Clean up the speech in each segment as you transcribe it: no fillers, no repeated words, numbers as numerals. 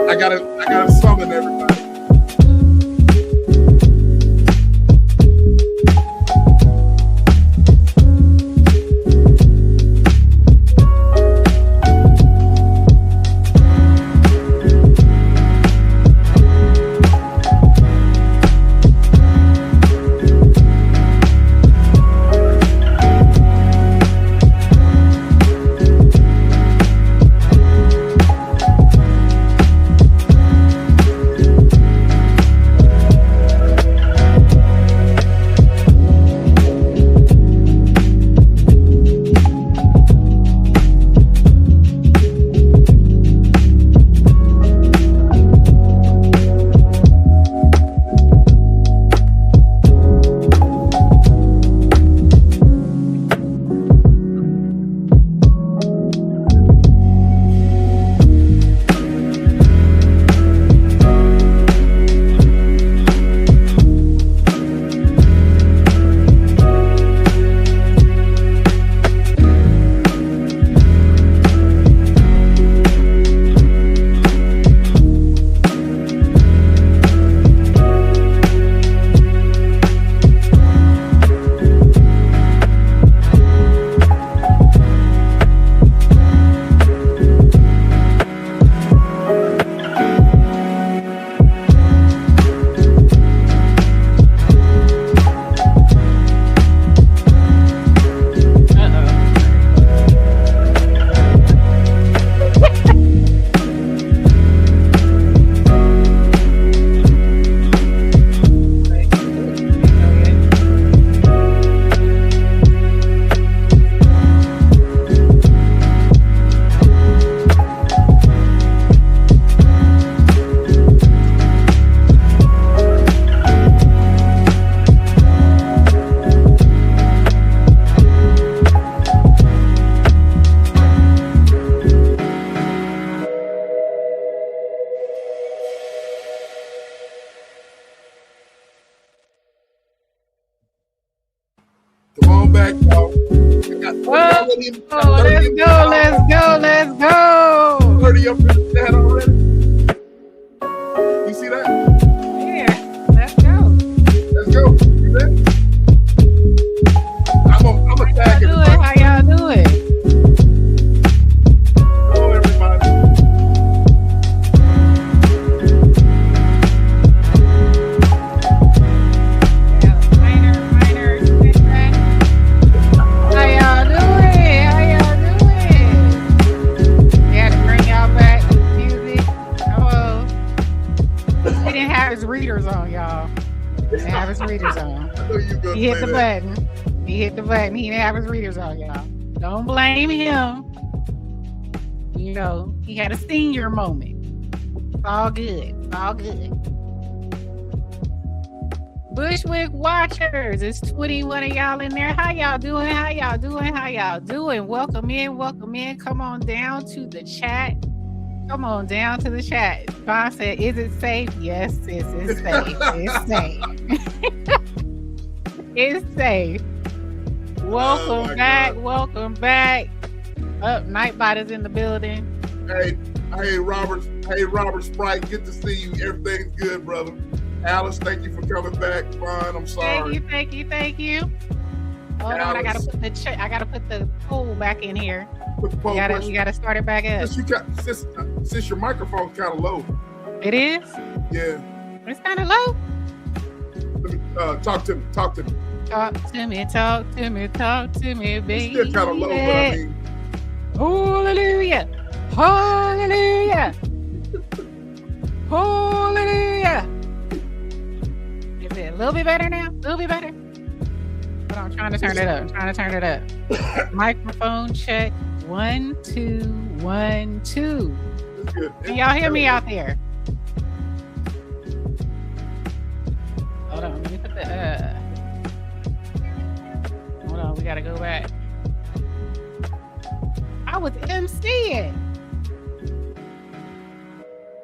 I gotta summon everybody. Come on back, y'all. Let's go. 30 up in the chat already. You see that? Yeah, let's go. Let's go. You ready? I'm a tag everybody. How y'all doing? Hello, everybody. Readers on, y'all. He didn't have his readers on. He hit the button. He hit the button. He didn't have his readers on, y'all. Don't blame him. You know, he had a senior moment. It's all good. It's all good. Bushwick Watchers. It's 21 of y'all in there. How y'all doing? How y'all doing? How y'all doing? Welcome in. Welcome in. Come on down to the chat. Come on down to the chat. Vaughn said, is it safe? Yes, sis, it's safe. It's safe. It's safe. Welcome back. God. Welcome back. Nightbot is in the building. Hey, Robert Sprite, good to see you. Everything's good, brother. Alice, thank you for coming back. Vaughn, I'm sorry. Thank you. Hold on, I gotta put the poll back in here. Put the poll. You gotta start it back up. Since your microphone's kind of low. It is? Yeah. It's kind of low. Let me talk to me. Talk to me, baby. It's still kind of low, but I mean. Hallelujah. Is it a little bit better now? A little bit better? But I'm trying to turn it up. Microphone check. 1, 2, 1, 2. Can y'all hear me out there? Hold on, let me put the hold on, we gotta go back. I was MCing.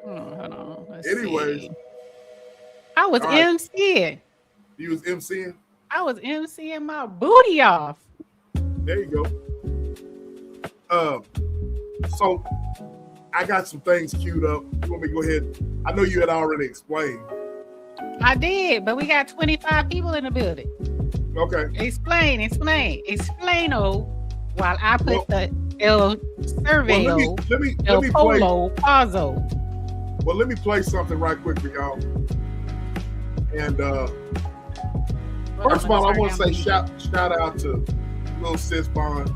Hold on. Anyways. See. I was MCing. You was MCing? I was MCing my booty off. There you go. So I got some things queued up. You want me to go ahead? I know you had already explained. I did, but we got 25 people in the building. Okay. Explain, while I put the El Surveyo, El Polo, Pazzo. Well, let me play something right quick for y'all. And first of all, I want to say shout out to Little Sis Bond.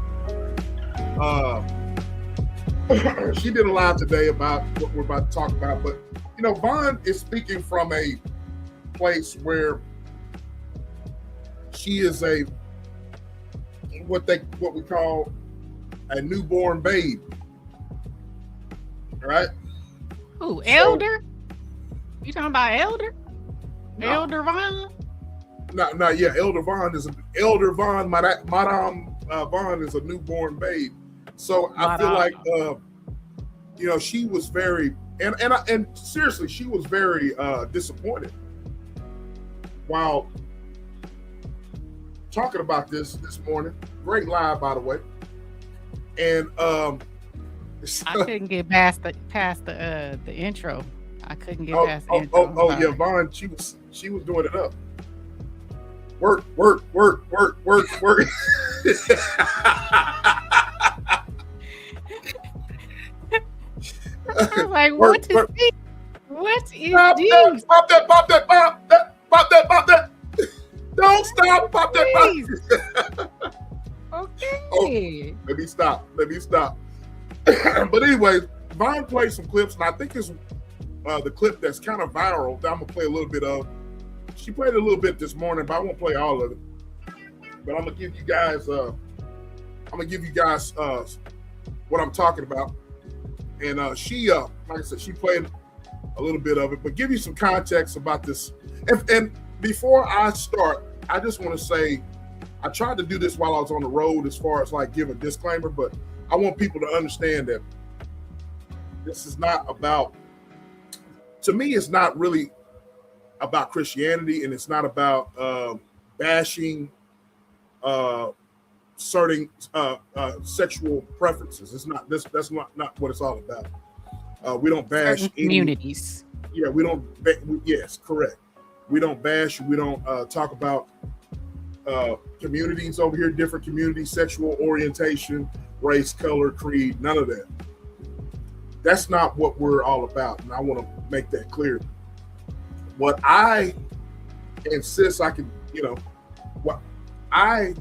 She did a live today about what we're about to talk about, but you know, Vaughn is speaking from a place where she is what we call a newborn babe, right? Who, Elder? You talking about Elder? No. Elder Vaughn? No, yeah, Elder Vaughn. Madame Vaughn is a newborn babe. So I feel like, you know, she was very, and seriously, she was very disappointed while talking about this morning. Great live, by the way. And I couldn't get past the intro. I couldn't get past the intro. Oh yeah, Vaughn, she was doing it up. Work. I was like, what is this? What is this? Pop that. Don't stop. Pop that. Okay. Oh, let me stop. But anyway, Vaughn played some clips, and I think it's the clip that's kind of viral that I'm going to play a little bit of. She played a little bit this morning, but I won't play all of it. But I'm going to give you guys what I'm talking about. And she, like I said, she played a little bit of it, but give you some context about this. And before I start, I just want to say, I tried to do this while I was on the road as far as like give a disclaimer, but I want people to understand that this is not about, to me, it's not really about Christianity, and it's not about bashing certain sexual preferences. It's not this. That's not what it's all about. We don't bash certain communities. Yeah, we don't. Yes, correct. We don't bash. We don't talk about communities over here, different communities, sexual orientation, race, color, creed, none of that. That's not what we're all about, and I want to make that clear. What I insist I can, you know, what I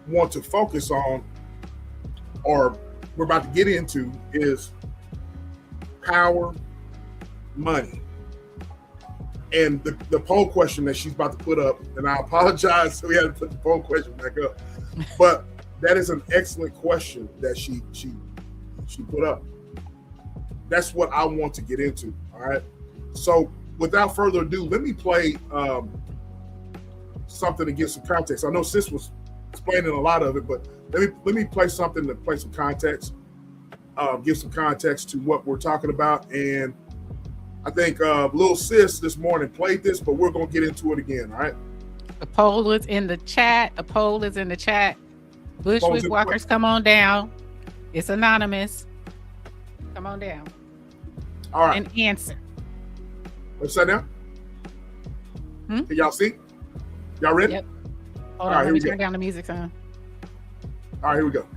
want to focus on, or we're about to get into, is power, money. And the poll question that she's about to put up, and I apologize, so we had to put the poll question back up, but that is an excellent question that she put up. That's what I want to get into. All right. So without further ado, let me play something to get some context. I know Sis was explaining a lot of it, but let me play something to play some context, give some context to what we're talking about. And I think Little Sis this morning played this, but we're going to get into it again. All right. The poll is in the chat. Bushwick Walkers, come on down. It's anonymous. Come on down. All right. And answer. Let's sit down. Can y'all see? Y'all ready? Yep. Hold on, let me turn down the music, son. All right, here we go.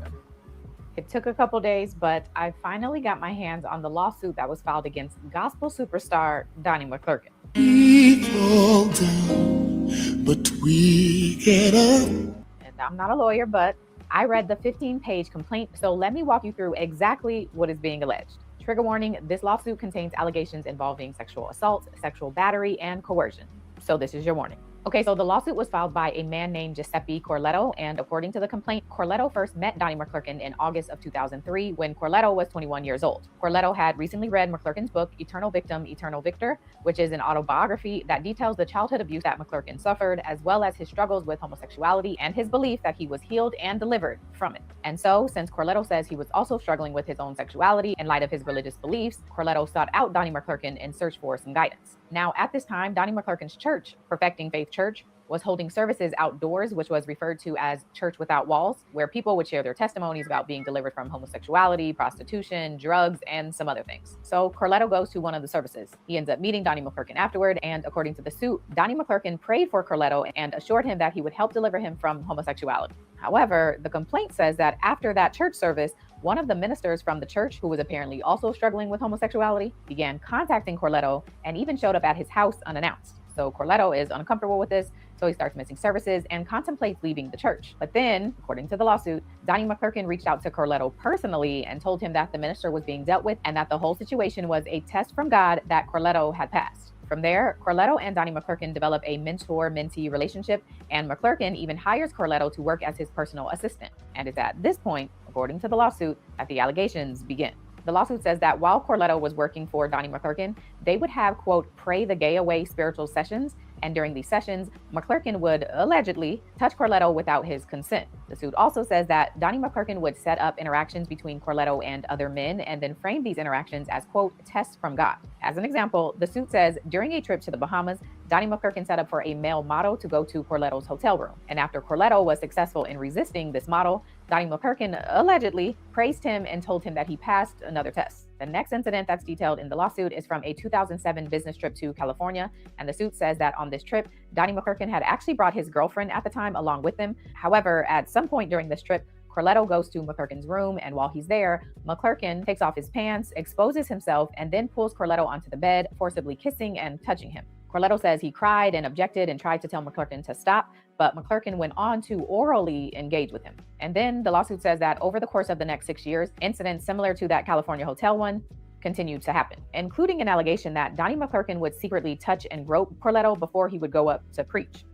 It took a couple days, but I finally got my hands on the lawsuit that was filed against gospel superstar Donnie McClurkin. We fall down, but we get up. And I'm not a lawyer, but I read the 15-page complaint, so let me walk you through exactly what is being alleged. Trigger warning, this lawsuit contains allegations involving sexual assault, sexual battery, and coercion. So this is your warning. Okay, so the lawsuit was filed by a man named Giuseppe Corletto, and according to the complaint, Corletto first met Donnie McClurkin in August of 2003 when Corletto was 21 years old. Corletto had recently read McClurkin's book, Eternal Victim, Eternal Victor, which is an autobiography that details the childhood abuse that McClurkin suffered, as well as his struggles with homosexuality and his belief that he was healed and delivered from it. And so, since Corletto says he was also struggling with his own sexuality in light of his religious beliefs, Corletto sought out Donnie McClurkin in search for some guidance. Now, at this time, Donnie McClurkin's church, Perfecting Faith Church, was holding services outdoors, which was referred to as church without walls, where people would share their testimonies about being delivered from homosexuality, prostitution, drugs, and some other things. So Corletto goes to one of the services. He ends up meeting Donnie McClurkin afterward, and according to the suit, Donnie McClurkin prayed for Corletto and assured him that he would help deliver him from homosexuality. However, the complaint says that after that church service, one of the ministers from the church, who was apparently also struggling with homosexuality, began contacting Corletto and even showed up at his house unannounced. So Corletto is uncomfortable with this, so he starts missing services and contemplates leaving the church. But then, according to the lawsuit, Donnie McClurkin reached out to Corletto personally and told him that the minister was being dealt with and that the whole situation was a test from God that Corletto had passed. From there, Corletto and Donnie McClurkin develop a mentor-mentee relationship, and McClurkin even hires Corletto to work as his personal assistant. And it's at this point, according to the lawsuit, that the allegations begin. The lawsuit says that while Corletto was working for Donnie McClurkin, they would have, quote, pray the gay away spiritual sessions, and during these sessions, McClurkin would allegedly touch Corletto without his consent. The suit also says that Donnie McClurkin would set up interactions between Corletto and other men and then frame these interactions as, quote, tests from God. As an example, the suit says during a trip to the Bahamas, Donnie McClurkin set up for a male model to go to Corletto's hotel room. And after Corletto was successful in resisting this model, Donnie McClurkin allegedly praised him and told him that he passed another test. The next incident that's detailed in the lawsuit is from a 2007 business trip to California, and the suit says that on this trip, Donnie McClurkin had actually brought his girlfriend at the time along with him. However, at some point during this trip, Corletto goes to McClurkin's room, and while he's there, McClurkin takes off his pants, exposes himself, and then pulls Corletto onto the bed, forcibly kissing and touching him. Corletto says he cried and objected and tried to tell McClurkin to stop, but McClurkin went on to orally engage with him. And then the lawsuit says that over the course of the next 6 years, incidents similar to that California hotel one continued to happen, including an allegation that Donnie McClurkin would secretly touch and grope Corletto before he would go up to preach.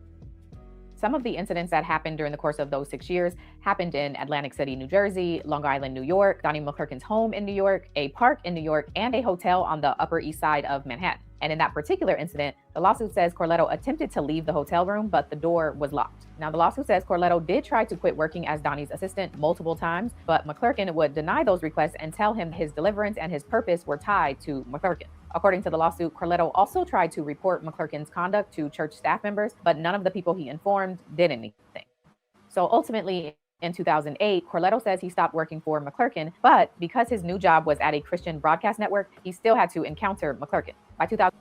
Some of the incidents that happened during the course of those 6 years happened in Atlantic City, New Jersey, Long Island, New York, Donnie McClurkin's home in New York, a park in New York, and a hotel on the Upper East Side of Manhattan. And in that particular incident, the lawsuit says Corletto attempted to leave the hotel room, but the door was locked. Now, the lawsuit says Corletto did try to quit working as Donnie's assistant multiple times, but McClurkin would deny those requests and tell him his deliverance and his purpose were tied to McClurkin. According to the lawsuit, Corletto also tried to report McClurkin's conduct to church staff members, but none of the people he informed did anything. So ultimately, in 2008, Corletto says he stopped working for McClurkin, but because his new job was at a Christian broadcast network, he still had to encounter McClurkin. By 2000,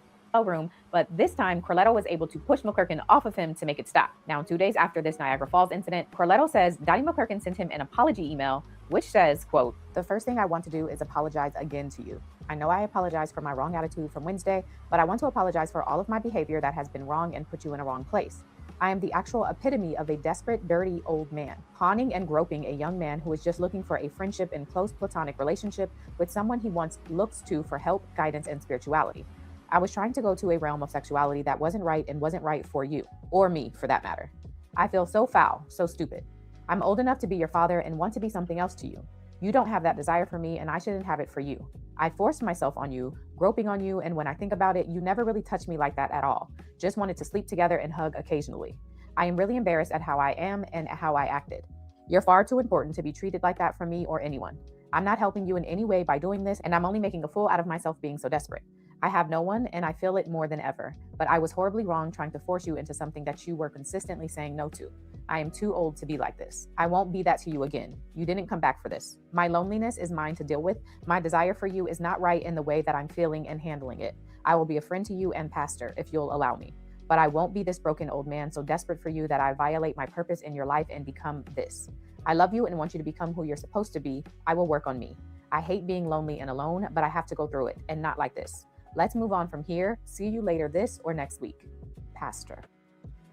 room, but this time Corletto was able to push McClurkin off of him to make it stop. Now, 2 days after this Niagara Falls incident, Corletto says Donnie McClurkin sent him an apology email, which says, quote, "The first thing I want to do is apologize again to you. I know I apologize for my wrong attitude from Wednesday, but I want to apologize for all of my behavior that has been wrong and put you in a wrong place. I am the actual epitome of a desperate, dirty old man, pawning and groping a young man who is just looking for a friendship and close platonic relationship with someone he once looks to for help, guidance, and spirituality. I was trying to go to a realm of sexuality that wasn't right and wasn't right for you, or me for that matter. I feel so foul, so stupid. I'm old enough to be your father and want to be something else to you. You don't have that desire for me and I shouldn't have it for you. I forced myself on you, groping on you, and when I think about it, you never really touched me like that at all. Just wanted to sleep together and hug occasionally. I am really embarrassed at how I am and how I acted. You're far too important to be treated like that from me or anyone. I'm not helping you in any way by doing this, and I'm only making a fool out of myself being so desperate. I have no one, and I feel it more than ever, but I was horribly wrong trying to force you into something that you were consistently saying no to. I am too old to be like this. I won't be that to you again. You didn't come back for this. My loneliness is mine to deal with. My desire for you is not right in the way that I'm feeling and handling it. I will be a friend to you and pastor if you'll allow me. But I won't be this broken old man so desperate for you that I violate my purpose in your life and become this. I love you and want you to become who you're supposed to be. I will work on me. I hate being lonely and alone, but I have to go through it, and not like this. Let's move on from here. See you later this or next week. Pastor."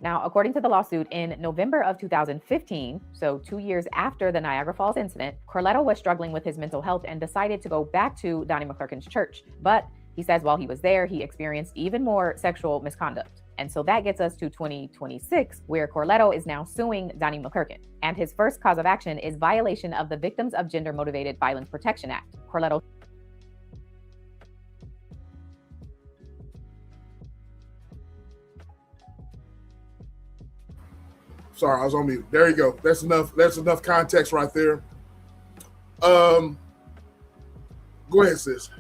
Now, according to the lawsuit, in November of 2015, so 2 years after the Niagara Falls incident, Corletto was struggling with his mental health and decided to go back to Donnie McClurkin's church. But he says while he was there, he experienced even more sexual misconduct. And so that gets us to 2026, where Corletto is now suing Donnie McClurkin. And his first cause of action is violation of the Victims of Gender-Motivated Violence Protection Act. Corletto Sorry, I was on mute. There you go. That's enough. That's enough context right there. Go ahead, sis.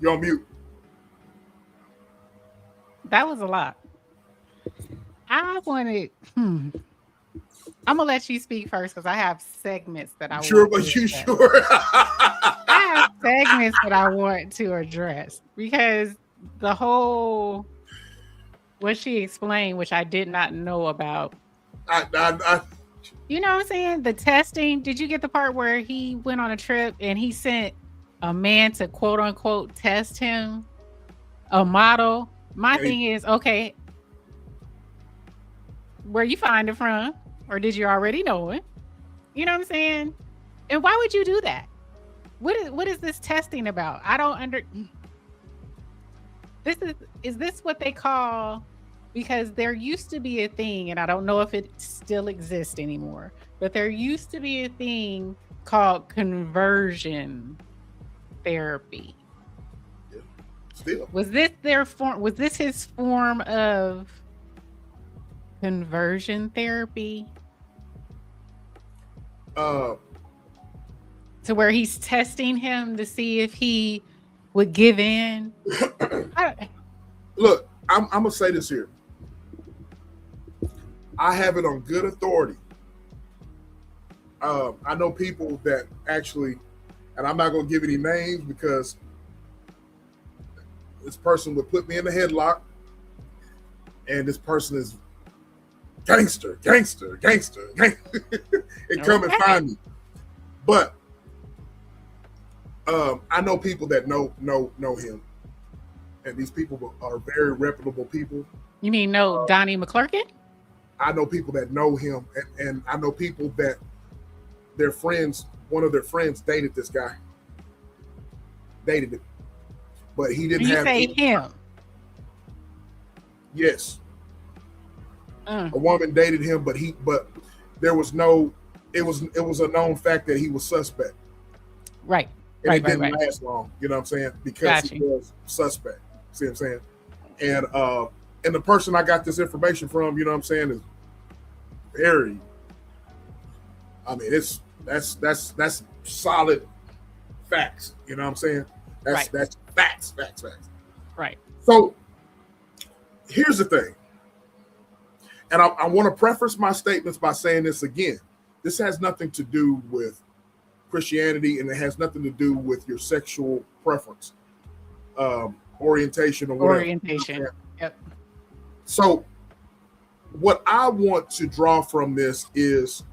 You're on mute. That was a lot. I wanted. I'm gonna let you speak first because I have segments that I Sure, want. but you sure? I have segments that I want to address because the whole what she explained, which I did not know about. You know what I'm saying? The testing. Did you get the part where he went on a trip and he sent a man to quote unquote test him, a model? My thing is, okay, where you find it from, or did you already know it? You know what I'm saying? And why would you do that? What is this testing about? I don't is this what they call, because there used to be a thing, and I don't know if it still exists anymore, but there used to be a thing called conversion therapy. Yeah, still. Was this their form? Was this his form of conversion therapy? To where he's testing him to see if he would give in. Look, I'm gonna say this here. I have it on good authority. I know people that actually, and I'm not gonna give any names because this person would put me in a headlock, and this person is gangster, and come and find me. But I know people that know him, and these people are very reputable people. You mean Donnie McClurkin? I know people that know him, and I know people that their friends, one of their friends dated this guy. Dated him. But he didn't have... You say him? Yes. A woman dated him, but there was no... It was a known fact that he was suspect. Right. And it didn't last long, you know what I'm saying? Because he was suspect. See what I'm saying? And the person I got this information from, you know what I'm saying, is very... I mean, that's solid facts. You know what I'm saying? That's facts. Right. So here's the thing. And I want to preface my statements by saying this again. This has nothing to do with Christianity, and it has nothing to do with your sexual preference, orientation, or whatever. Orientation. Yep. So what I want to draw from this is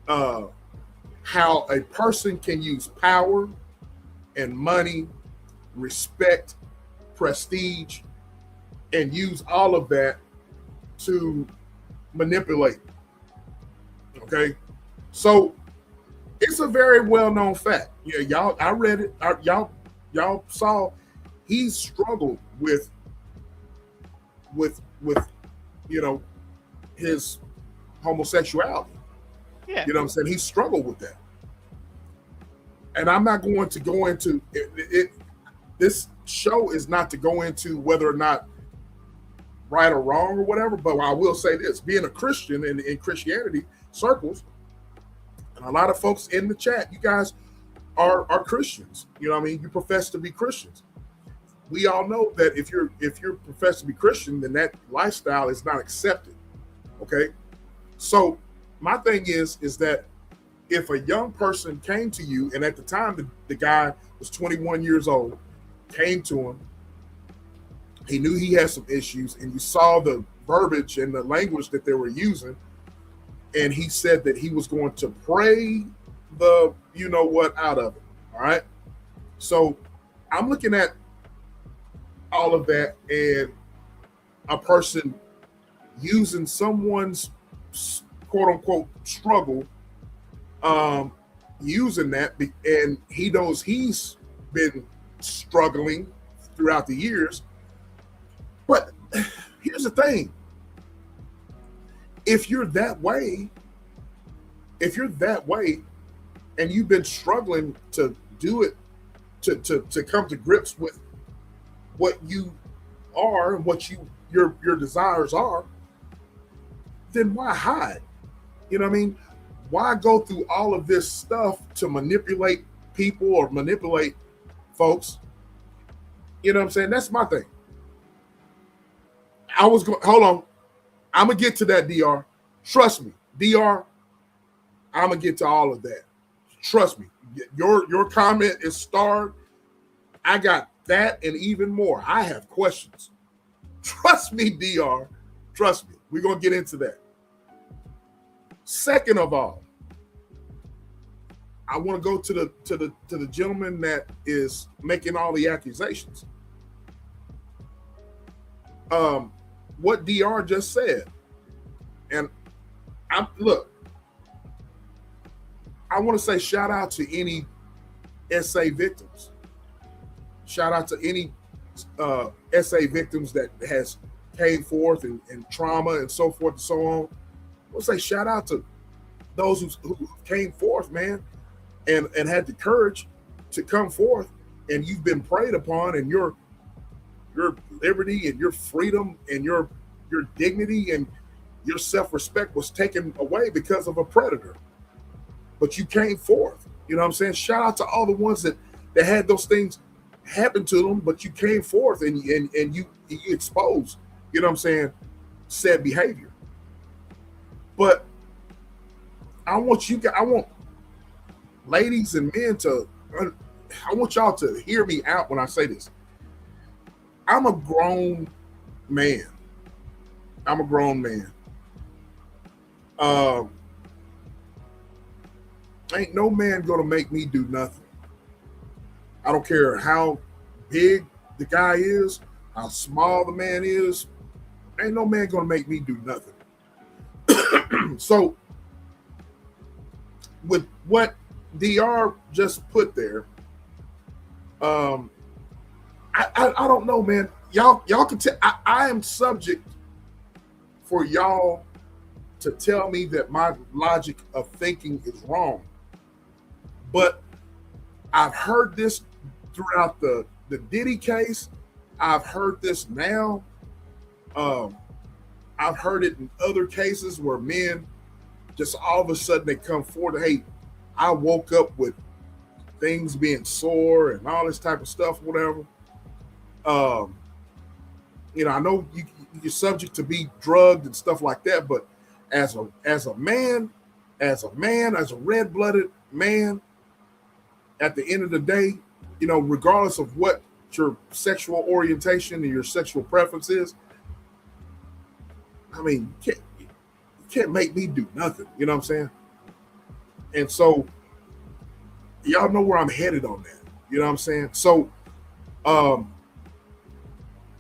how a person can use power and money, respect, prestige, and use all of that to manipulate. Okay, so it's a very well-known fact. Yeah, y'all, I read it. Y'all saw he struggled with you know, his homosexuality. Yeah. You know what I'm saying? He struggled with that. And I'm not going to go into it. This show is not to go into whether or not right or wrong or whatever, but I will say this: being a Christian in Christianity circles, and a lot of folks in the chat, you guys are Christians. You know what I mean? You profess to be Christians. We all know that if you're professed to be Christian, then that lifestyle is not accepted. Okay? So my thing is that if a young person came to you, and at the time the guy was 21 years old, came to him, he knew he had some issues, and you saw the verbiage and the language that they were using, and he said that he was going to pray the you know what out of it. All right. So I'm looking at all of that, and a person using someone's quote unquote struggle, using that, and he knows he's been struggling throughout the years. But here's the thing: if you're that way, and you've been struggling to do it, to come to grips with what you are and what your desires are, then why hide? You know what I mean? Why go through all of this stuff to manipulate people or manipulate folks? You know what I'm saying? That's my thing. I was going. Hold on. I'm gonna get to that, Dr. Trust me, Dr. I'm gonna get to all of that. Trust me. Your comment is starred. I got that and even more. I have questions. Trust me, Dr. Trust me. We're gonna get into that. Second of all, I want to go to the gentleman that is making all the accusations. What Dr. just said, and look, I want to say shout out to any SA victims. Shout out to any SA victims that has came forth and trauma and so forth and so on. I want to say shout out to those who came forth, man, and had the courage to come forth, and you've been preyed upon, and your liberty and your freedom and your dignity and your self-respect was taken away because of a predator. But you came forth. You know what I'm saying? Shout out to all the ones that had those things happen to them, but you came forth and you exposed, you know what I'm saying, said behavior. But I want ladies and men I want y'all to hear me out when I say this. I'm a grown man. Ain't no man gonna make me do nothing. I don't care how big the guy is, how small the man is. Ain't no man gonna make me do nothing. So, with what Dr. just put there, I don't know, man. Y'all can tell. I am subject for y'all to tell me that my logic of thinking is wrong. But I've heard this throughout the Diddy case. I've heard this now. I've heard it in other cases where men just all of a sudden they come forward. Hey, I woke up with things being sore and all this type of stuff, whatever. I know you're subject to be drugged and stuff like that, but as a red-blooded man, at the end of the day, regardless of what your sexual orientation and your sexual preference is, I mean, you can't make me do nothing. You know what I'm saying? And so, y'all know where I'm headed on that. You know what I'm saying? So,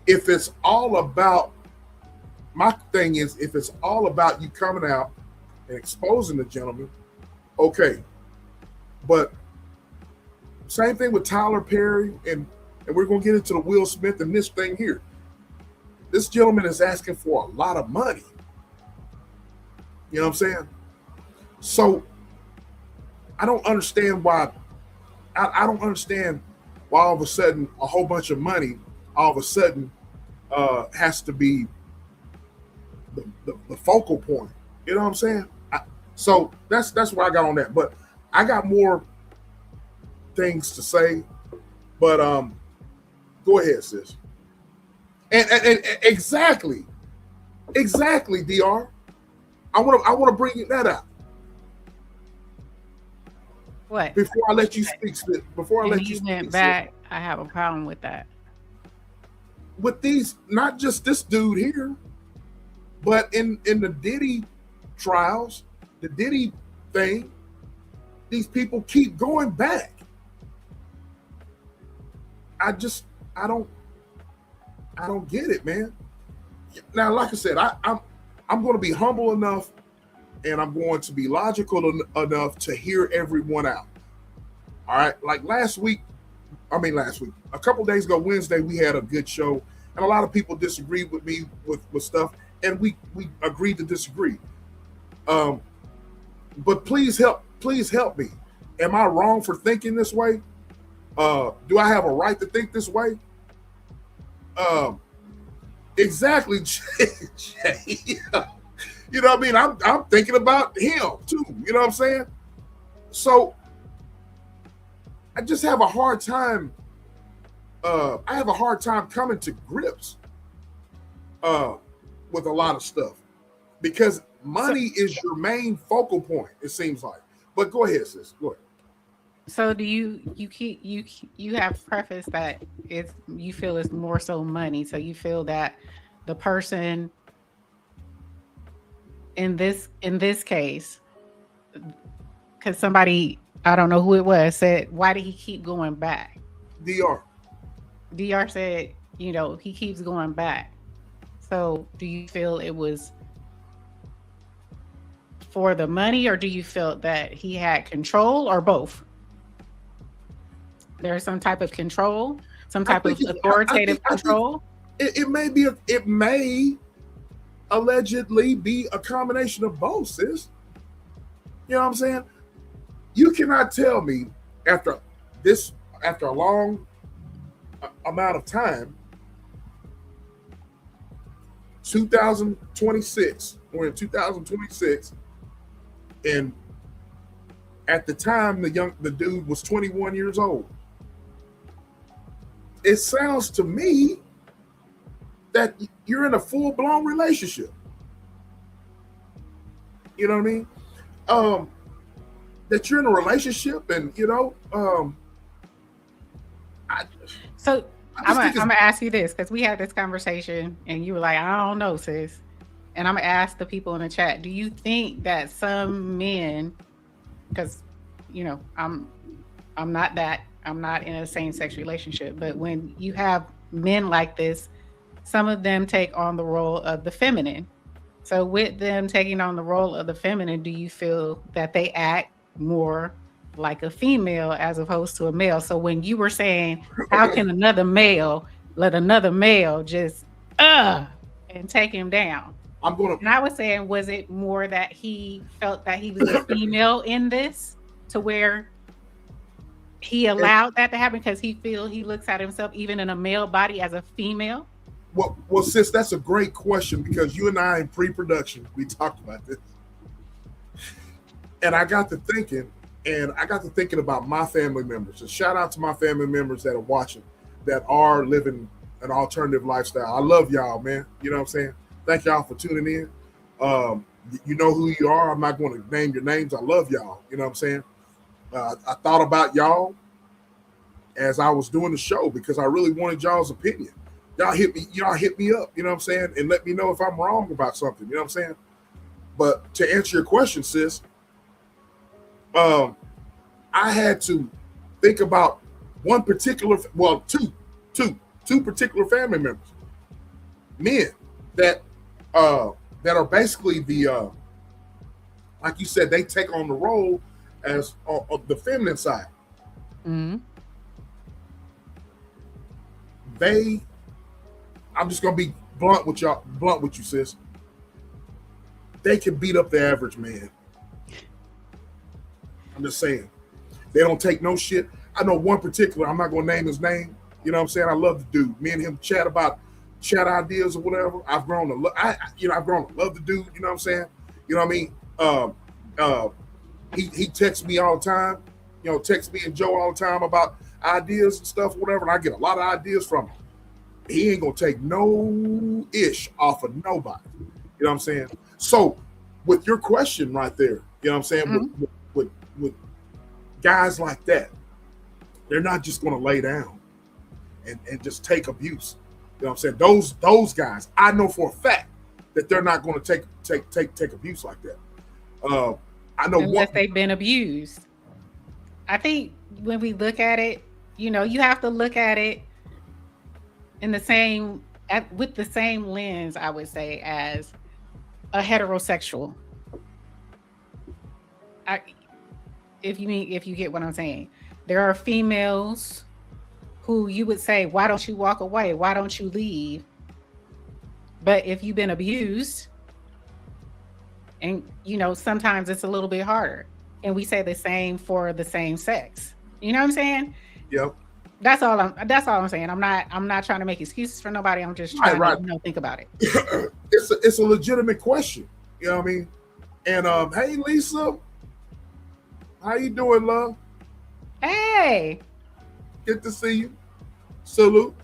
if it's all about, my thing is, if it's all about you coming out and exposing the gentleman, okay. But same thing with Tyler Perry, and we're going to get into the Will Smith and this thing here. This gentleman is asking for a lot of money. You know what I'm saying? So I don't understand why. I don't understand why all of a sudden a whole bunch of money all of a sudden has to be the focal point. You know what I'm saying? So that's where I got on that. But I got more things to say. But go ahead, sis. And exactly, Dr. I want to bring that out. What? Before I let you speak, sis. Before I let you went speak, back, sis. I have a problem with that. With these, not just this dude here, but in the Diddy trials, the Diddy thing, these people keep going back. I don't get it, man. Now, like I said, I'm going to be humble enough, and I'm going to be logical enough to hear everyone out. All right, like last week, a couple days ago, Wednesday, we had a good show, and a lot of people disagreed with me with stuff, and we agreed to disagree. But please help me. Am I wrong for thinking this way? Do I have a right to think this way? Exactly, Jay. You know what I mean? I'm thinking about him too. You know what I'm saying? So I just have a hard time. I have a hard time coming to grips with a lot of stuff because money is your main focal point. It seems like. But go ahead, sis. Go ahead. So do you have preface that you feel it's more so money. So you feel that the person in this case, because somebody, I don't know who it was, said, why did he keep going back? DR said, he keeps going back. So do you feel it was for the money, or do you feel that he had control, or both? There's some type of control, some type of authoritative control. It may allegedly be a combination of both, sis. You know what I'm saying? You cannot tell me after a long amount of time, 2026, we're in 2026, and at the time the dude was 21 years old. It sounds to me that you're in a full-blown relationship. You know what I mean? That you're in a relationship, and I'm gonna ask you this, because we had this conversation and you were like, I don't know, sis. And I'm gonna ask the people in the chat, do you think that some men, because I'm not in a same-sex relationship, but when you have men like this, some of them take on the role of the feminine. So with them taking on the role of the feminine, do you feel that they act more like a female as opposed to a male? So when you were saying, how can another male let another male just and take him down? And I was saying, was it more that he felt that he was a female in this, to where he allowed that to happen because he looks at himself even in a male body as a female? Well, sis, that's a great question, because you and I in pre-production, we talked about this. And I got to thinking about my family members. And shout out to my family members that are watching, that are living an alternative lifestyle. I love y'all, man. You know what I'm saying? Thank y'all for tuning in. You know who you are. I'm not going to name your names. I love y'all. You know what I'm saying? I thought about y'all as I was doing the show because I really wanted y'all's opinion. Y'all hit me up, you know what I'm saying? And let me know if I'm wrong about something, you know what I'm saying? But to answer your question, sis, I had to think about two particular family members, men that are basically the like you said, they take on the role as of the feminine side. Mm-hmm. I'm just gonna be blunt with you, sis. They can beat up the average man. I'm just saying. They don't take no shit. I know one particular, I'm not gonna name his name. You know what I'm saying? I love the dude. Me and him chat ideas or whatever. I've grown to love the dude, you know what I'm saying? You know what I mean? He texts me all the time, texts me and Joe all the time about ideas and stuff, whatever, and I get a lot of ideas from him. He ain't gonna take no ish off of nobody. You know what I'm saying? So with your question right there, you know what I'm saying? Mm-hmm. With guys like that, they're not just gonna lay down and just take abuse. You know what I'm saying? Those guys, I know for a fact that they're not gonna take abuse like that. I know unless they've been abused. I think when we look at it, you have to look at it with the same lens, I would say, as a heterosexual. If you get what I'm saying, there are females who you would say, why don't you walk away? Why don't you leave? But if you've been abused, and sometimes it's a little bit harder. And we say the same for the same sex. You know what I'm saying? Yep. That's all I'm saying. I'm not trying to make excuses for nobody. I'm just trying to think about it. It's a legitimate question. You know what I mean? And hey Lisa, how you doing, love? Hey. Good to see you. Salute.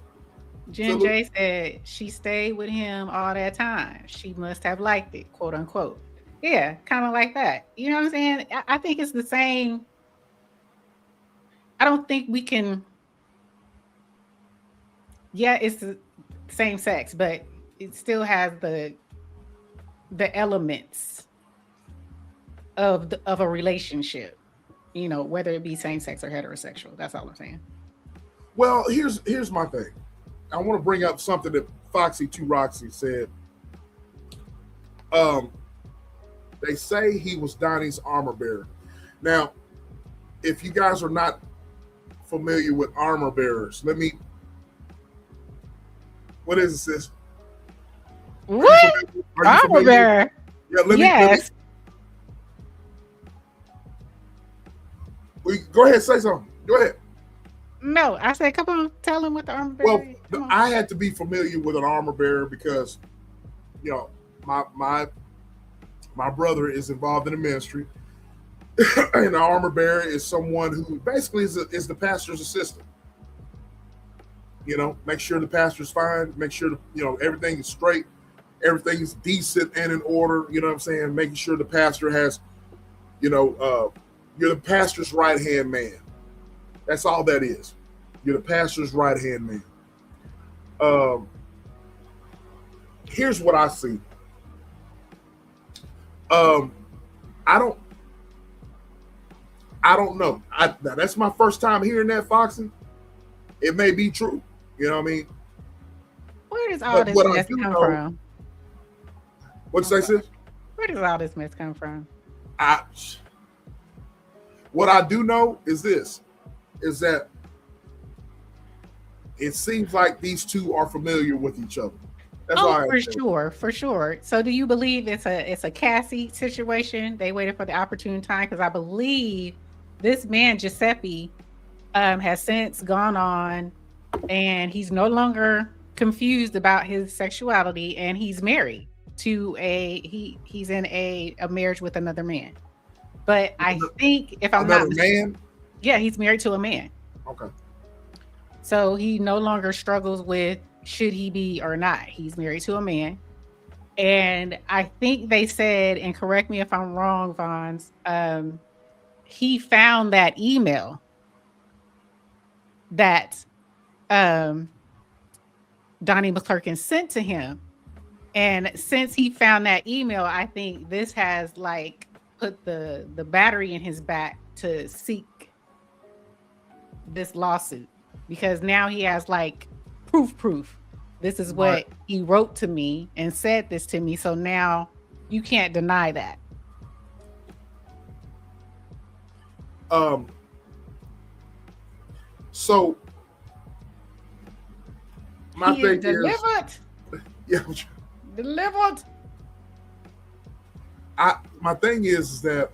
Jen J said she stayed with him all that time. She must have liked it, quote unquote. Yeah, kind of like that. You know what I'm saying? I think it's the same. I don't think we can. Yeah, it's the same sex, but it still has the elements of a relationship. You know, whether it be same sex or heterosexual. That's all I'm saying. Well, here's my thing. I want to bring up something that Foxy 2 Roxy said. They say he was Donnie's armor bearer. Now, if you guys are not familiar with armor bearers, what is this? What? Armor bearer? Yeah, yes. Go ahead, say something. Go ahead. No, I said, come on, tell him what the armor bearer is. Well, I had to be familiar with an armor bearer because, you know, my brother is involved in the ministry, and the armor bearer is someone who basically is the pastor's assistant. You know, make sure the pastor's fine, make sure everything is straight, everything is decent and in order. You know what I'm saying? Making sure the pastor has, you're the pastor's right hand man. That's all that is. You're the pastor's right hand man. Here's what I see. I don't know. Now that's my first time hearing that, Foxy. It may be true. You know what I mean? Where does all this mess come from? What'd you say, sis? Where does all this mess come from? What I do know is this, is that it seems like these two are familiar with each other. That's for sure. So do you believe it's a Cassie situation? They waited for the opportune time, because I believe this man Giuseppe has since gone on, and he's no longer confused about his sexuality, and he's married to he's in a marriage with another man. But I think, if I'm not mistaken, yeah, he's married to a man. Okay. So he no longer struggles with should he be or not. He's married to a man. And I think they said, and correct me if I'm wrong, Vons, he found that email that Donnie McClurkin sent to him. And since he found that email, I think this has like put the battery in his back to seek this lawsuit, because now he has like proof. This is what he wrote to me and said this to me. So now you can't deny that. So my he thing is delivered. Yeah. Delivered. My thing is that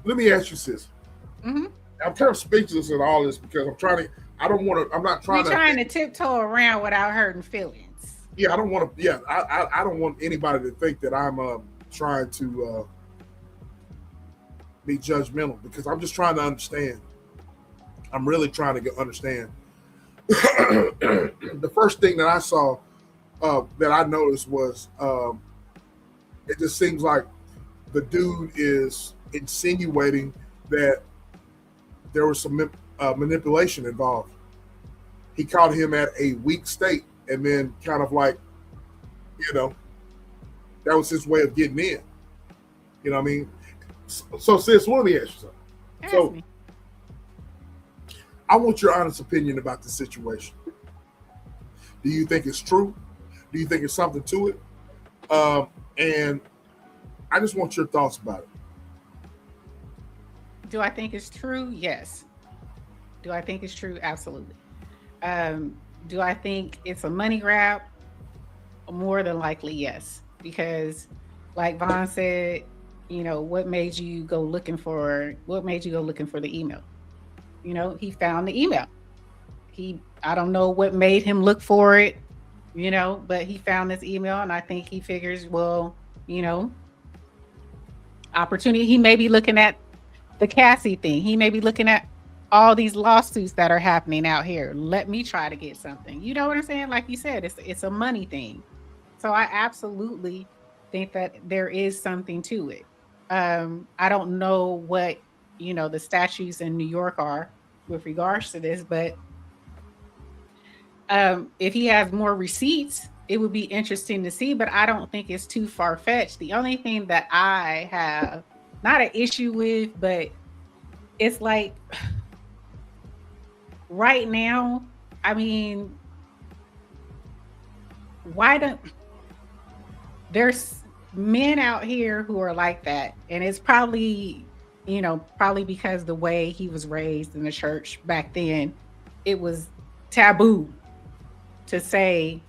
let me ask you, sis. Mm-hmm. I'm kind of speechless in all this because I'm not trying to tiptoe around without hurting feelings. Yeah, I don't want to. Yeah, I don't want anybody to think that I'm trying to be judgmental, because I'm just trying to understand. I'm really trying to understand. The first thing that I saw that I noticed was it just seems like the dude is insinuating that there was some manipulation involved. He caught him at a weak state, and then kind of like, that was his way of getting in. You know what I mean? So sis, let me ask you something. I want your honest opinion about the situation. Do you think it's true? Do you think it's something to it? And I just want your thoughts about it. Do I think it's true? Yes. Do I think it's true? Absolutely. Do I think it's a money grab? More than likely, yes. Because like Vaughn said, what made you go looking for the email? He found the email. I don't know what made him look for it, but he found this email, and I think he figures, well, opportunity. He may be looking at the Cassie thing. He may be looking at all these lawsuits that are happening out here. Let me try to get something. You know what I'm saying? Like you said, it's a money thing. So I absolutely think that there is something to it. I don't know what, the statutes in New York are with regards to this, but if he has more receipts, it would be interesting to see, but I don't think it's too far-fetched. The only thing that I have not an issue with, but it's like right now, I mean, there's men out here who are like that, and it's probably because the way he was raised in the church back then, it was taboo to say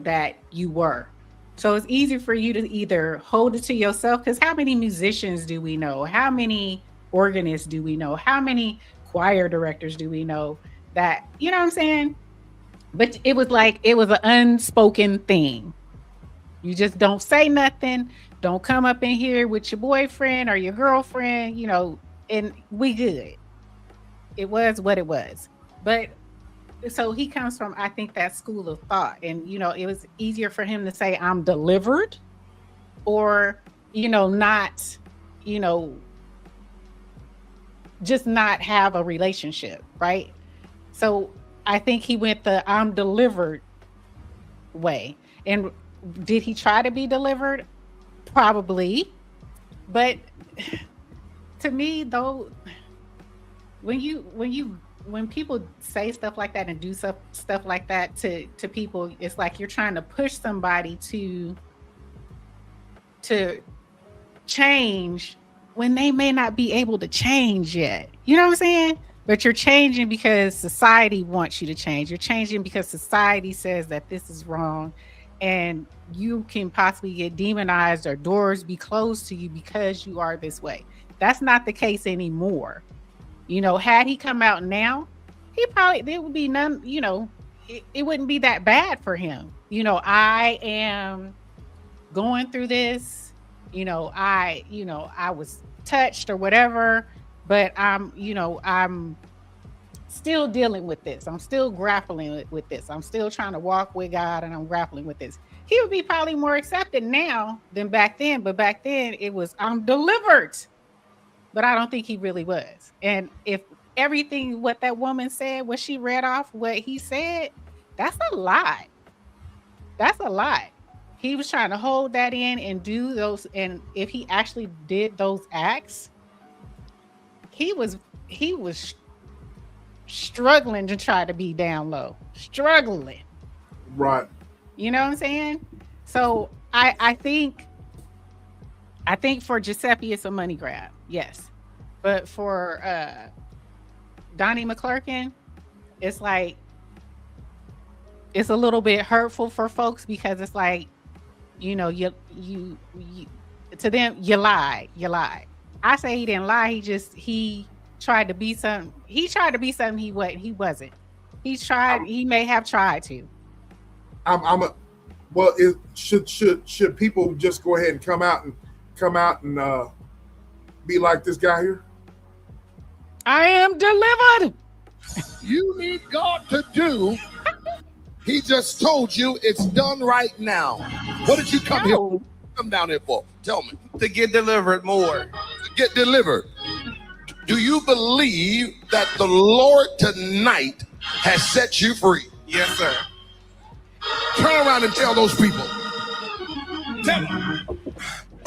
that you were. So it's easy for you to either hold it to yourself, because how many musicians do we know? How many organists do we know? How many choir directors do we know that, you know what I'm saying? But it was an unspoken thing. You just don't say nothing. Don't come up in here with your boyfriend or your girlfriend, and we good. It was what it was. But so he comes from, I think, that school of thought. And, it was easier for him to say, I'm delivered, or, not, just not have a relationship, right? So I think he went the I'm delivered way. And did he try to be delivered? Probably. But to me, though, when people say stuff like that and do stuff like that to people, it's like you're trying to push somebody to change when they may not be able to change yet. You know what I'm saying? But you're changing because society wants you to change. You're changing because society says that this is wrong, and you can possibly get demonized or doors be closed to you because you are this way. That's not the case anymore. Had he come out now, there would be none, it wouldn't be that bad for him. I am going through this, I was touched or whatever, but I'm still dealing with this. I'm still grappling with this. I'm still trying to walk with God, and I'm grappling with this. He would be probably more accepted now than back then, but back then it was, I'm delivered. But I don't think he really was. And if everything what that woman said, what she read off, what he said, that's a lie. That's a lie. He was trying to hold that in and do those. And if he actually did those acts, he was struggling to try to be down low. Struggling. Right. You know what I'm saying? So I think for Giuseppe, it's a money grab. Yes. But for Donnie McClurkin, it's like, it's a little bit hurtful for folks, because it's like, you to them, you lied. I say he didn't lie. He tried to be something. He tried to be something he wasn't. He may have tried to. Should people just go ahead and come out and be like this guy here? I am delivered. You need God to do. He just told you it's done right now. What did you come here? Come down here for? Tell me. To get delivered more. To get delivered. Do you believe that the Lord tonight has set you free? Yes, sir. Turn around and tell those people. Tell them.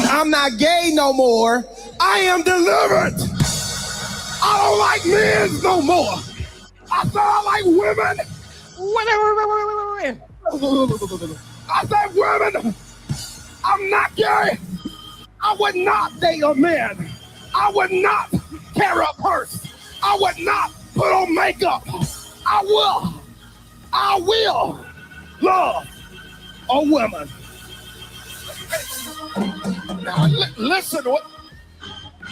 I'm not gay no more. I am delivered. I don't like men no more. I said I like women. I said women. I'm not gay. I would not date a man. I would not carry a purse. I would not put on makeup. I will love a woman. Now listen,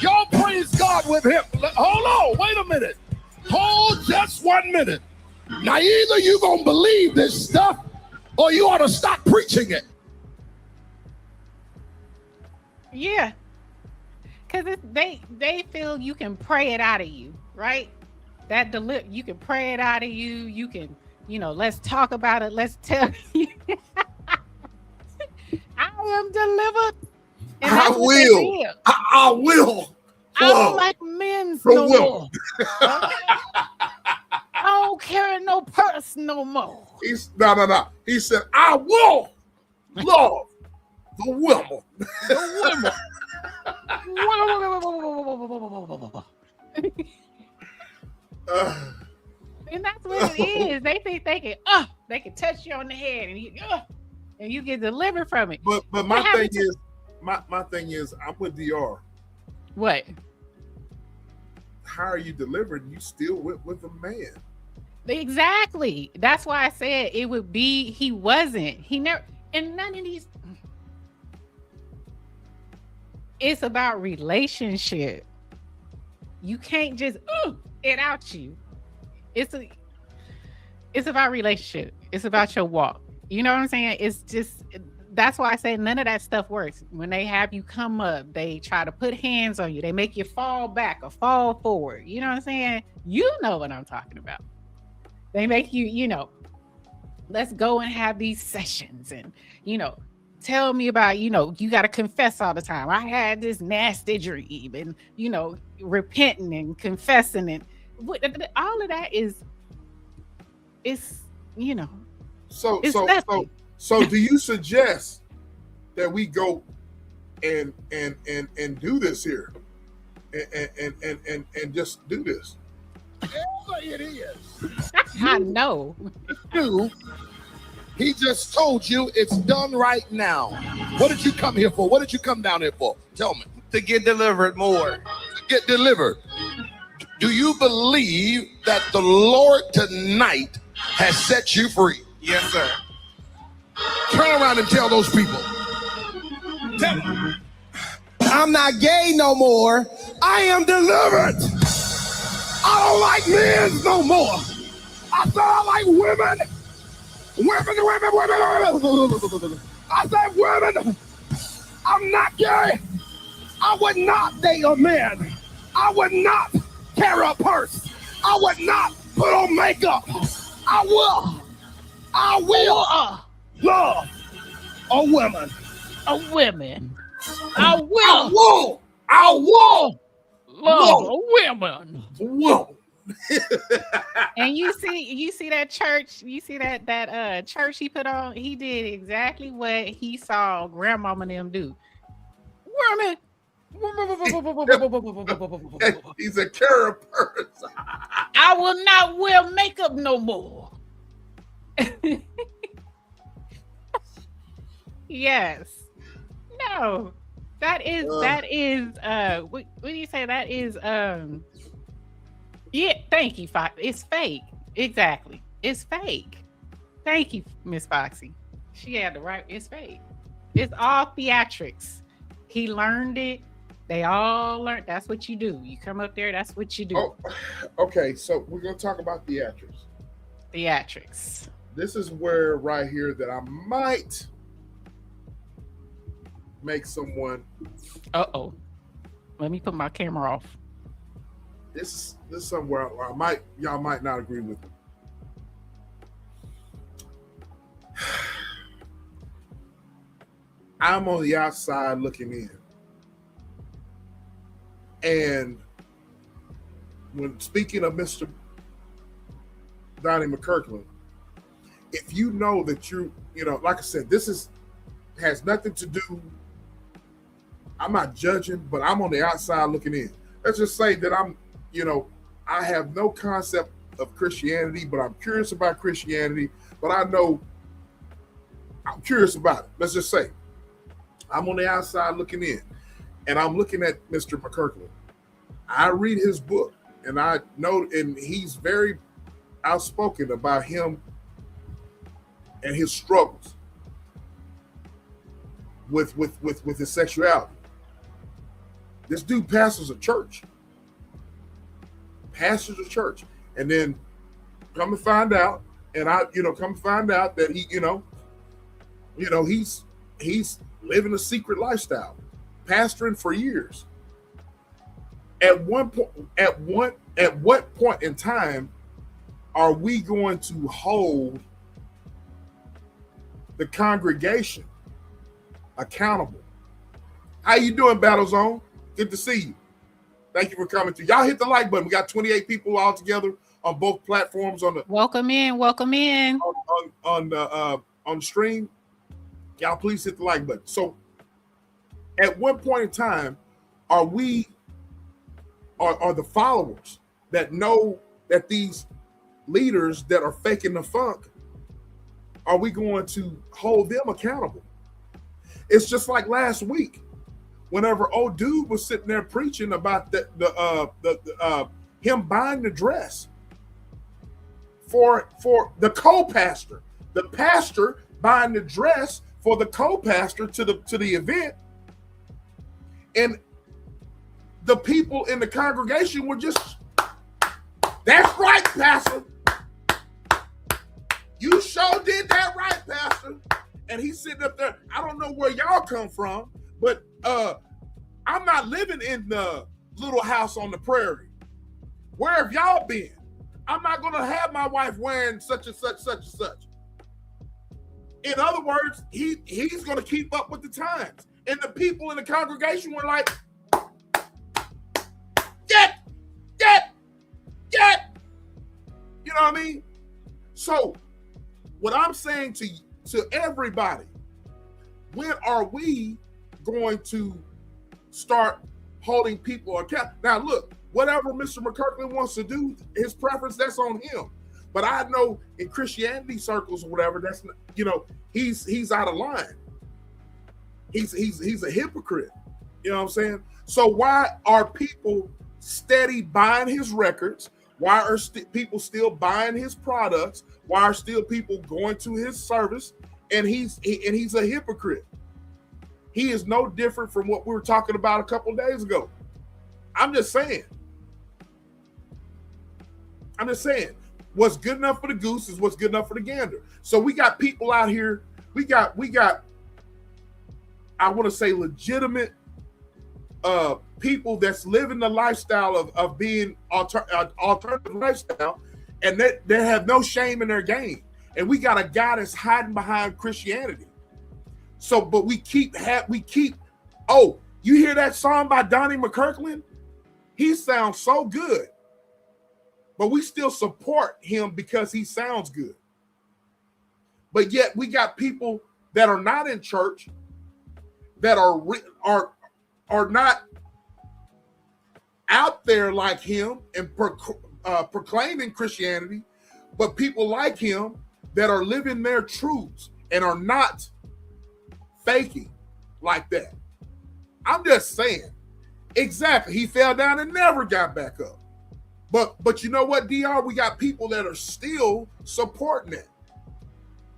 y'all praise God with him. Hold on, wait a minute. Hold just 1 minute. Now either you gonna believe this stuff or you ought to stop preaching it. Yeah. because they feel you can pray it out of you, right? You can pray it out of you. You can, let's talk about it. Let's tell you. I am delivered. And I will. I will. I don't like men's no more. Okay? I don't carry no purse no more. No. He said, I will love the women. And that's what it is. They think they can touch you on the head and you get delivered from it. But my thing is, I'm with DR. What? How are you delivered? You still with a man. Exactly. That's why I said it would be. He wasn't. He never. And none of these. It's about relationship. You can't just it out you. It's about relationship. It's about your walk. You know what I'm saying? It's just, that's why I say none of that stuff works. When they have you come up, they try to put hands on you. They make you fall back or fall forward. You know what I'm saying? You know what I'm talking about. They make you, let's go and have these sessions and, tell me about, you got to confess all the time. I had this nasty dream and, repenting and confessing and all of that is, So do you suggest that we go and do this here and just do this? It is. I know. He just told you it's done right now. What did you come here for? What did you come down here for? Tell me. To get delivered more. To get delivered. Do you believe that the Lord tonight has set you free? Yes, sir. Turn around and tell those people. Tell them. I'm not gay no more. I am delivered. I don't like men no more. I said I like women. Women. I said women. I'm not gay. I would not date a man. I would not carry a purse. I would not put on makeup. I will love a woman. I will love a woman. Whoa. And you see that church, church he put on, he did exactly what he saw grandmama and them do. Women. He's a carrier purse. I will not wear makeup no more. Yes. No. That is what do you say? That is yeah, thank you, Fox. It's fake. Exactly. It's fake. Thank you, Miss Foxy. She had the right, it's fake. It's all theatrics. He learned it. They all learned. That's what you do. You come up there, that's what you do. Oh, okay, so we're gonna talk about theatrics. Theatrics. This is where right here that I might make someone. Uh-oh. Let me put my camera off. This is somewhere y'all might not agree with me. I'm on the outside looking in. And when speaking of Mr. Donnie McClurkin, if you know that like I said, this has nothing to do. I'm not judging, but I'm on the outside looking in. Let's just say that I have no concept of Christianity, but I'm curious about Christianity. But I know I'm curious about it. Let's just say I'm on the outside looking in, and I'm looking at Mr. McClurkin. I read his book, and I know, and he's very outspoken about him and his struggles with his sexuality. This dude pastors a church. And then come to find out, and that he's living a secret lifestyle, pastoring for years. At what point in time are we going to hold the congregation accountable? How you doing, Battle Zone? Good to see you. Thank you for coming through. Y'all hit the like button. We got 28 people all together on both platforms on the welcome in on the stream. Y'all please hit the like button. So at what point in time are we are the followers that know that these leaders that are faking the funk, are we going to hold them accountable? It's just like last week, whenever old dude was sitting there preaching about him buying the dress for the co-pastor, the pastor buying the dress for the co-pastor to the event, and the people in the congregation were just, that's right, Pastor. You sure did that right, Pastor. And he's sitting up there. I don't know where y'all come from, but I'm not living in the little house on the prairie. Where have y'all been? I'm not going to have my wife wearing such and such, such and such. In other words, he's going to keep up with the times. And the people in the congregation were like, get. You know what I mean? So what I'm saying to everybody, when are we going to start holding people accountable? Now, look, whatever Mr. McClurkin wants to do, his preference, that's on him. But I know in Christianity circles or whatever, that's, you know, he's out of line. He's a hypocrite. You know what I'm saying? So why are people steady buying his records? Why are people still buying his products? Why are still people going to his service? And he's a hypocrite. He is no different from what we were talking about a couple of days ago. I'm just saying. What's good enough for the goose is what's good enough for the gander. So we got people out here. We got. I want to say legitimate people that's living the lifestyle of being alternative lifestyle, and they have no shame in their game. And we got a guy that's hiding behind Christianity. So, but we keep. Oh, you hear that song by Donnie McClurkin? He sounds so good, but we still support him because he sounds good. But yet we got people that are not in church that are not out there like him and proclaiming Christianity, but people like him that are living their truths and are not faking like that. I'm just saying. Exactly. He fell down and never got back up. But you know what, DR? We got people that are still supporting it.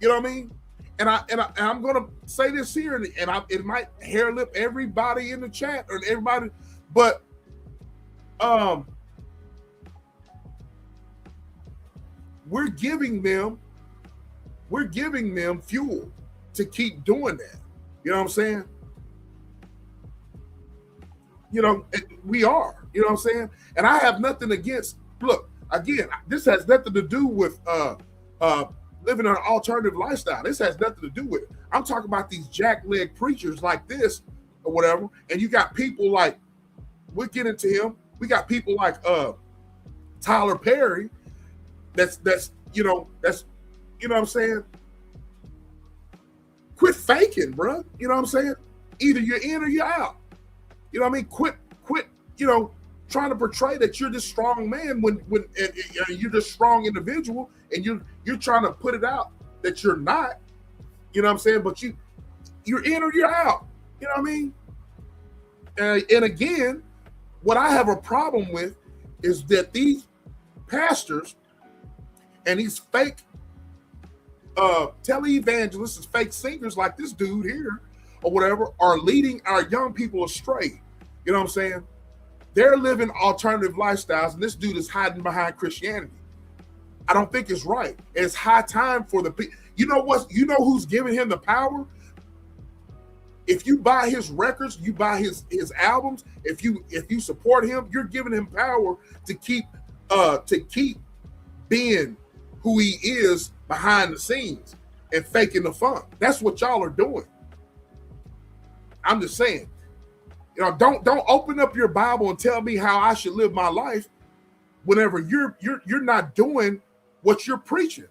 You know what I mean? And I'm gonna say this here, and it might hair lip everybody in the chat or everybody, but we're giving them fuel to keep doing that. You know what I'm saying? You know, we are. You know what I'm saying? And I have nothing against. Look, again, this has nothing to do with living an alternative lifestyle. This has nothing to do with it. I'm talking about these jackleg preachers like this or whatever. And you got people like, we'll get into him. We got people like Tyler Perry. That's you know what I'm saying? Quit faking, bro. You know what I'm saying? Either you're in or you're out. You know what I mean? Quit, you know, trying to portray that you're this strong man when you're this strong individual, and you're trying to put it out that you're not. You know what I'm saying? But you're in or you're out. You know what I mean? And again, what I have a problem with is that these pastors and these fake televangelists and fake singers like this dude here or whatever are leading our young people astray. You know what I'm saying? They're living alternative lifestyles, and this dude is hiding behind Christianity. I don't think it's right. It's high time for the people. You know what? You know who's giving him the power? If you buy his records, you buy his albums, if you support him, you're giving him power to keep being who he is behind the scenes and faking the funk. That's what y'all are doing. I'm just saying, don't open up your Bible and tell me how I should live my life whenever you're not doing what you're preaching.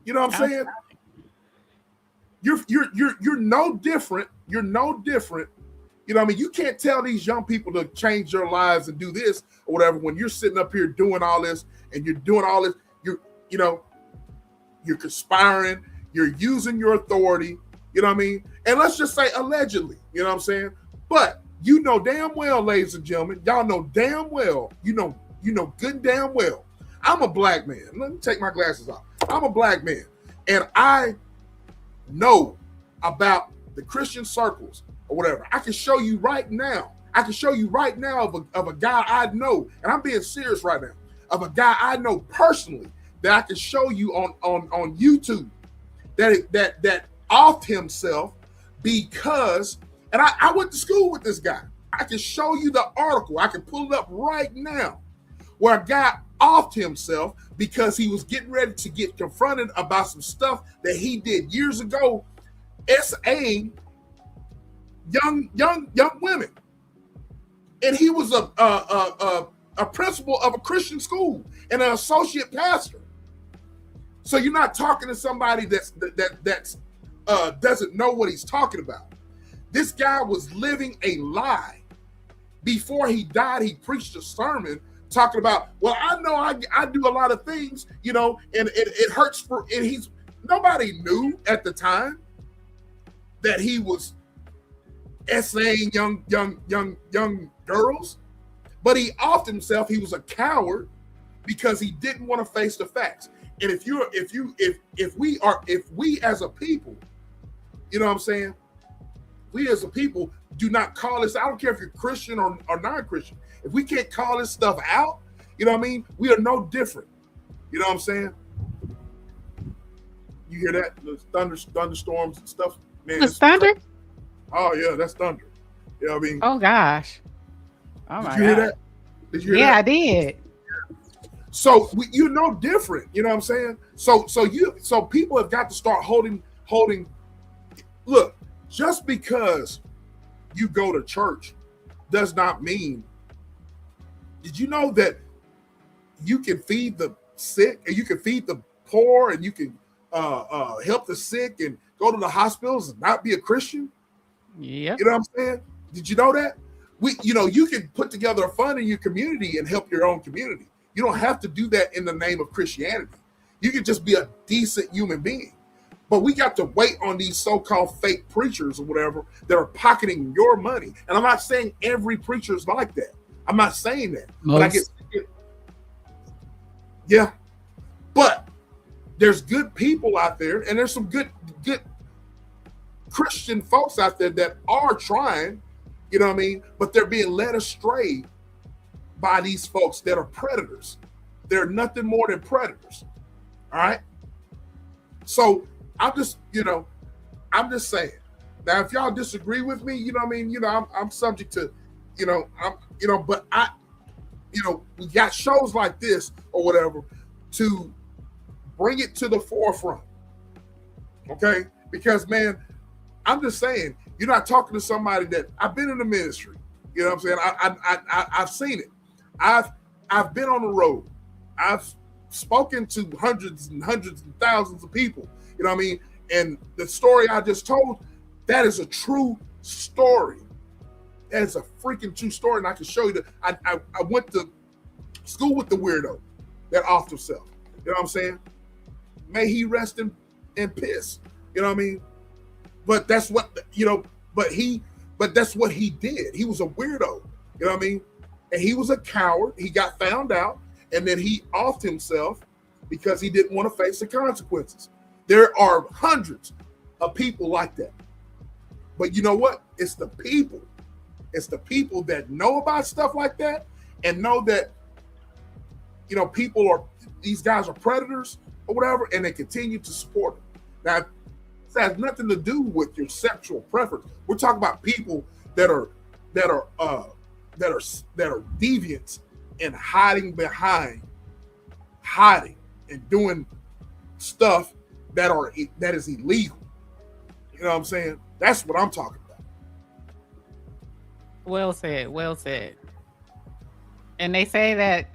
You know what I'm saying? You're no different. You're no different. You know what I mean? You can't tell these young people to change their lives and do this or whatever when you're sitting up here doing all this and you're doing all this. You're conspiring. You're using your authority. You know what I mean? And let's just say allegedly. You know what I'm saying? But you know damn well, ladies and gentlemen, y'all know damn well. You know good and damn well. I'm a black man. Let me take my glasses off. I'm a black man, and I know about the Christian circles or whatever. I can show you right now. Of a guy I know, and I'm being serious right now, of a guy I know personally that I can show you on YouTube that offed himself because, and I went to school with this guy. I can show you the article. I can pull it up right now where a guy offed himself because he was getting ready to get confronted about some stuff that he did years ago, SAing young women, and he was a principal of a Christian school and an associate pastor. So you're not talking to somebody that's doesn't know what he's talking about. This guy was living a lie. Before he died, he preached a sermon talking about, well, I know I do a lot of things, and it hurts and nobody knew at the time that he was essaying young girls, but he offed himself. He was a coward because he didn't want to face the facts. And if we as a people, you know what I'm saying? We as a people do not call this. I don't care if you're Christian or non-Christian. If we can't call this stuff out, you know what I mean? We are no different. You know what I'm saying? You hear that? The thunderstorms and stuff. Man, it's thunder? Oh yeah, that's thunder. You know what I mean? Oh gosh. Oh my God. Did you hear that? Did you hear that? I did. So you're no different. You know what I'm saying? So people have got to start holding. Look, just because you go to church does not mean. Did you know that you can feed the sick and you can feed the poor and you can help the sick and go to the hospitals and not be a Christian? Yeah. You know what I'm saying? Did you know that? You can put together a fund in your community and help your own community. You don't have to do that in the name of Christianity. You can just be a decent human being. But we got to wait on these so-called fake preachers or whatever that are pocketing your money. And I'm not saying every preacher is like that. I'm not saying that. But I get, yeah. But there's good people out there, and there's some good Christian folks out there that are trying, you know what I mean? But they're being led astray by these folks that are predators. They're nothing more than predators. All right. So I'm just saying. Now, if y'all disagree with me, you know what I mean? I'm subject to, but we got shows like this or whatever to bring it to the forefront. Okay? Because, man, I'm just saying, you're not talking to somebody that I've been in the ministry. You know what I'm saying? I've seen it. I've been on the road. I've spoken to hundreds and thousands of people. You know what I mean? And the story I just told, that is a true story. That is a freaking true story. And I can show you that I went to school with the weirdo that offed himself. You know what I'm saying? May he rest in piss. You know what I mean? But that's what, but that's what he did. He was a weirdo. You know what I mean? And he was a coward. He got found out, and then he offed himself because he didn't want to face the consequences. There are hundreds of people like that. But you know what? It's the people. It's the people that know about stuff like that and know that, these guys are predators or whatever, and they continue to support them. Now, has nothing to do with your sexual preference. We're talking about people that are deviants and hiding and doing stuff that is illegal. You know what I'm saying? That's what I'm talking about. Well said. Well said. And they say that,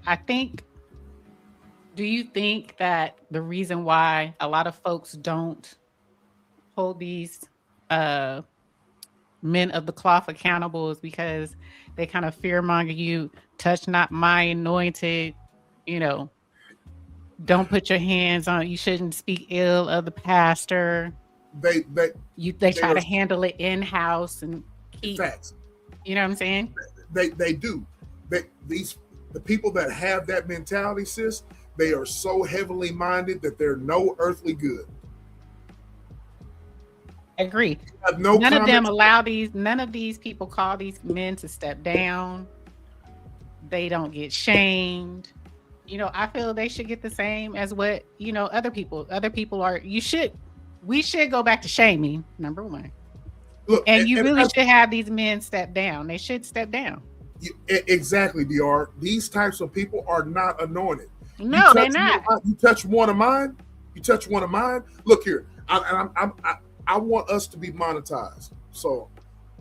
do you think that the reason why a lot of folks don't hold these men of the cloth accountable is because they kind of fearmonger you, touch not my anointed, don't put your hands on, you shouldn't speak ill of the pastor. They try to handle it in-house and keep facts. You know what I'm saying? They do. The people that have that mentality, sis, they are so heavenly minded that they're no earthly good. Agree. None of these people call these men to step down. They don't get shamed. I feel they should get the same as what, other people are. We should go back to shaming, number one. Look, and you really should have these men step down. They should step down. Exactly, DR. These types of people are not anointed. No, they're not. You touch one of mine. Look here. I want us to be monetized. So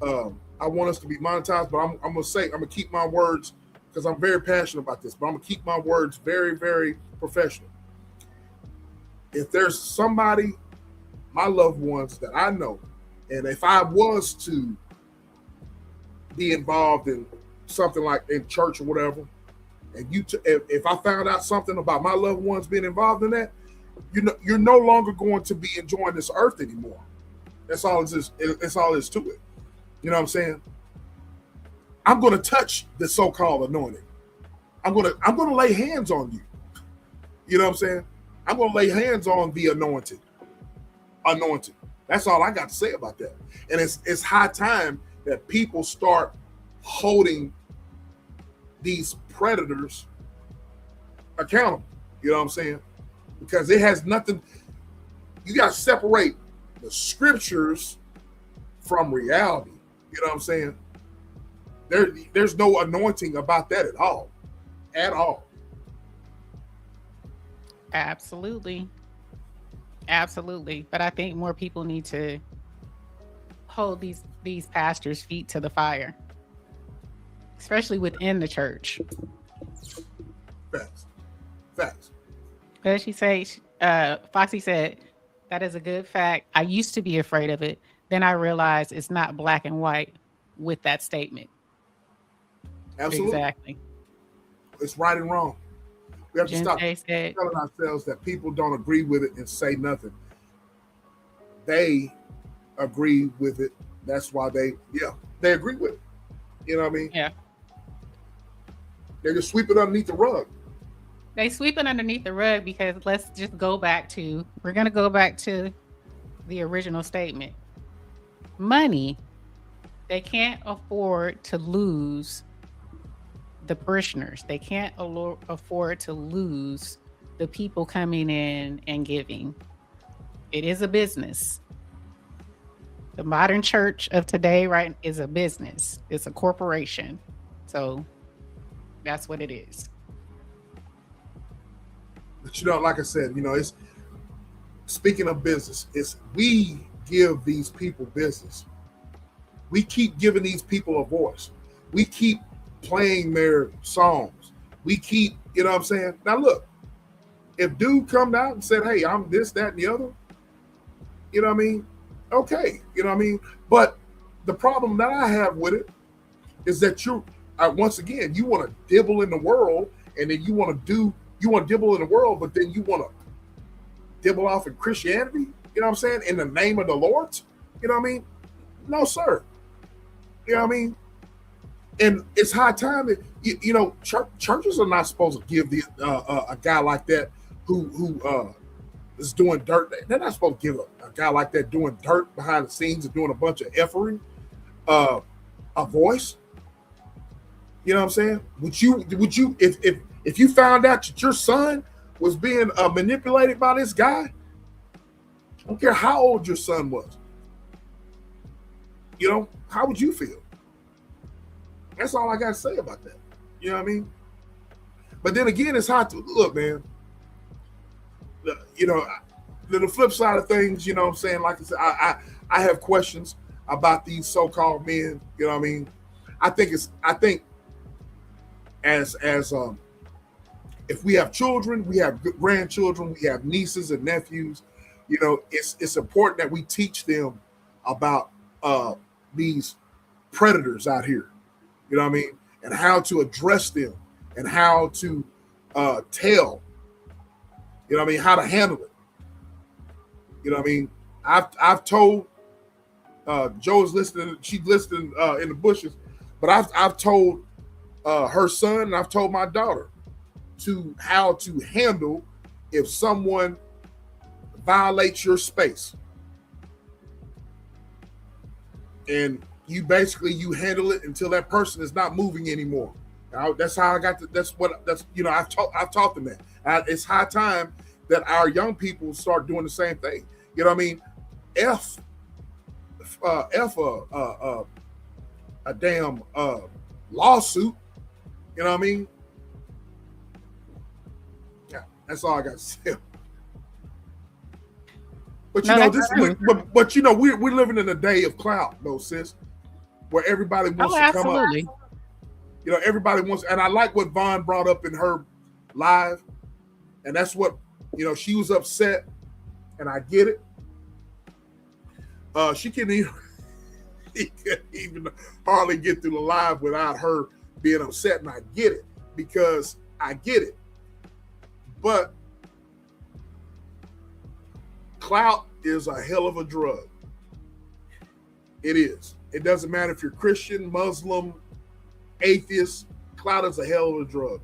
I want us to be monetized, but I'm gonna keep my words because I'm very passionate about this, but I'm gonna keep my words very, very professional. If there's somebody, my loved ones that I know, and if I was to be involved in something like in church or whatever, and if I found out something about my loved ones being involved in that, you're no longer going to be enjoying this earth anymore. That's all it is. That's all there is to it. You know what I'm saying? I'm going to touch the so-called anointing. I'm going to lay hands on you. You know what I'm saying? I'm going to lay hands on the anointed. That's all I got to say about that. And it's high time that people start holding these predators accountable. You know what I'm saying? Because it has nothing. You got to separate the scriptures from reality. You know what I'm saying? There's no anointing about that at all. At all. Absolutely. But I think more people need to hold these pastors' feet to the fire, especially within the church. Facts. As she say, Foxy said, that is a good fact. I used to be afraid of it. Then I realized it's not black and white with that statement. Absolutely. Exactly. It's right and wrong. We have to stop telling ourselves that people don't agree with it and say nothing. They agree with it. That's why they agree with it. You know what I mean? Yeah. They just sweep it underneath the rug. They sweep it underneath the rug because we're going to go back to the original statement. Money, they can't afford to lose the parishioners. They can't afford to lose the people coming in and giving. It is a business. The modern church of today, right, is a business. It's a corporation. So that's what it is. But like I said, it's speaking of business, we give these people business. We keep giving these people a voice. We keep playing their songs. We keep, you know what I'm saying? Now look, if dude come out and said, hey, I'm this, that, and the other, you know what I mean? Okay, you know what I mean? But the problem that I have with it is that once again, you want to dibble in the world, and then you want to dibble in the world, but then you want to dibble off in Christianity, you know what I'm saying? In the name of the Lord, you know what I mean? No, sir. You know what I mean? And it's high time that, churches are not supposed to give a guy like that who is doing dirt. They're not supposed to give a guy like that doing dirt behind the scenes and doing a bunch of effery a voice. You know what I'm saying? Would you if you found out that your son was being manipulated by this guy, don't care how old your son was. You know, how would you feel? That's all I got to say about that. You know what I mean? But then again, it's hard to look, man. You know, the flip side of things, you know what I'm saying? Like I said, I have questions about these so-called men. You know what I mean? I think as if we have children, we have grandchildren, we have nieces and nephews, you know, it's important that we teach them about these predators out here. You know what I mean? And how to address them and how to tell, you know what I mean, how to handle it. You know what I mean? I've told Joe's listening, she's listening in the bushes, but I've told her son and I've told my daughter to how to handle if someone violates your space. And you handle it until that person is not moving anymore. That's how I got to, that's you know, I've taught them that. It's high time that our young people start doing the same thing. You know what I mean? A damn lawsuit. You know what I mean? Yeah, that's all I got to say. But you know, but you know, we're living in a day of clout, though, sis, where everybody wants to come up. You know, everybody wants, and I like what Vaughn brought up in her live, and that's what, you know, she was upset, and I get it. She couldn't even hardly get through the live without her being upset, and I get it, because I get it. But clout is a hell of a drug. It is. It doesn't matter if you're Christian, Muslim, atheist. Clout is a hell of a drug.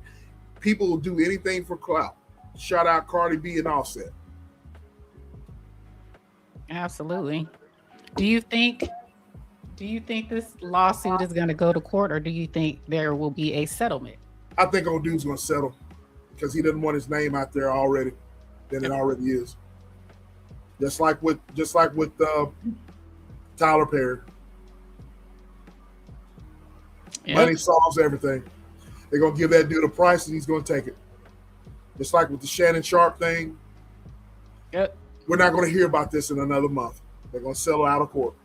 People will do anything for clout. Shout out Cardi B and Offset. Absolutely. Do you think this lawsuit is going to go to court, or do you think there will be a settlement? I think old dude's going to settle because he doesn't want his name out there already than it already is. Just like with Tyler Perry. Yep. Money solves everything. They're going to give that dude a price and he's going to take it. Just like with the Shannon Sharp thing. Yep. We're not going to hear about this in another month. They're going to settle out of court.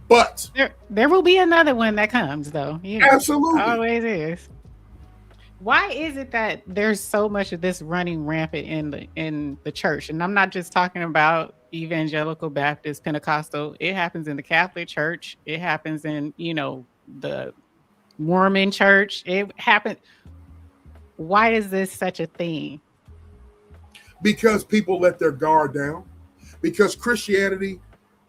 But there will be another one that comes, though. Absolutely. Always is. Why is it that there's so much of this running rampant in the church? And I'm not just talking about evangelical, Baptist, Pentecostal. It happens in the Catholic Church. It happens in, you know, the Mormon church. It happened. Why is this such a thing? Because people let their guard down. Because Christianity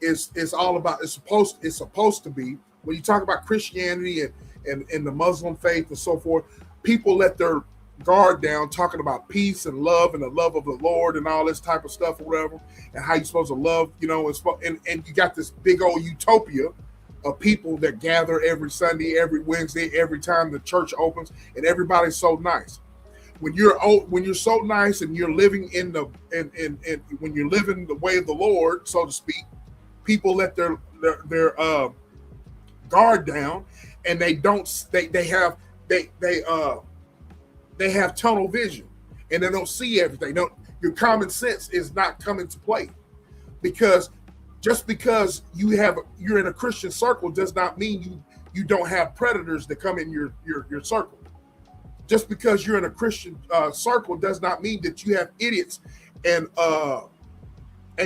is all about, it's supposed to be, when you talk about Christianity and the Muslim faith and so forth, people let their guard down talking about peace and love and the love of the Lord and all this type of stuff or whatever, and how you're supposed to love, you know, and you got this big old utopia of people that gather every Sunday, every Wednesday, every time the church opens, and everybody's so nice. When you're so nice and you're living when you're living the way of the Lord, so to speak, people let their guard down, and they have tunnel vision, and they don't see everything. Your common sense is not coming to play, because just because you're in a Christian circle does not mean you don't have predators that come in your circle. Just because you're in a Christian circle does not mean that you have idiots and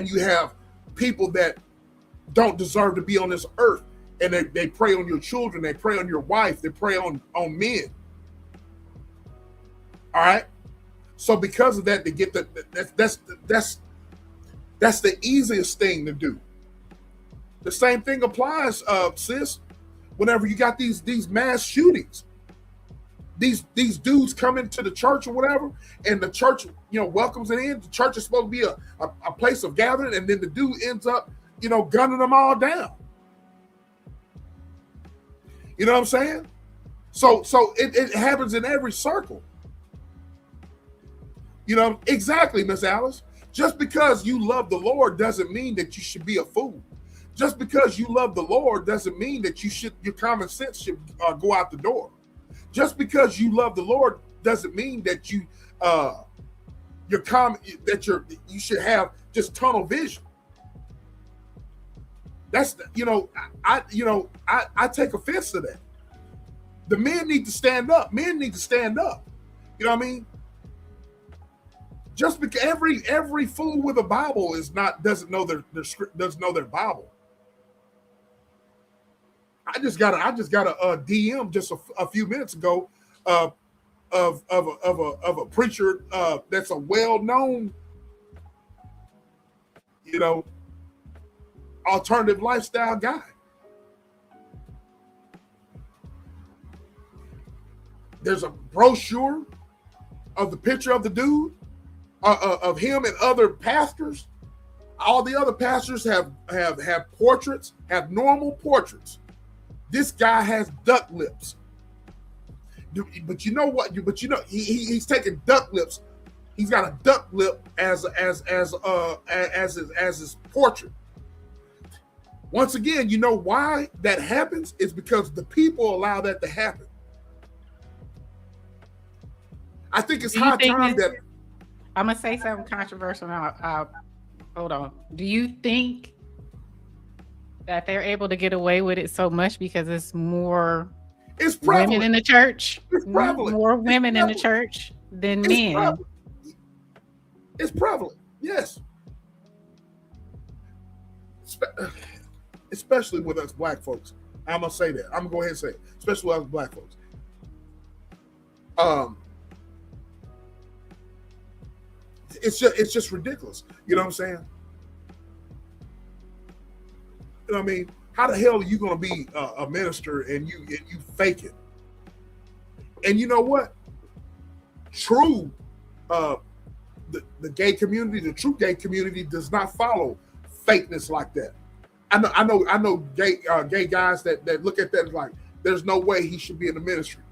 you have people that don't deserve to be on this earth, and they prey on your children, they prey on your wife, they prey on men. All right. So because of that, they get that's the easiest thing to do. The same thing applies, sis. Whenever you got these mass shootings, these dudes come into the church or whatever, and the church, you know, welcomes it in. The church is supposed to be a place of gathering, and then the dude ends up, you know, gunning them all down. You know what I'm saying? So it happens in every circle. You know, exactly, Miss Alice. Just because you love the Lord doesn't mean that you should be a fool. Just because you love the Lord doesn't mean that your common sense should go out the door. Just because you love the Lord doesn't mean that you should have just tunnel vision. That's I take offense to that. The men need to stand up. Men need to stand up. You know what I mean? Just because every fool with a Bible doesn't know their Bible. I just got a DM just a few minutes ago of a preacher that's a well-known, alternative lifestyle guy. There's a brochure of the picture of the dude, of him and other pastors. All the other pastors have portraits, have normal portraits. This guy has duck lips. But you know what? He's taking duck lips. He's got a duck lip as his portrait. Once again, you know why that happens? It's because the people allow that to happen. I think it's high time that I'm gonna say something controversial now. Hold on. Do you think that they're able to get away with it so much because it's more women in the church? It's prevalent. More women in the church than men. Prevalent. It's prevalent, yes. Especially with us black folks. I'm gonna say that. I'm gonna go ahead and say it. Especially with us black folks. It's just ridiculous. You know what I'm saying? You know what I mean? How the hell are you going to be a minister and you fake it? And you know what? True, the gay community, the true gay community does not follow fakeness like that. I know gay guys that look at that like there's no way he should be in the ministry.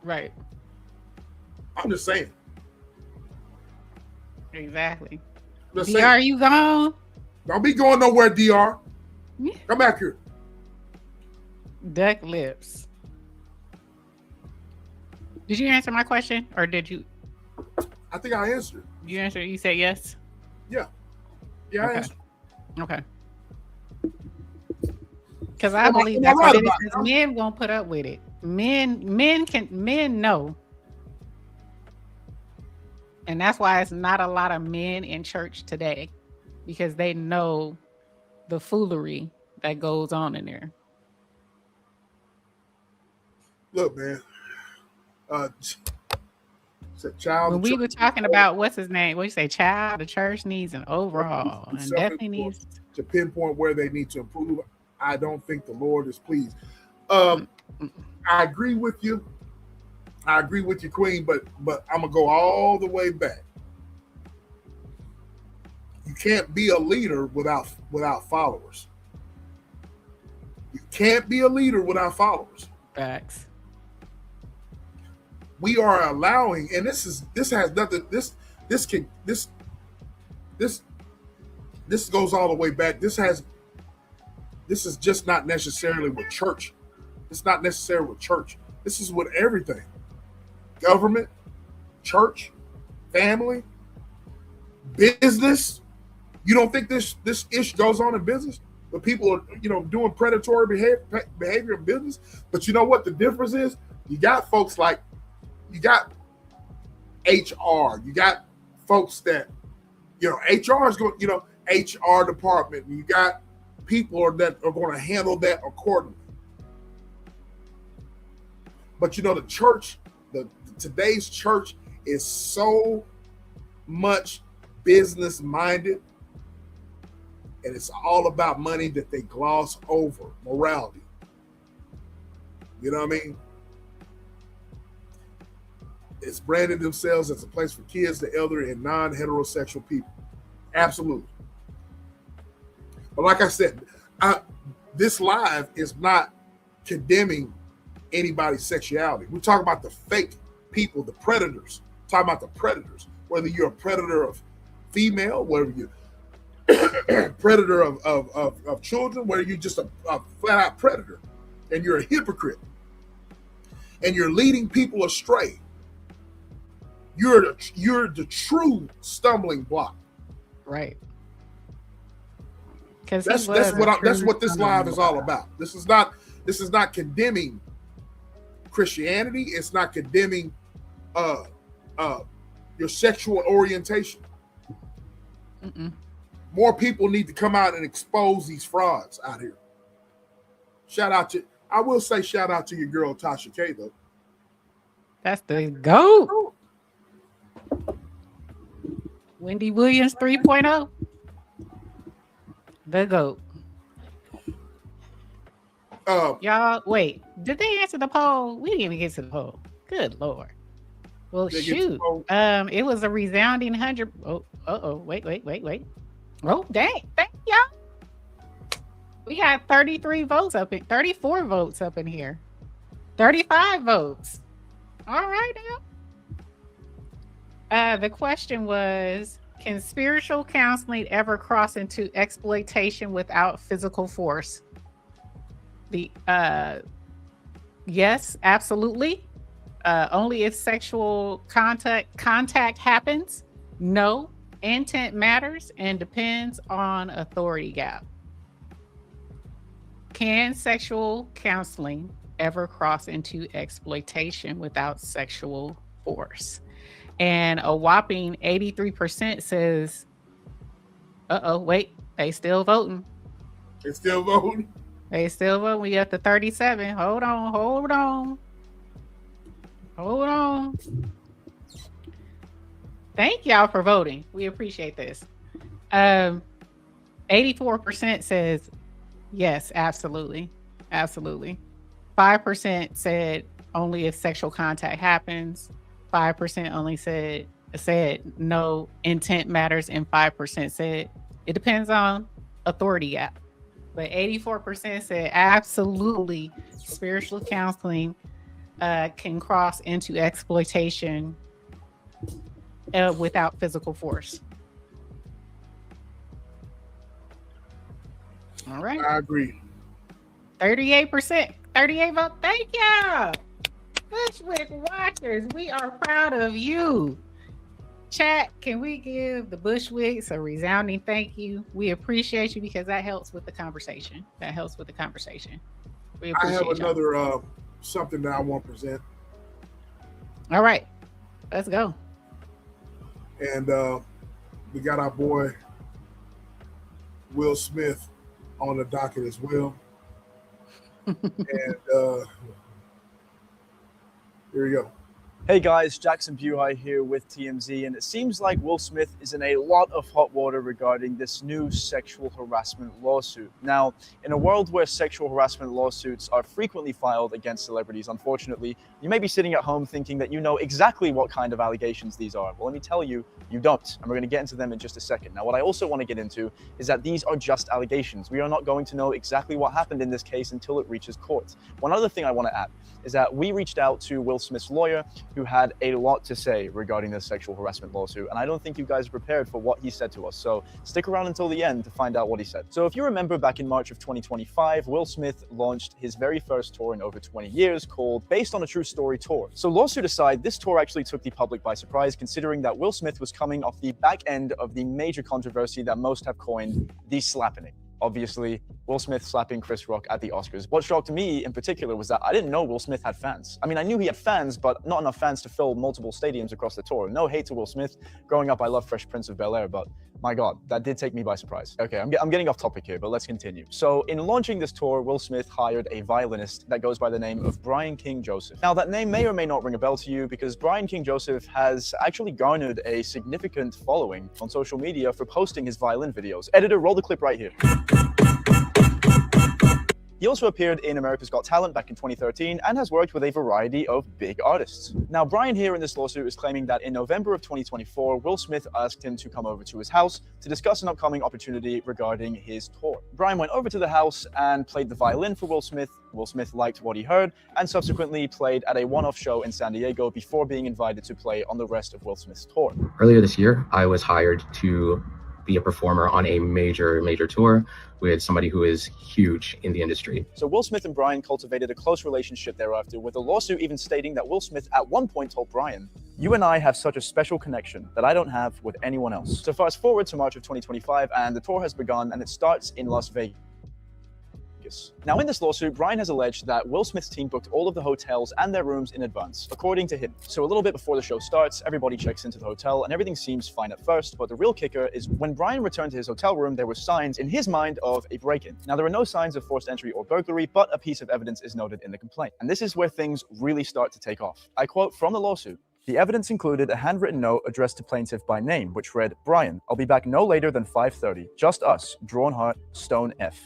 Right. I'm just saying. Exactly. Just DR, saying. you gone? Don't be going nowhere, DR. Yeah. Come back here. Duck lips. Did you answer my question, or did you? I think I answered. You answered. You said yes. Yeah, okay. I answered. Okay. Because I believe that's what it is. Men won't put up with it. Men know. And that's why it's not a lot of men in church today, because they know the foolery that goes on in there. Look, man. Child. When we were talking about what's his name, what you say, child, the church needs an overhaul, and definitely needs to pinpoint where they need to improve. I don't think the Lord is pleased. I agree with you. I agree with you, Queen, but I'm gonna go all the way back. You can't be a leader without followers. You can't be a leader without followers. Facts. We are allowing, and this has nothing. This goes all the way back. This is just not necessarily with church. It's not necessarily with church. This is with everything. Government, church, family, business. You don't think this ish goes on in business? But people are, doing predatory behavior in business. But you know what the difference is? You got folks like, you got HR. You got folks that, HR is going, HR department. You got people that are going to handle that accordingly. But the church, today's church is so much business minded, and it's all about money that they gloss over morality. You know what I mean? It's branded themselves as a place for kids, the elderly, and non-heterosexual people. Absolutely. But like I said, this live is not condemning anybody's sexuality. We're talking about the fake people, the predators. We're talking about the predators. whether you're a predator of female, whether you're predator of children, whether you're just a flat out predator and you're a hypocrite and you're leading people astray. You're the true stumbling block. Right. Because that's what this live is all about. This is not condemning Christianity. It's not condemning your sexual orientation. Mm-mm. More people need to come out and expose these frauds out here. I will say shout out to your girl Tasha K though. That's the GOAT. Wendy Williams 3.0. The GOAT. Y'all, wait. Did they answer the poll? We didn't even get to the poll. Good Lord. Well, shoot. It was a resounding 100. Wait. Oh, dang. Thank y'all. We got 34 votes up in here. 35 votes. All right now. The question was, can spiritual counseling ever cross into exploitation without physical force? Yes, absolutely. Only if sexual contact happens. No, intent matters and depends on authority gap. Can sexual counseling ever cross into exploitation without sexual force? And a whopping 83% says, wait, they still voting. They still voting. We up to 37. Hold on. Thank y'all for voting. We appreciate this. 84% says yes, absolutely. 5% said only if sexual contact happens. 5% only said no, intent matters, and 5% said it depends on authority gap. But 84% said absolutely spiritual counseling can cross into exploitation without physical force. All right. I agree. 38%. 38 vote. Thank you. Bushwick watchers, we are proud of you. Chat, can we give the Bushwicks a resounding thank you? We appreciate you because that helps with the conversation. We appreciate I have another something that I want to present. All right, let's go. And we got our boy Will Smith on the docket as well. And here we go. Hey guys, Jackson Buhai here with TMZ, and it seems like Will Smith is in a lot of hot water regarding this new sexual harassment lawsuit. Now, in a world where sexual harassment lawsuits are frequently filed against celebrities, unfortunately, you may be sitting at home thinking that you know exactly what kind of allegations these are. Well, let me tell you, you don't, and we're going to get into them in just a second. Now, what I also want to get into is that these are just allegations. We are not going to know exactly what happened in this case until it reaches court. One other thing I want to add is that we reached out to Will Smith's lawyer, who had a lot to say regarding this sexual harassment lawsuit, and I don't think you guys are prepared for what he said to us, so stick around until the end to find out what he said. So if you remember, back in March of 2025, Will Smith launched his very first tour in over 20 years called Based on a True Story Tour. So lawsuit aside, this tour actually took the public by surprise, considering that Will Smith was coming off the back end of the major controversy that most have coined the slappening. Obviously, Will Smith slapping Chris Rock at the Oscars. What shocked me in particular was that I didn't know Will Smith had fans. I mean, I knew he had fans, but not enough fans to fill multiple stadiums across the tour. No hate to Will Smith. Growing up, I love Fresh Prince of Bel-Air, but my God, that did take me by surprise. Okay, I'm getting off topic here, but let's continue. So in launching this tour, Will Smith hired a violinist that goes by the name of Brian King Joseph. Now, that name may or may not ring a bell to you because Brian King Joseph has actually garnered a significant following on social media for posting his violin videos. Editor, roll the clip right here. He also appeared in America's Got Talent back in 2013 and has worked with a variety of big artists. Now, Brian here in this lawsuit is claiming that in November of 2024, Will Smith asked him to come over to his house to discuss an upcoming opportunity regarding his tour. Brian went over to the house and played the violin for Will Smith. Will Smith liked what he heard and subsequently played at a one-off show in San Diego before being invited to play on the rest of Will Smith's tour. Earlier this year, I was hired to be a performer on a major tour with somebody who is huge in the industry. So Will Smith and Brian cultivated a close relationship thereafter, with a lawsuit even stating that Will Smith at one point told Brian, "You and I have such a special connection that I don't have with anyone else." So fast forward to March of 2025 and the tour has begun and it starts in Las Vegas. Now, in this lawsuit, Brian has alleged that Will Smith's team booked all of the hotels and their rooms in advance, according to him. So a little bit before the show starts, everybody checks into the hotel and everything seems fine at first, but the real kicker is when Brian returned to his hotel room, there were signs in his mind of a break-in. Now, there are no signs of forced entry or burglary, but a piece of evidence is noted in the complaint. And this is where things really start to take off. I quote from the lawsuit: "The evidence included a handwritten note addressed to plaintiff by name, which read, 'Brian, I'll be back no later than 5:30. Just us, drawn heart, stone F.'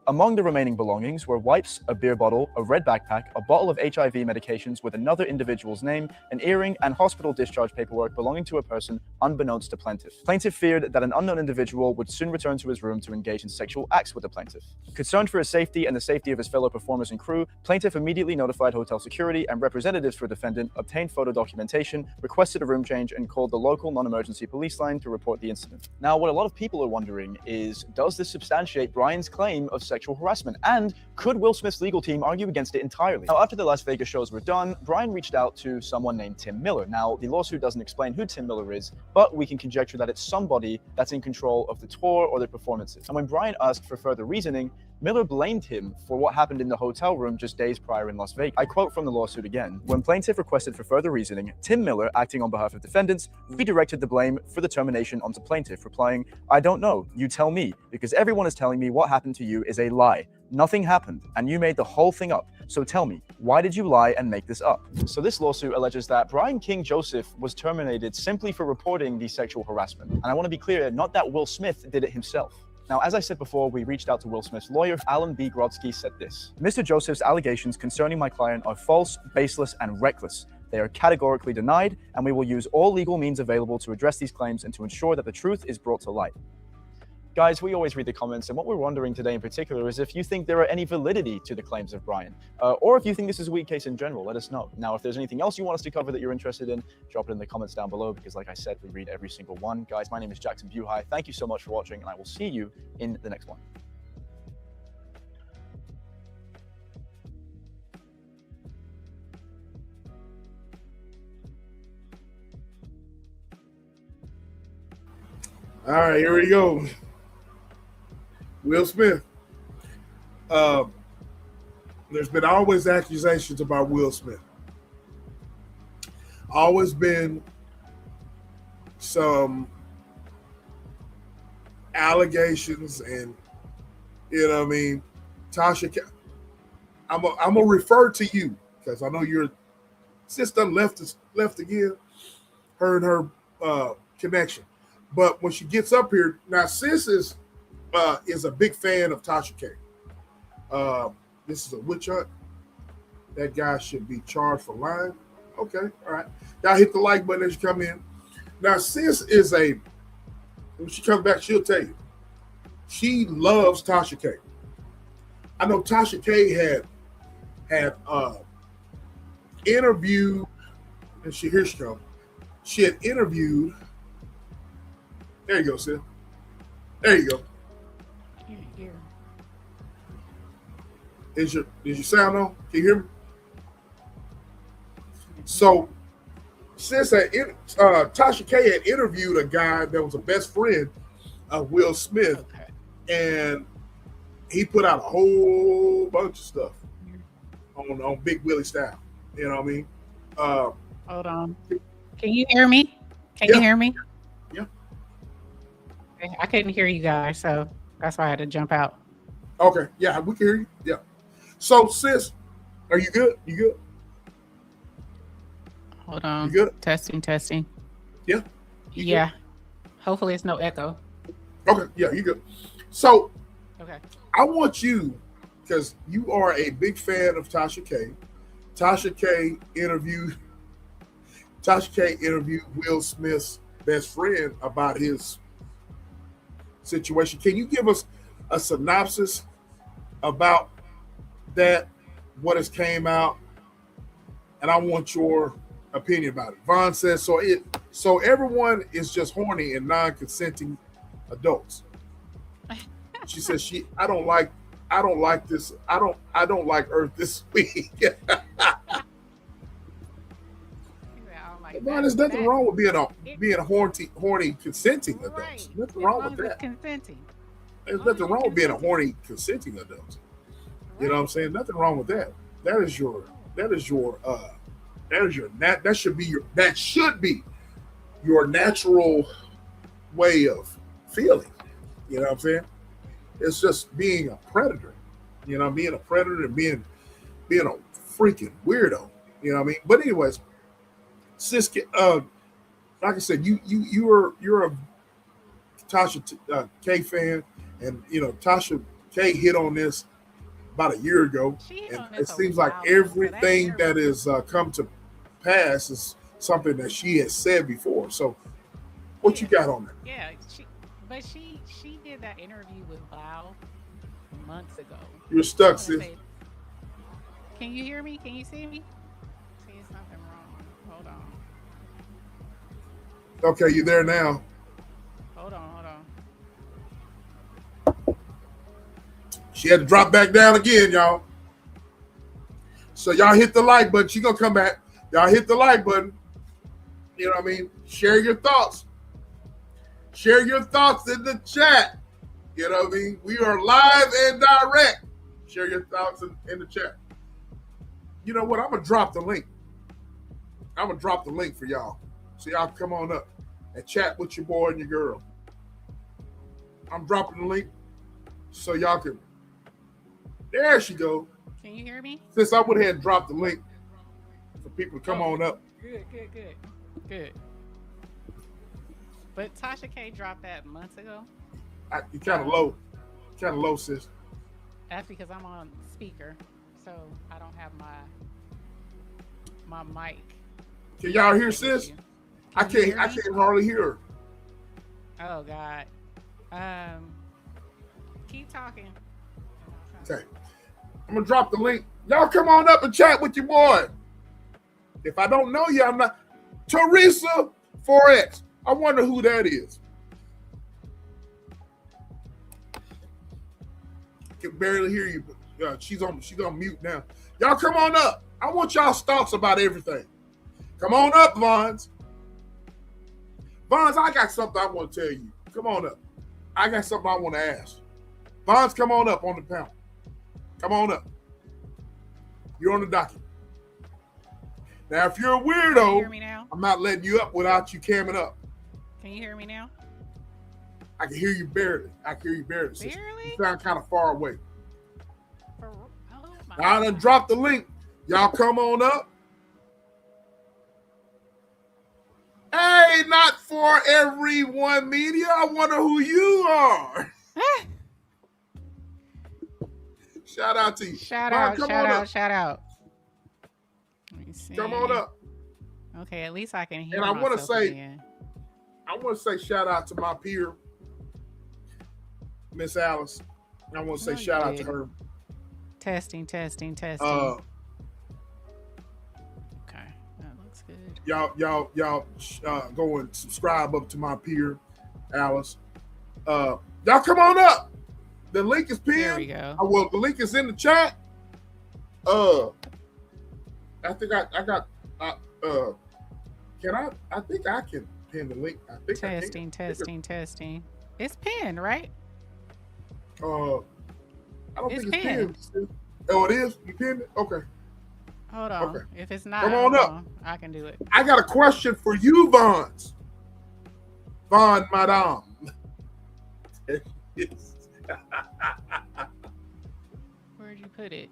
Among the remaining belongings were wipes, a beer bottle, a red backpack, a bottle of HIV medications with another individual's name, an earring, and hospital discharge paperwork belonging to a person unbeknownst to plaintiff. Plaintiff feared that an unknown individual would soon return to his room to engage in sexual acts with the plaintiff. Concerned for his safety and the safety of his fellow performers and crew, plaintiff immediately notified hotel security and representatives for defendant, obtained photo documentation, requested a room change, and called the local non-emergency police line to report the incident." Now, what a lot of people are wondering is, does this substantiate Brian's claim of sexual harassment, and could Will Smith's legal team argue against it entirely? Now, after the Las Vegas shows were done, Brian reached out to someone named Tim Miller. Now, the lawsuit doesn't explain who Tim Miller is, but we can conjecture that it's somebody that's in control of the tour or the performances. And when Brian asked for further reasoning, Miller blamed him for what happened in the hotel room just days prior in Las Vegas. I quote from the lawsuit again: "When plaintiff requested for further reasoning, Tim Miller, acting on behalf of defendants, redirected the blame for the termination onto plaintiff, replying, 'I don't know, you tell me, because everyone is telling me what happened to you is a lie. Nothing happened, and you made the whole thing up. So tell me, why did you lie and make this up?'" So this lawsuit alleges that Brian King Joseph was terminated simply for reporting the sexual harassment. And I want to be clear, not that Will Smith did it himself. Now, as I said before, we reached out to Will Smith's lawyer. Alan B. Grodsky said this: "Mr. Joseph's allegations concerning my client are false, baseless, and reckless. They are categorically denied, and we will use all legal means available to address these claims and to ensure that the truth is brought to light." Guys, we always read the comments, and what we're wondering today in particular is if you think there are any validity to the claims of Brian, or if you think this is a weak case in general, let us know. Now, if there's anything else you want us to cover that you're interested in, drop it in the comments down below, because like I said, we read every single one. Guys, my name is Jackson Buhai. Thank you so much for watching, and I will see you in the next one. All right, here we go. Will Smith. There's been always accusations about Will Smith. Always been some allegations, and you know what I mean. Tasha, I'm gonna refer to you because I know your sister left again. Her and her connection. But when she gets up here, now sis is a big fan of Tasha K. This is a witch hunt. That guy should be charged for lying. Okay, all right. Y'all hit the like button as you come in. Now sis is when she comes back, she'll tell you. She loves Tasha K. I know Tasha K had interviewed, and here she comes. She had interviewed. There you go, sis. There you go. Here. Is your sound on? Can you hear me? So, since Tasha K had interviewed a guy that was a best friend of Will Smith, and he put out a whole bunch of stuff on Big Willie style. You know what I mean? Hold on. Can you hear me? Can you hear me? Yeah. Okay, I couldn't hear you guys, so that's why I had to jump out. Okay. Yeah, we can hear you. Yeah. So, sis, are you good? You good? Hold on. You good? Testing. Yeah. Yeah. Hopefully it's no echo. Okay. Yeah, you good. So, Okay. I want you because you are a big fan of Tasha K. Tasha K interviewed Will Smith's best friend about his situation. Can you give us a synopsis about that, what has came out? And I want your opinion about it. Vaughn says, so everyone is just horny and non-consenting adults. She says I don't like this. I don't like Earth this week. Vaughn, there's nothing wrong with being horny consenting adults. Right. Nothing wrong with that. Consenting. There's nothing wrong with being a horny consenting adult. You know what I'm saying? Nothing wrong with that. That should be your natural way of feeling. You know what I'm saying? It's just being a predator. You know, being a predator and being a freaking weirdo. You know what I mean? But anyways, sis, like I said, you're a Tasha K fan, and you know Tasha K hit on this about a year ago, and it seems like everything that has come to pass is something that she has said before. So, what you got on that? Yeah, she did that interview with Lau months ago. You're stuck, sis. Can you hear me? Can you see me? See, it's nothing wrong. Hold on. Okay, you there now? Hold on. She had to drop back down again, y'all. So y'all hit the like button. She gonna come back. Y'all hit the like button. You know what I mean? Share your thoughts. Share your thoughts in the chat. You know what I mean? We are live and direct. Share your thoughts in the chat. You know what? I'm gonna drop the link. I'm gonna drop the link for y'all. So y'all come on up and chat with your boy and your girl. I'm dropping the link so y'all can. There she go. Can you hear me? Since I went ahead and dropped the link for people to come on up. Good. But Tasha K dropped that months ago. You're kind of low, sis. That's because I'm on speaker, so I don't have my mic. Can y'all hear sis? I can't hardly hear her. Oh God. Keep talking. Okay. I'm gonna drop the link. Y'all come on up and chat with your boy. If I don't know you, I'm not. Teresa 4X. I wonder who that is. I can barely hear you, but she's on mute now. Y'all come on up. I want y'all's thoughts about everything. Come on up, Vons. Vons, I got something I want to tell you. Come on up. I got something I want to ask. Vons, come on up on the panel. Come on up. You're on the docket. Now, if you're a weirdo, can you hear me now? I'm not letting you up without you camming up. Can you hear me now? I can hear you barely. Barely? You sound kind of far away. Oh I done dropped the link. Y'all come on up. Hey, not for everyone media. I wonder who you are. Shout out to you. Shout out. Let me see. Come on up. Okay, at least I can hear. And I want to say, again. shout out to my peer, Miss Alice. I want to say shout out to her. Testing. Okay, that looks good. Y'all go and subscribe up to my peer, Alice. Y'all come on up. The link is pinned. There we go. Well, the link is in the chat. I think I got. Can I? I think I can pin the link. I think Testing. It's pinned, right? I don't It's think it's pinned. pinned. Oh, it is? You pinned it? Okay. Hold on. Okay. If it's not, Come on up. I can do it. I got a question for you, Vons. Von Madame. Where'd you put it?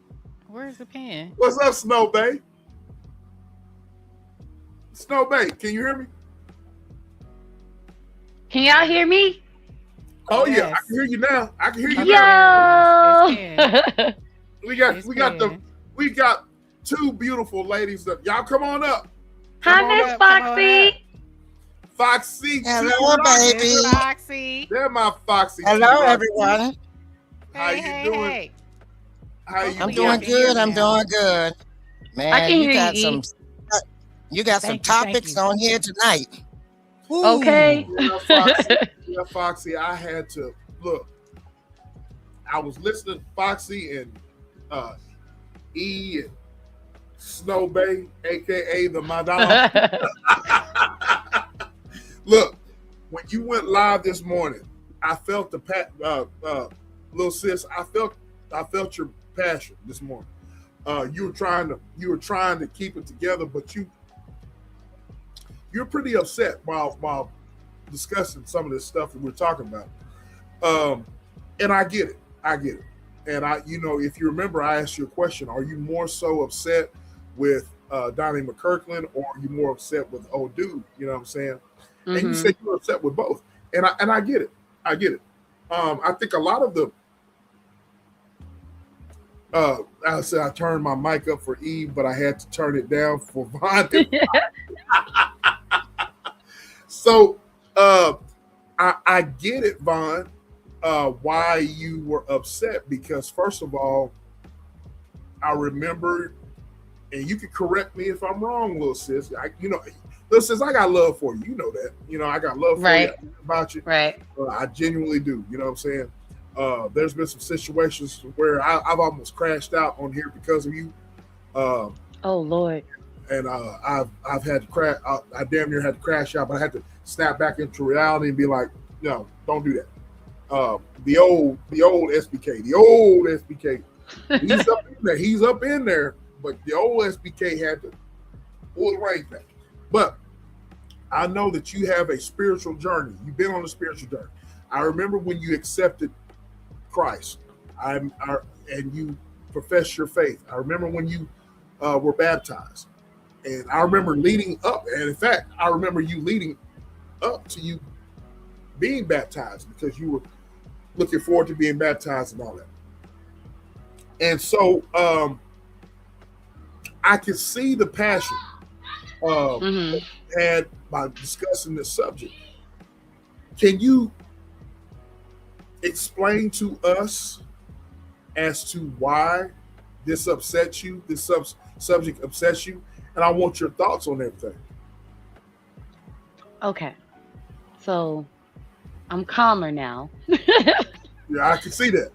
Where's the pen? What's up, Snow Bay? Snow Bay, can you hear me? Can y'all hear me? Oh Yes. yeah, I can hear you now. I can hear you Yo! now. We got two beautiful ladies that y'all come on up. Hi, Miss Foxy. Foxy. Hello, baby. Foxy. They're my Foxy. Hello, everyone. How you doing? Hey. How you I'm doing? doing good. I'm doing good. Man, I can you hear got you, you got some topics on here tonight. Ooh. Okay. Foxy, I had to look. I was listening to Foxy and E and Snow Bay, aka the Madonna. Look, when you went live this morning, I felt the little sis. I felt your passion this morning. You were trying to keep it together, but you're pretty upset while discussing some of this stuff that we're talking about. And I get it. And if you remember, I asked you a question: are you more so upset with Donnie McClurkin, or are you more upset with old dude? You know what I'm saying? Mm-hmm. And you said you're upset with both, and I get it. I think a lot of the I said I turned my mic up for Eve, but I had to turn it down for Vaughn. So I get it, Vaughn, why you were upset, because first of all, I remember, and you can correct me if I'm wrong, little sis. Little sis, I got love for you. You know that. I got love for you about you. Right. I genuinely do. You know what I'm saying? There's been some situations where I've almost crashed out on here because of you. Oh Lord. And I've had to crash. I damn near had to crash out, but I had to snap back into reality and be like, no, don't do that. The old SBK, he's up in there. He's up in there, but the old SBK had to pull the reins back. But I know that you have a spiritual journey. You've been on a spiritual journey. I remember when you accepted Christ, and you professed your faith. I remember when you were baptized, and I remember leading up. And in fact, I remember you leading up to you being baptized, because you were looking forward to being baptized and all that. And so I can see the passion had by discussing this subject. Can you explain to us as to why this upsets you, this subject upsets you? And I want your thoughts on everything. Okay. So I'm calmer now. Yeah, I can see that.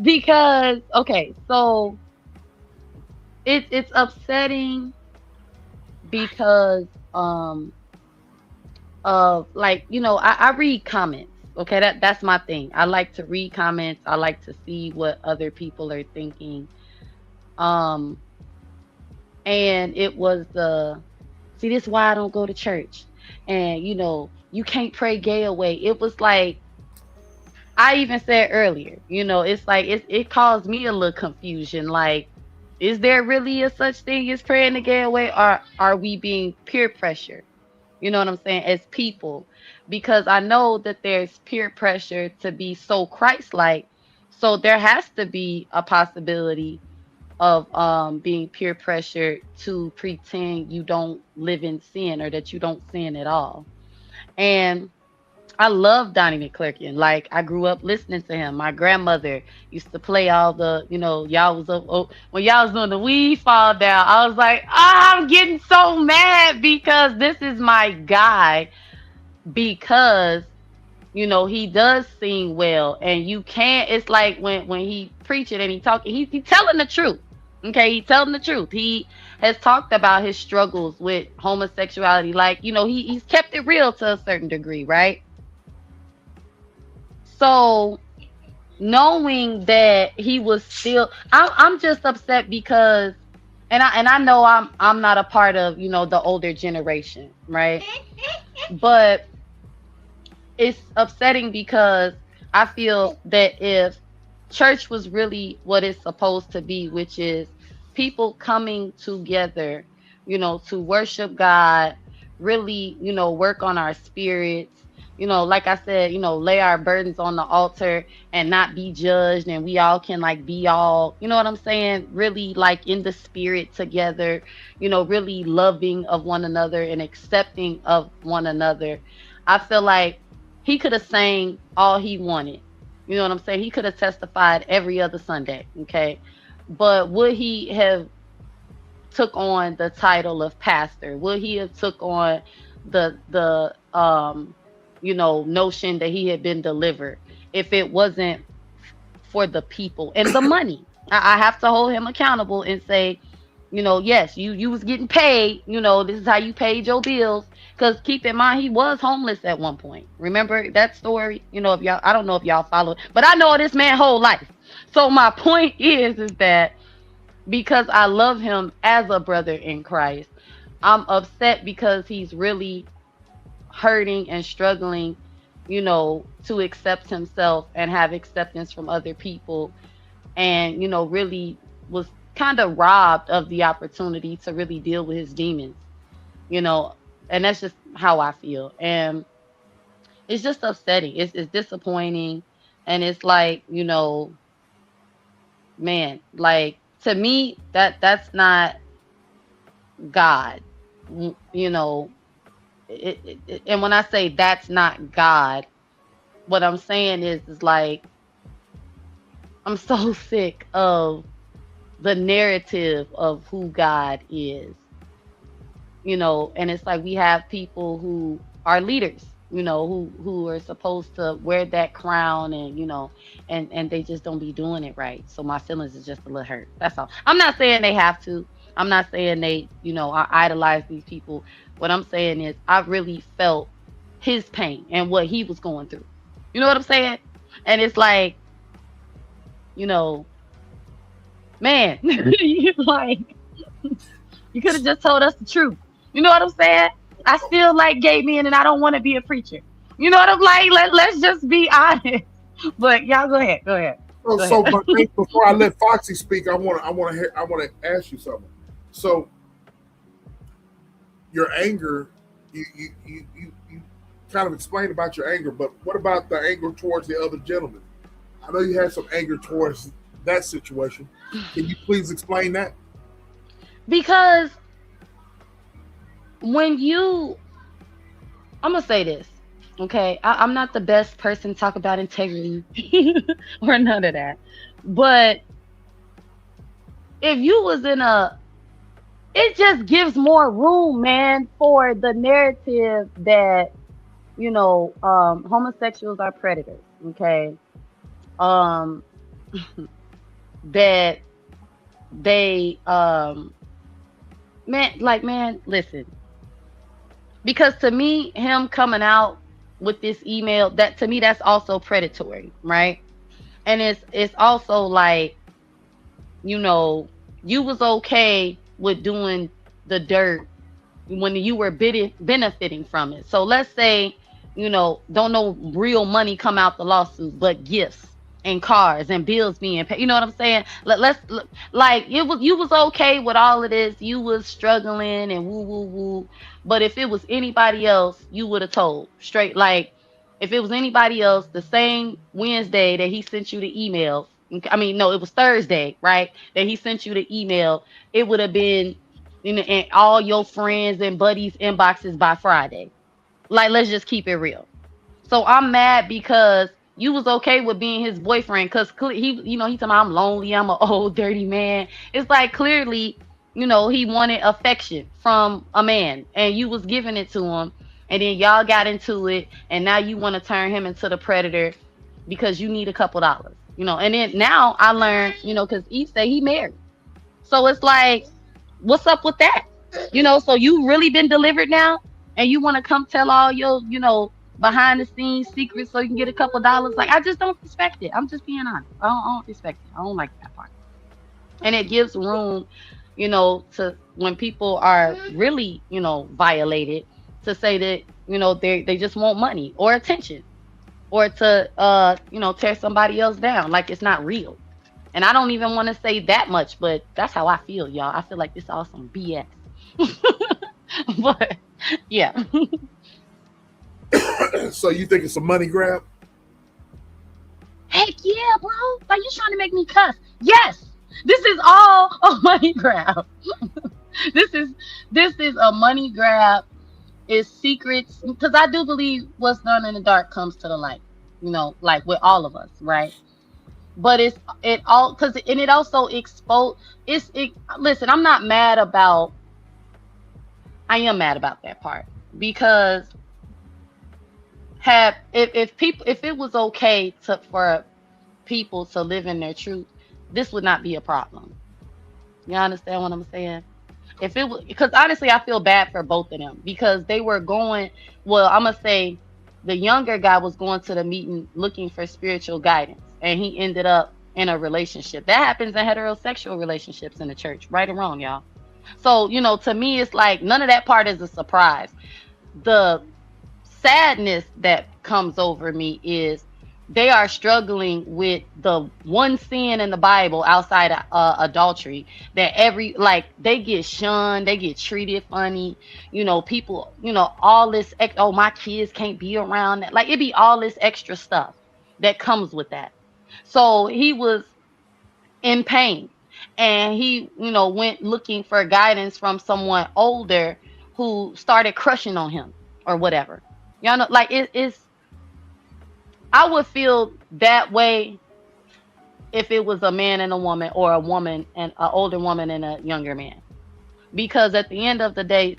Because, okay, so it's upsetting because of, like, I read comments. Okay, that's my thing. I like to read comments. I like to see what other people are thinking. And it was see, this is why I don't go to church. And you can't pray gay away. It was like, I even said earlier, it's like it caused me a little confusion. Like, is there really a such thing as praying the gay away, or are we being peer pressure? You know what I'm saying? As people, because I know that there's peer pressure to be so Christ-like. So there has to be a possibility of being peer pressured to pretend you don't live in sin, or that you don't sin at all. And I love Donnie McClurkin. Like, I grew up listening to him. My grandmother used to play all the, y'all was up when y'all was doing the weed fall down. I was like, I'm getting so mad because this is my guy. Because, he does sing well, and you can't. It's like when he preaching and he talking, he telling the truth. Okay, he telling the truth. He has talked about his struggles with homosexuality. Like, he's kept it real to a certain degree, right? So knowing that he was still, I'm just upset because, and I know I'm not a part of, the older generation, right? But it's upsetting because I feel that if church was really what it's supposed to be, which is people coming together, to worship God, really, work on our spirits, like I said, lay our burdens on the altar and not be judged, and we all can like be all, you know what I'm saying, really like in the spirit together, really loving of one another and accepting of one another. I feel like he could have sang all he wanted. You know what I'm saying? He could have testified every other Sunday, okay? But would he have took on the title of pastor? Would he have took on the notion that he had been delivered if it wasn't for the people and the money? I have to hold him accountable and say, yes, you was getting paid. This is how you paid your bills. Because keep in mind, he was homeless at one point. Remember that story? If y'all, I don't know if y'all follow it, but I know this man's whole life. So my point is that because I love him as a brother in Christ, I'm upset because he's really hurting and struggling, to accept himself and have acceptance from other people. And, really was kind of robbed of the opportunity to really deal with his demons, and that's just how I feel. And it's just upsetting. It's disappointing. And it's like, man, like to me, that's not God, and when I say that's not God, what I'm saying is like, I'm so sick of the narrative of who God is, and it's like we have people who are leaders, who are supposed to wear that crown and, and they just don't be doing it right. So my feelings is just a little hurt. That's all. I'm not saying they have to. I'm not saying they, I idolize these people. What I'm saying is I really felt his pain and what he was going through. You know what I'm saying? And it's like, man, like, you could have just told us the truth. You know what I'm saying? I feel like gay men and I don't want to be a preacher. You know what I'm like? Let's just be honest. But y'all go ahead. Go ahead. So before I let Foxy speak, I want to ask you something. So your anger, you kind of explained about your anger, but what about the anger towards the other gentleman? I know you had some anger towards that situation. Can you please explain that? Because when I'm gonna say this, okay? I'm not the best person to talk about integrity or none of that. But if you was it just gives more room, man, for the narrative that, homosexuals are predators, okay? That they, man, listen. Because to me, him coming out with this email, that to me, that's also predatory, right? And it's also like, you was okay with doing the dirt when you were benefiting from it. So let's say, don't no real money come out the lawsuit, but gifts and cars and bills being paid. You know what I'm saying? Like you was okay with all of this. You was struggling and woo. But if it was anybody else, you would have told straight. Like if it was anybody else, the same Wednesday that he sent you the email. I mean, no, it was Thursday, right? That he sent you the email. It would have been, in all your friends and buddies' inboxes by Friday. Like, let's just keep it real. So I'm mad because you was okay with being his boyfriend because he talking about I'm lonely, I'm an old dirty man. It's like clearly, he wanted affection from a man and you was giving it to him, and then y'all got into it, and now you want to turn him into the predator because you need a couple dollars, And then now I learned, because Eve said he married, so it's like, what's up with that? So you really been delivered now, and you want to come tell all your, behind the scenes secrets so you can get a couple dollars. Like, I just don't respect it. I'm just being honest. I don't respect it. I don't like that part. And it gives room, to when people are really, violated, to say that, they just want money or attention, or to, tear somebody else down. Like it's not real. And I don't even want to say that much, but that's how I feel, y'all. I feel like this is all some BS. But yeah. So you think it's a money grab? Heck yeah, bro. Like, you trying to make me cuss. Yes. This is all a money grab. This is a money grab. It's secrets. Because I do believe what's done in the dark comes to the light. You know, like with all of us, right? But it also exposed. Listen, I'm not mad about. I am mad about that part because if it was okay for people to live in their truth, this would not be a problem. You understand what I'm saying? If it was, because honestly, I feel bad for both of them because they were going. Well, I'm gonna say the younger guy was going to the meeting looking for spiritual guidance, and he ended up in a relationship. That happens in heterosexual relationships in the church, right or wrong, y'all. So, to me, it's like none of that part is a surprise. The sadness that comes over me is they are struggling with the one sin in the Bible outside of adultery that they get shunned, they get treated funny, people, all this, oh, my kids can't be around that. Like, it be all this extra stuff that comes with that. So he was in pain and he, went looking for guidance from someone older who started crushing on him or whatever. Y'all know, like it's, I would feel that way if it was a man and a woman or a woman and an older woman and a younger man. Because at the end of the day,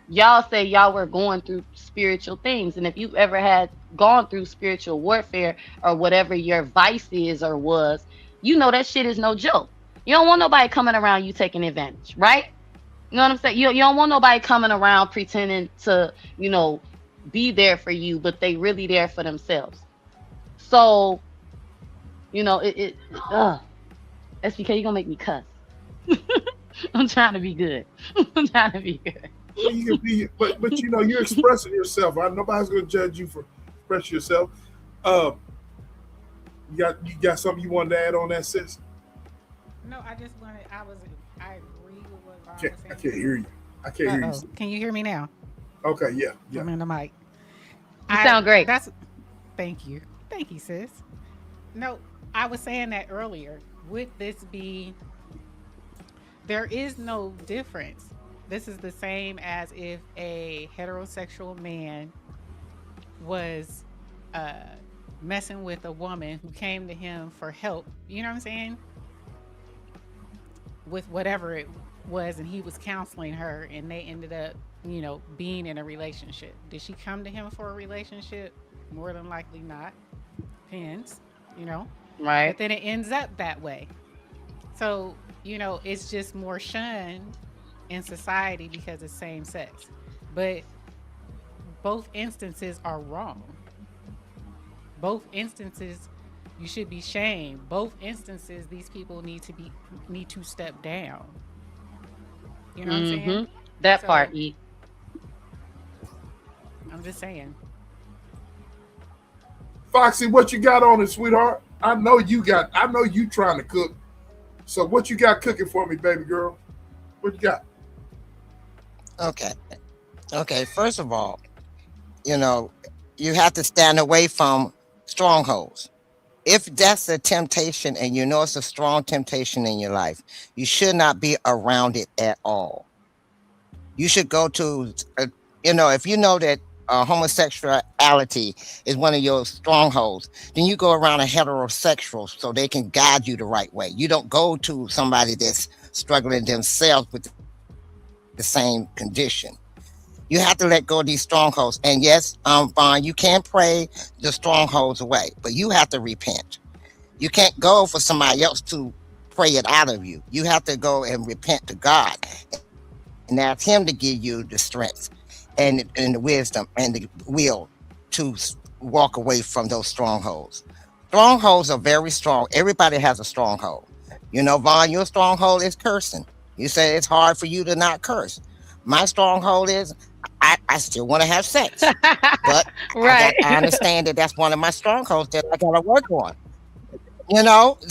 y'all say y'all were going through spiritual things. And if you've ever gone through spiritual warfare or whatever your vice is or was, that shit is no joke. You don't want nobody coming around you taking advantage, right? You know what I'm saying? You don't want nobody coming around pretending to, be there for you, but they really there for themselves. So, SBK, you're gonna make me cuss. I'm trying to be good. I'm trying to be good. Well, you can be, but you're expressing yourself. Right? Nobody's gonna judge you for expressing yourself. You got something you wanted to add on that, sis? No, I just wanted. I agree with what Ron was saying. I can't hear you. I can't hear you. Can you hear me now? Okay, yeah. I'm in the mic. You sound great. Thank you, sis. No, I was saying that earlier. Would this be? There is no difference. This is the same as if a heterosexual man was messing with a woman who came to him for help. You know what I'm saying? With whatever it was, and he was counseling her, and they ended up, being in a relationship. Did she come to him for a relationship? More than likely not. Depends, Right. But then it ends up that way. So, it's just more shunned in society because it's same sex. But both instances are wrong. Both instances, you should be shamed. Both instances, these people need to step down. You know what I'm saying? That part, E. I'm just saying. Foxy, what you got on it, sweetheart? I know you trying to cook. So what you got cooking for me, baby girl? What you got? Okay. First of all, you have to stand away from strongholds. If that's a temptation and it's a strong temptation in your life, you should not be around it at all. You should go to, if you know that homosexuality is one of your strongholds, then you go around a heterosexual so they can guide you the right way. You don't go to somebody that's struggling themselves with the same condition. You have to let go of these strongholds. And yes, Vaughn, you can pray the strongholds away, but you have to repent. You can't go for somebody else to pray it out of you. You have to go and repent to God and ask him to give you the strength and the wisdom and the will to walk away from those strongholds. Strongholds are very strong. Everybody has a stronghold. Vaughn, your stronghold is cursing. You say it's hard for you to not curse. My stronghold is I still want to have sex, but right. I understand that that's one of my strongholds that I got to work on.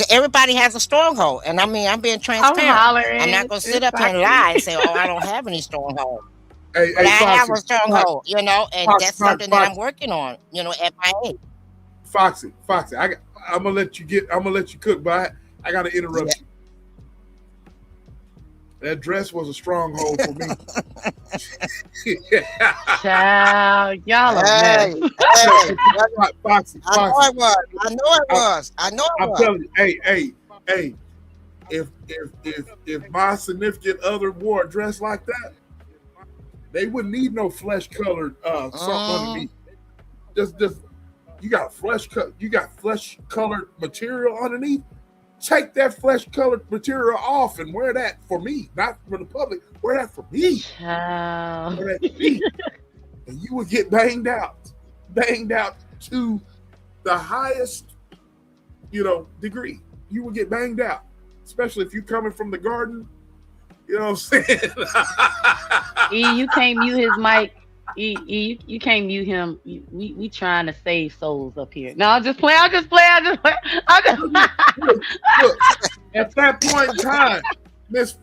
Everybody has a stronghold, and I'm being transparent. I'm not going to sit up and lie and say, "Oh, I don't have any stronghold." Hey, But hey, I have Foxy, a Foxy, stronghold, you know, and Foxy, that's something that I'm Foxy, working on, you know, at my age. Foxy, Foxy. I'm gonna let you cook, but I gotta Yeah. interrupt you. That dress was a stronghold for me. Child, y'all a mess. Hey, hey, Foxy, I know Foxy. it was. I know it I, was. I know it I'm was. telling you, hey. If my significant other wore a dress like that, they wouldn't need no flesh colored something Mm, underneath. Just you got flesh colored material underneath. Take that flesh colored material off and wear that for me, not for the public. Wear that for me. Child. Wear that for me. And you would get banged out to the highest, degree. You would get banged out, especially if you're coming from the garden. You know what I'm saying? You can't mute his mic. You can't mute him. We trying to save souls up here. No, I'm just playing. I'm just playing. I'm just playing. Look, at that point in time, Miss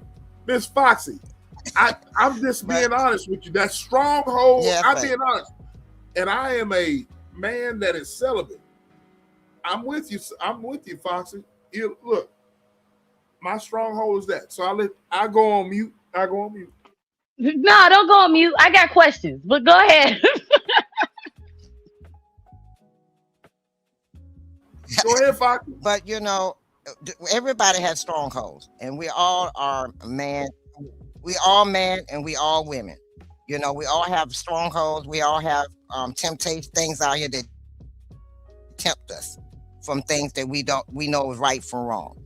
Foxy, I'm just being honest with you. That stronghold, yeah, I'm but being honest. And I am a man that is celibate. I'm with you. I'm with you, Foxy. Look, my stronghold is that. So I go on mute. No, don't go on mute. I got questions, but go ahead. Go ahead, Foxy. but everybody has strongholds, and we all are man. We all men and we all women. We all have strongholds. We all have temptation things out here that tempt us from things that we know is right from wrong.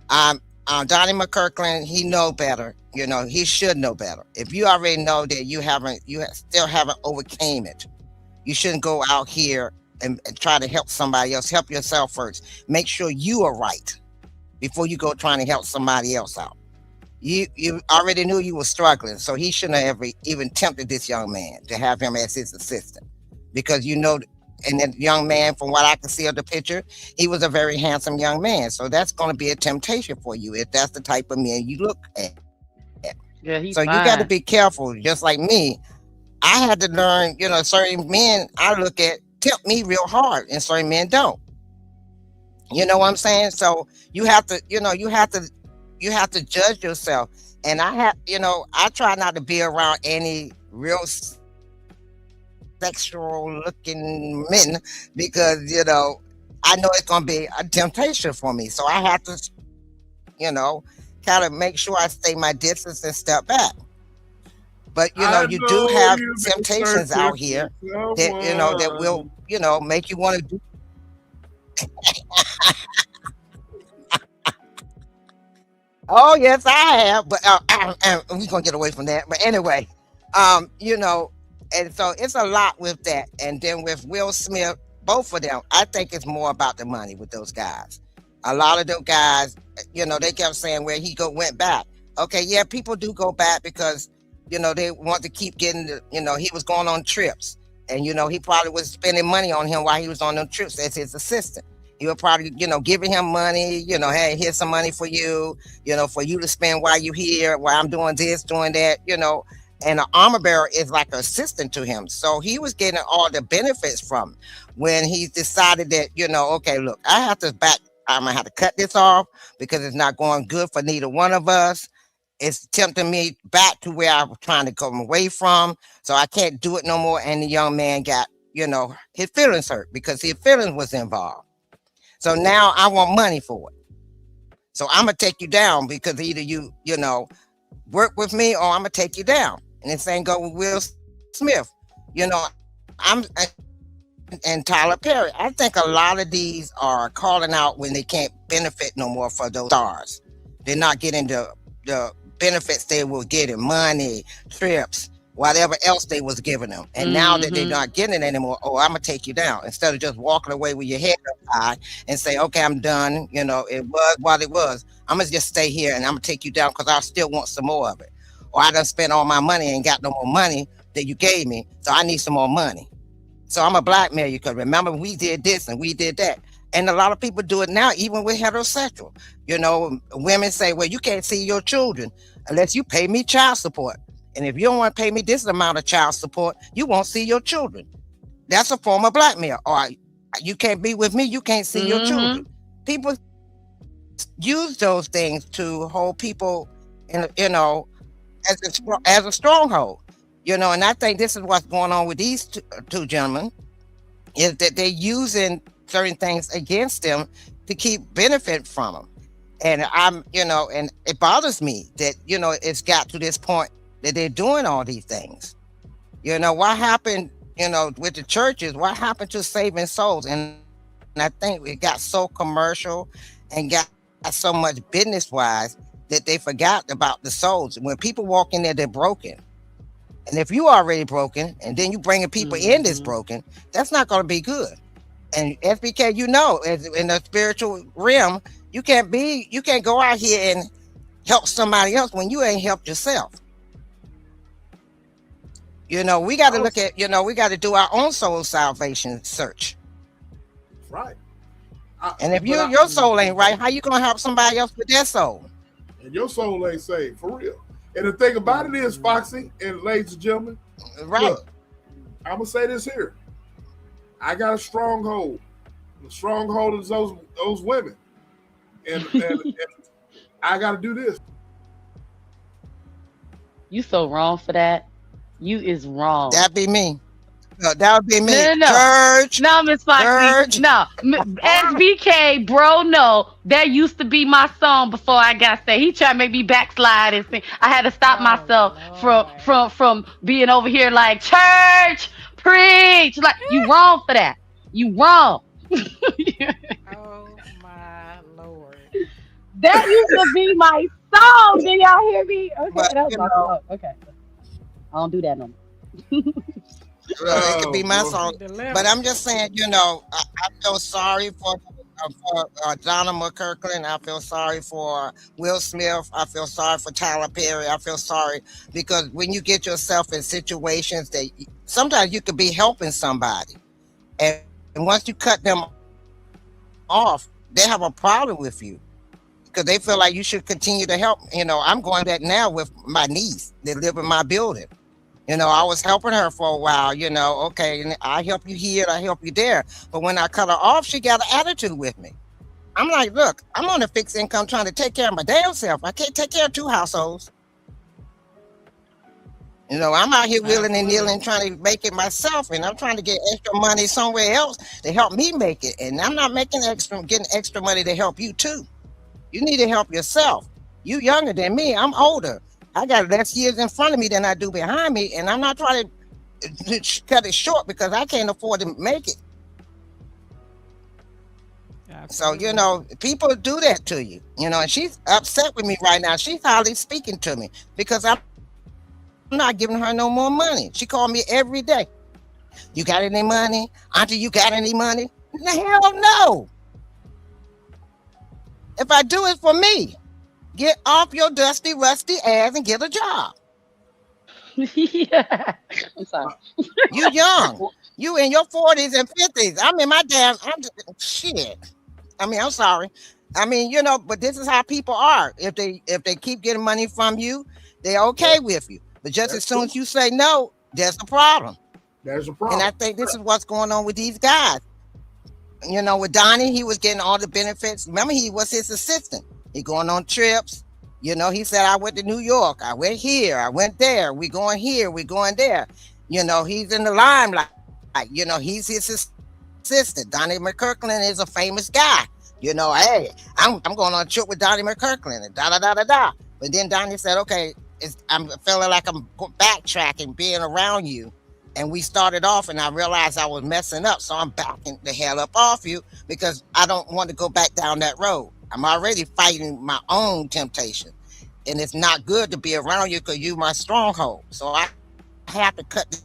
Donnie McClurkin, he know better. He should know better. If you already know that you still haven't overcame it, you shouldn't go out here and try to help somebody else. Help yourself first. Make sure you are right before you go trying to help somebody else out. You already knew you were struggling, so he shouldn't have ever even tempted this young man to have him as his assistant, because and that young man, from what I can see of the picture, he was a very handsome young man. So that's going to be a temptation for you if that's the type of man you look at. Yeah, he's So you got to fine. be careful. Just like me, I had to learn. Certain men I look at tempt me real hard, and certain men don't. You know what I'm saying? So you have to, you have to judge yourself. And I try not to be around any real sexual looking men, because I know it's gonna be a temptation for me. So I have to, you know, kind of make sure I stay my distance and step back. But I you do know have you've been temptations searching out for here that will, someone. make you want to do. Oh yes, I have, but we're gonna get away from that. But anyway, you know, and so it's a lot with that. And then with Will Smith, both of them, I think it's more about the money with those guys. A lot of those guys, they kept saying where went back. Okay, yeah, people do go back because they want to keep getting he was going on trips, and he probably was spending money on him while he was on them trips as his assistant. He would probably, giving him money, hey, here's some money for you, for you to spend while you here, while I'm doing this, doing that, and an armor bearer is like an assistant to him. So he was getting all the benefits from it. When he decided that, okay, look, I'm gonna have to cut this off because it's not going good for neither one of us. It's tempting me back to where I was trying to come away from. So I can't do it no more. And the young man got, his feelings hurt because his feelings was involved. So now I want money for it. So I'm gonna take you down because either work with me or I'm gonna take you down. And the same go with Will Smith. I'm and Tyler Perry. I think a lot of these are calling out when they can't benefit no more for those stars. They're not getting the benefits they were getting, money, trips, whatever else they was giving them. And now that they're not getting it anymore, I'm gonna take you down. Instead of just walking away with your head up high and say, okay, I'm done. It was what it was. I'm gonna just stay here and I'm gonna take you down because I still want some more of it. Or I done spent all my money and got no more money that you gave me, so I need some more money. So I'm a blackmail you because remember we did this and we did that. And a lot of people do it now, even with heterosexual. Women say, well, you can't see your children unless you pay me child support. And if you don't want to pay me this amount of child support, you won't see your children. That's a form of blackmail. Or you can't be with me, you can't see your children. People use those things to hold people in, as a stronghold. And I think this is what's going on with these two gentlemen, is that they're using certain things against them to keep benefit from them. And and it bothers me that, it's got to this point that they're doing all these things. What happened, with the churches, what happened to saving souls? And I think it got so commercial and got so much business wise that they forgot about the souls. When people walk in there, they're broken. And if you already broken and then you bringing people in that's broken, that's not going to be good. And SBK, in the spiritual realm, you can't go out here and help somebody else when you ain't helped yourself. We got to look at, we got to do our own soul salvation search. Right. And if your soul ain't right, how you going to help somebody else with their soul? And your soul ain't saved, for real. And the thing about it is, Foxy and ladies and gentlemen, right? Look, I'm going to say this here. I got a stronghold. The stronghold is those women. And I got to do this. You so wrong for that. You is wrong. That'd be me. No, that would be me. No. Church. No, Miss Foxy. No. SBK, bro, no. That used to be my song before I got saved. He tried to make me backslide and sing. I had to stop myself from being over here like, church, preach. Like, you wrong for that. You wrong. Oh my Lord. That used to be my song. Did y'all hear me? Okay, but, that was my song. Okay. I don't do that no more. It could be my song, but I'm just saying, I feel sorry for Donnie McClurkin. I feel sorry for Will Smith. I feel sorry for Tyler Perry. I feel sorry because when you get yourself in situations that sometimes you could be helping somebody, and once you cut them off, they have a problem with you because they feel like you should continue to help. I'm going that now with my niece that live in my building. I was helping her for a while, okay, and I help you here, I help you there. But when I cut her off, she got an attitude with me. I'm like, look, I'm on a fixed income trying to take care of my damn self. I can't take care of two households. I'm out here wheeling and kneeling trying to make it myself, and I'm trying to get extra money somewhere else to help me make it. And I'm not getting extra money to help you too. You need to help yourself. You younger than me, I'm older. I got less years in front of me than I do behind me, and I'm not trying to cut it short because I can't afford to make it. Absolutely. So, people do that to you, and she's upset with me right now. She's hardly speaking to me because I'm not giving her no more money. She called me every day. You got any money? Auntie, you got any money? The hell no. If I do it for me, get off your dusty, rusty ass and get a job. Yeah. I'm sorry. You young. You in your 40s and 50s. I'm in my shit. I'm sorry. But this is how people are. If they keep getting money from you, they're okay with you. But just as soon as you say no, there's a problem. There's a problem. And I think this is what's going on with these guys. With Donnie, he was getting all the benefits. Remember, he was his assistant. He going on trips. He said, I went to New York. I went here. I went there. We going here. We going there. He's in the limelight. He's his assistant. Donnie McClurkin is a famous guy. Hey, I'm going on a trip with Donnie McClurkin and da-da-da-da-da. But then Donnie said, okay, I'm feeling like I'm backtracking, being around you. And we started off and I realized I was messing up. So I'm backing the hell up off you because I don't want to go back down that road. I'm already fighting my own temptation. And it's not good to be around you because you're my stronghold. So I have to cut the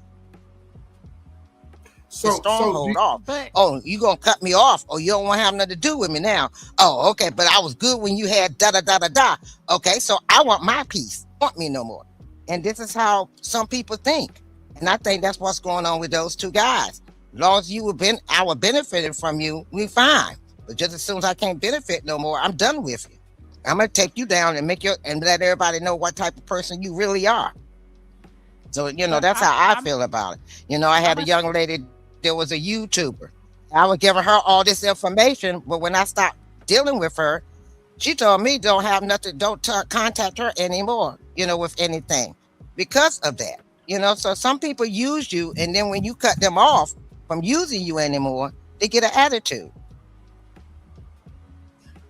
stronghold off. Oh, you going to cut me off? Oh, you don't want to have nothing to do with me now. Oh, okay. But I was good when you had da-da-da-da-da. Okay, so I want my peace. Want me no more. And this is how some people think. And I think that's what's going on with those two guys. As long as I was benefiting from you, we fine. But just as soon as I can't benefit no more, I'm done with you. I'm gonna take you down and let everybody know what type of person you really are. So, But that's how I feel about it. I I'm had a a, young lady, there was a YouTuber. I was giving her all this information, but when I stopped dealing with her, she told me don't have nothing, don't contact her anymore, with anything because of that. So some people use you, and then when you cut them off from using you anymore, they get an attitude.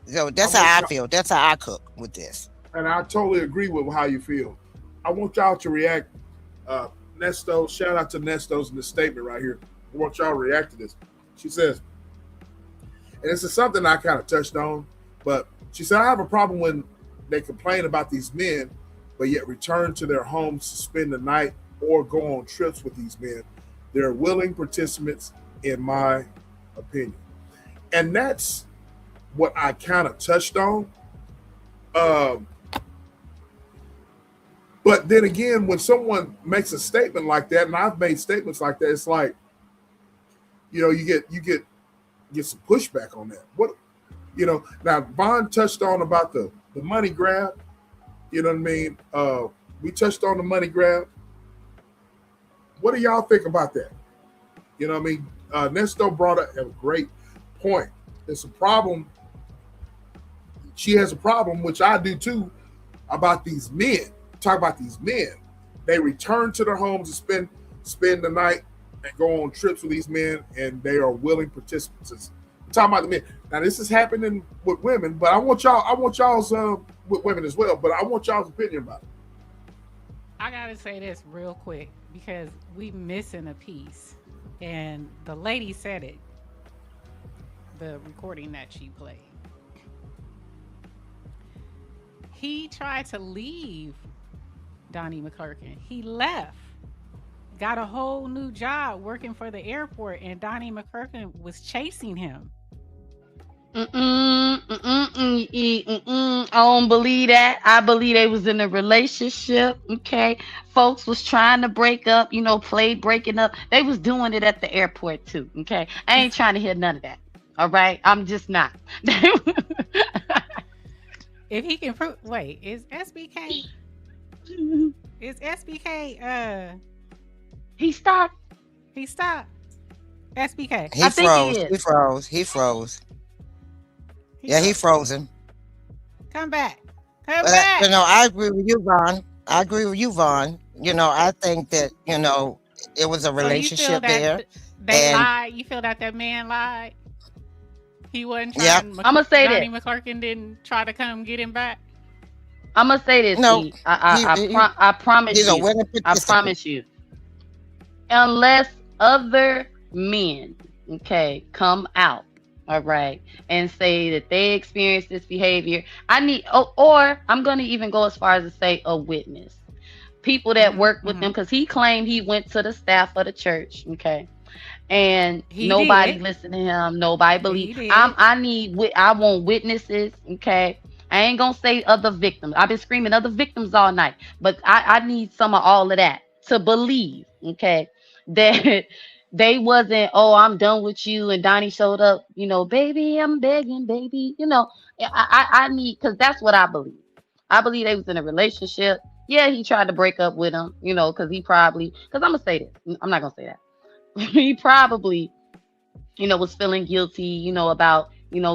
So I that's want how I y'all, feel. That's how I cook with this. and I totally agree with how you feel. I want y'all to react. Nesto, shout out to Nesto's in the statement right here. I want y'all to react to this. She says, and this is something I kind of touched on, but she said, I have a problem when they complain about these men, but yet return to their homes to spend the night or go on trips with these men. They're willing participants, in my opinion. And that's what I kind of touched on. But then again, when someone makes a statement like that, and I've made statements like that, it's like, you get some pushback on that. What, now Vaughn touched on about the money grab. You know what I mean? We touched on the money grab. What do y'all think about that? You know what I mean? Nesto brought up a great point. It's a problem. She has a problem, which I do too, about these men. Talk about these men. They return to their homes and spend the night and go on trips with these men, and they are willing participants. I'm talking about the men. Now this is happening with women, but I want y'all's with women as well, but I want y'all's opinion about it. I gotta say this real quick because we missing a piece, and the lady said it. The recording that she played. He tried to leave Donnie McClurkin. He left, got a whole new job working for the airport, and Donnie McClurkin was chasing him. I don't believe that. I believe they was in a relationship. Okay, folks was trying to break up. Play breaking up. They was doing it at the airport too. Okay, I ain't trying to hear none of that. All right, I'm just not. If he can prove, wait, is SBK? Is SBK? He stopped. He stopped. SBK. He I think froze. he is. He froze. He froze. Yeah, he frozen. Come back. Come But back. I agree with you, Vaughn. I think that it was a So you feel relationship that there. they And lied? You feel that man lied? He wasn't yeah, trying. I'm gonna say Donnie this. McClurkin didn't try to come get him back. I'm gonna say this. no, E. I promise he's a you. willing I participant. promise you. Unless other men, okay, come out, all right, and say that they experienced this behavior, I need, or I'm gonna even go as far as to say a witness, people that work with them, because he claimed he went to the staff of the church, okay, and He nobody did. listened to him, nobody He believed. did. I want witnesses, okay. I ain't gonna say other victims. I've been screaming other victims all night, but I need some of all of that to believe, okay, that they wasn't, oh, I'm done with you, and Donnie showed up, baby, I'm begging, baby, I need, because that's what I believe. I believe they was in a relationship. Yeah, he tried to break up with him, because I'm gonna say this. I'm not gonna say that. He probably, was feeling guilty, about,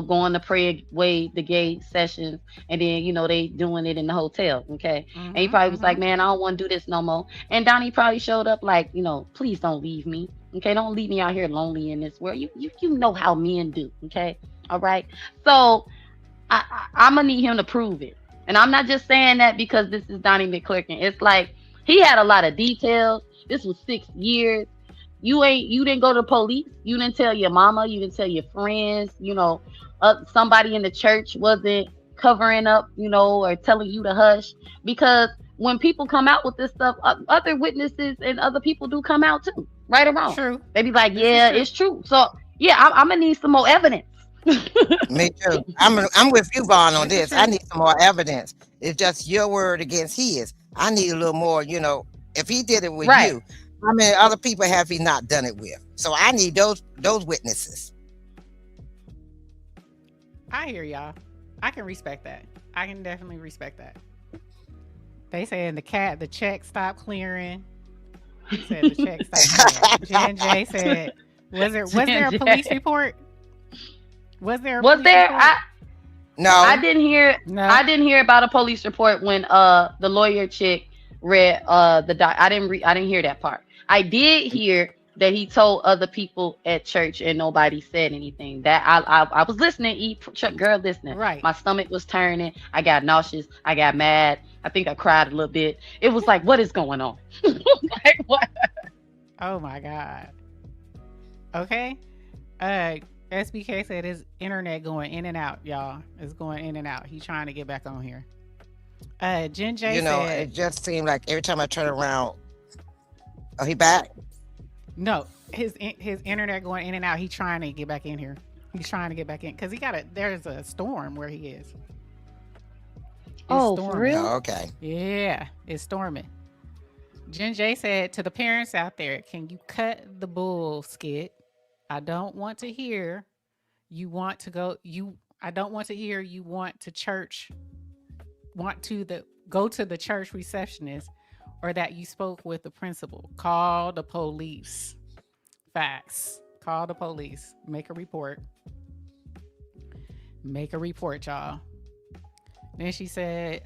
going to pray away the gay sessions, and then, they doing it in the hotel. Okay. And he probably was like, man, I don't want to do this no more. And Donnie probably showed up like, please don't leave me. Okay. Don't leave me out here lonely in this world. You know how men do. Okay. All right. So I'm going to need him to prove it. And I'm not just saying that because this is Donnie McClurkin. It's like, he had a lot of details. This was 6 years. You didn't go to the police. You didn't tell your mama. You didn't tell your friends. Somebody in the church wasn't covering up, or telling you to hush. Because when people come out with this stuff, other witnesses and other people do come out too, right or wrong. True. They be like, yeah, it's true. So yeah, I'm gonna need some more evidence. Me too. I'm with you, Vaughn, on this. I need some more evidence. It's just your word against his. I need a little more. If he did it with you, how many other people have he not done it with? So I need those witnesses. I hear y'all. I can respect that. I can definitely respect that. They saying the check stopped clearing. He said the check stopped. Jen J said, was there a police report? Was there a Was police there? report? No. I didn't hear. No. I didn't hear about a police report when the lawyer chick read the doc. I didn't hear that part. I did hear that he told other people at church and nobody said anything. That I was listening. Girl, listening. Right. My stomach was turning. I got nauseous. I got mad. I think I cried a little bit. It was like, what is going on? Like what? Oh my God. Okay. SBK said his internet going in and out, y'all. It's going in and out. He's trying to get back on here. Jen J You know, said, it just seemed like every time I turn around, oh, he back? no, his internet going in and out. He's trying to get back in here. He's trying to get back in because there's a storm where he is. It's Oh, for storming. real? Oh, okay. Yeah, it's storming. Jen J said to the parents out there, can you cut the bull skit? I don't want to hear you want to go. I don't want to hear you want to go to the church receptionist or that you spoke with the principal. Call the police. Facts. Call the police. Make a report. Make a report, y'all. Then she said,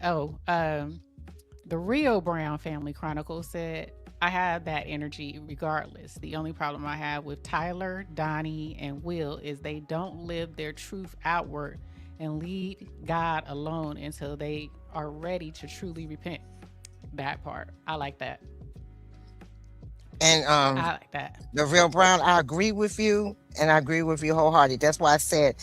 the real Brown Family Chronicles said, I have that energy regardless. The only problem I have with Tyler, Donnie, and Will is they don't live their truth outward and leave God alone until they are ready to truly repent. That part. I like that. And I like that. the real Brown, I agree with you, and I agree with you wholeheartedly. That's why I said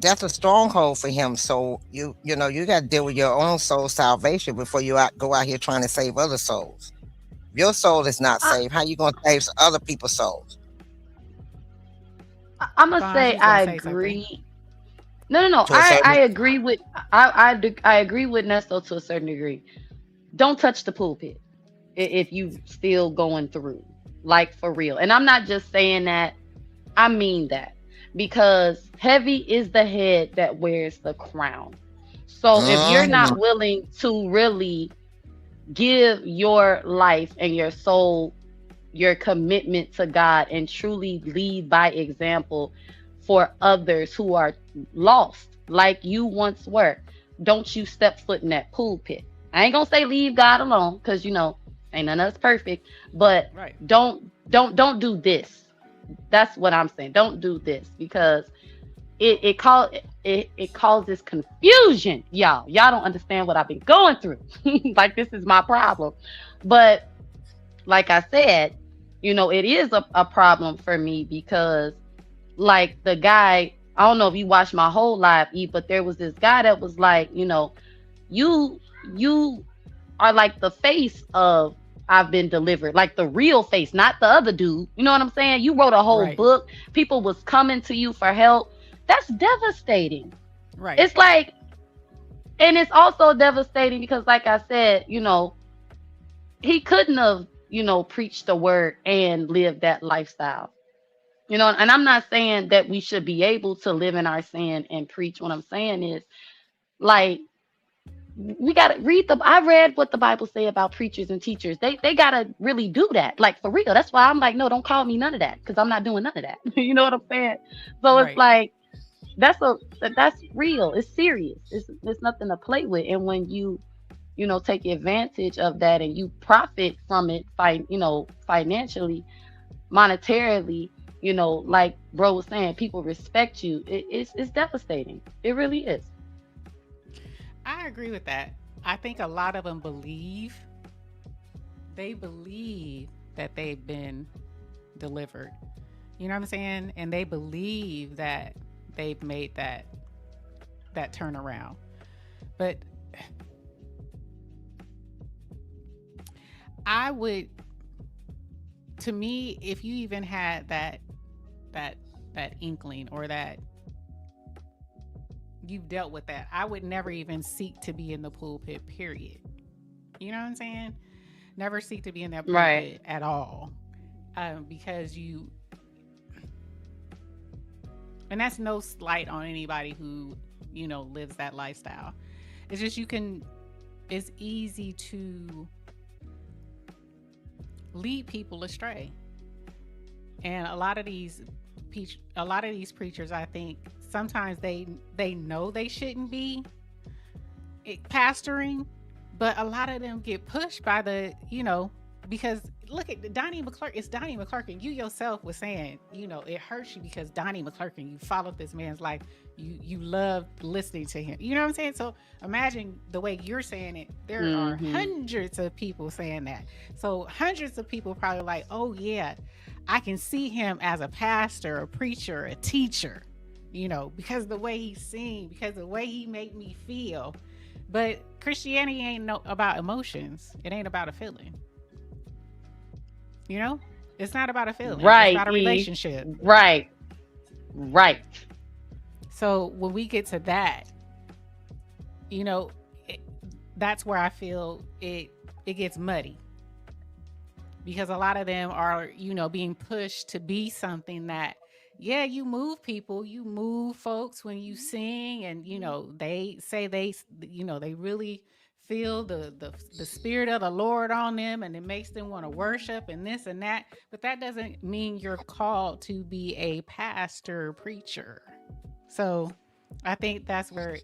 that's a stronghold for him. So you know you got to deal with your own soul salvation before you go out here trying to save other souls. Your soul is not saved. How you gonna save other people's souls? I'm gonna say I agree. No. I agree with I agree with Nesto to a certain degree. Don't touch the pulpit if you still going through, like for real. And I'm not just saying that. I mean that because heavy is the head that wears the crown. So if you're not willing to really give your life and your soul, your commitment to God, and truly lead by example for others who are lost like you once were, don't you step foot in that pulpit. I ain't gonna say leave God alone because ain't none of us perfect, but right. Don't do this. That's what I'm saying. Don't do this because it causes confusion, y'all. Y'all don't understand what I've been going through. Like this is my problem. But like I said, it is a problem for me because like the guy, I don't know if you watched my whole live, but there was this guy that was like, you are like the face of I've been delivered, like the real face, not the other dude. You know what I'm saying? You wrote a whole book. People was coming to you for help. That's devastating. Right. It's like, and it's also devastating because like I said, he couldn't have, preached the word and lived that lifestyle. And I'm not saying that we should be able to live in our sin and preach. What I'm saying is like, we got to read I read what the Bible say about preachers and teachers. They got to really do that. Like for real. That's why I'm like, no, don't call me none of that. Cause I'm not doing none of that. You know what I'm saying? So It's like, that's real. It's serious. It's nothing to play with. And when you take advantage of that and you profit from it, financially, monetarily, like bro was saying, people respect you. It's devastating. It really is. I agree with that. I think a lot of them believe that they've been delivered. You know what I'm saying? And they believe that they've made that turnaround. But I would, to me, if you even had that inkling or that you've dealt with that, I would never even seek to be in the pulpit, period. You know what I'm saying? Never seek to be in that pulpit at all. Because and that's no slight on anybody who, lives that lifestyle. It's just it's easy to lead people astray. And a lot of these preachers, I think sometimes they know they shouldn't be pastoring, but a lot of them get pushed by the, because look at Donnie McClurkin. It's Donnie McClurkin. You yourself was saying, it hurts you because Donnie McClurkin, you followed this man's life. You loved listening to him. You know what I'm saying? So imagine the way you're saying it. There are hundreds of people saying that. So hundreds of people probably like, oh yeah, I can see him as a pastor, a preacher, a teacher, because the way he sings, because the way he made me feel. But Christianity ain't about emotions. It ain't about a feeling. It's not about a feeling. Right. It's about a relationship. Right. So when we get to that, that's where I feel it gets muddy. Because a lot of them are, being pushed to be something that, yeah, you move people, you move folks when you sing, and they say they really feel the spirit of the Lord on them, and it makes them want to worship and this and that. But that doesn't mean you're called to be a pastor, preacher. So I think that's where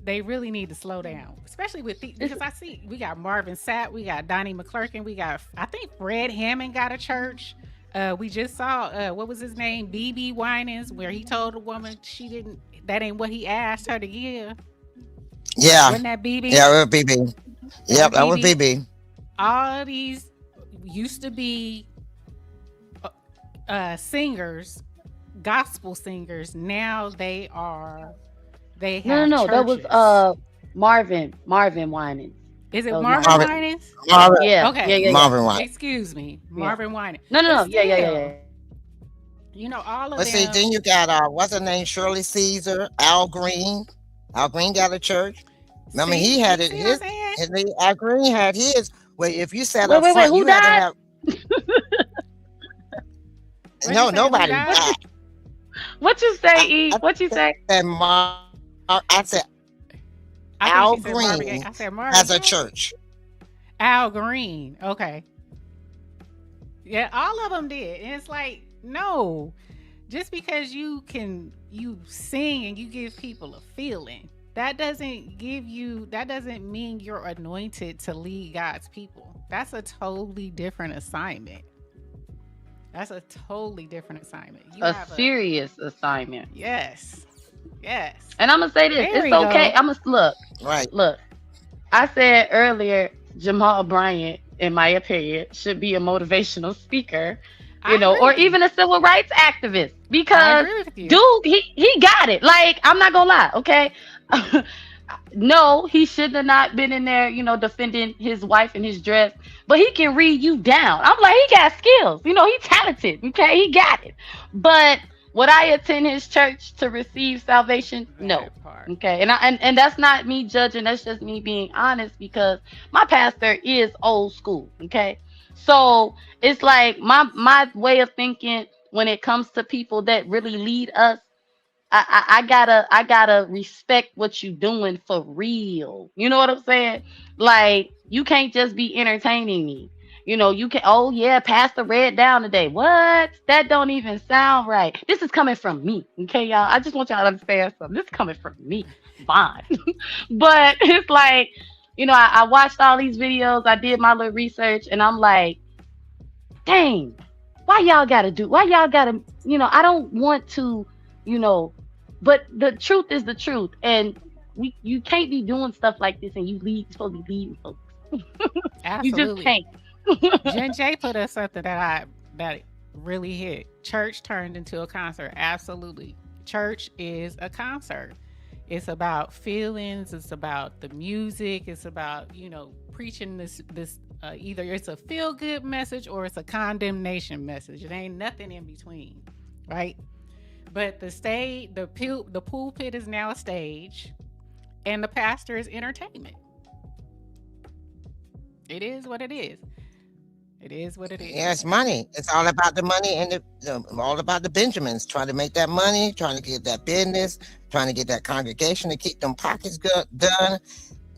they really need to slow down, especially with because I see we got Marvin Sapp, we got Donnie McClurkin, we got, I think Fred Hammond got a church. We just saw what was his name, BB Winans, where he told a woman that ain't what he asked her to give. Yeah. Wasn't that BB? Yeah, it was BB. Yep, that was BB. All of these used to be singers, gospel singers. Now they have No, churches. that was Marvin Winans. Is it That was Marvin Winans? Yeah. Okay. Yeah. Marvin Winans. Excuse me, Marvin Winans. No. But Yeah. All of Let's them. see, then you got what's her name? Shirley Caesar, Al Green. Al Green got a church. Remember, he had it. Al Green had his. Well, if you sat up front, who you had died? to have. No, nobody died. What you say, E? What you say? I said Al Green has a church. Al Green. Okay. Yeah, all of them did. And it's like, no. Just because you sing and you give people a feeling, that doesn't mean you're anointed to lead God's people. That's a totally different assignment. A Serious assignment. Yes. And I'm gonna say this. There It's okay. Look. I said earlier, Jamal Bryant, in my opinion, should be a motivational speaker, or even a civil rights activist, because dude, he got it. Like, I'm not gonna lie, okay? No, he should have not been in there, defending his wife and his dress, but he can read you down. I'm like, he got skills, he's talented, okay? He got it. But would I attend his church to receive salvation? No. Okay. And that's not me judging. That's just me being honest, because my pastor is old school. Okay. So it's like my way of thinking when it comes to people that really lead us. I gotta respect what you doing for real. You know what I'm saying? Like, you can't just be entertaining me. You can, oh yeah, Pastor read down today. What? That don't even sound right. This is coming from me. Okay, y'all. I just want y'all to understand something. This is coming from me. Fine. But it's like, I watched all these videos. I did my little research, and I'm like, dang, why y'all gotta, I don't want to, but the truth is the truth. And you can't be doing stuff like this and you're supposed to be leading folks. Absolutely. You just can't. Jen J put us something that really hit. Church turned into a concert. Absolutely. Church is a concert. It's about feelings. It's about the music. It's about, preaching this either it's a feel good message or it's a condemnation message. It ain't nothing in between, right? But the pulpit is now a stage, and the pastor is entertainment. It is what it is. Yeah, it's money. It's all about the money, and all about the Benjamins trying to make that money, trying to get that business, trying to get that congregation to keep them pockets done.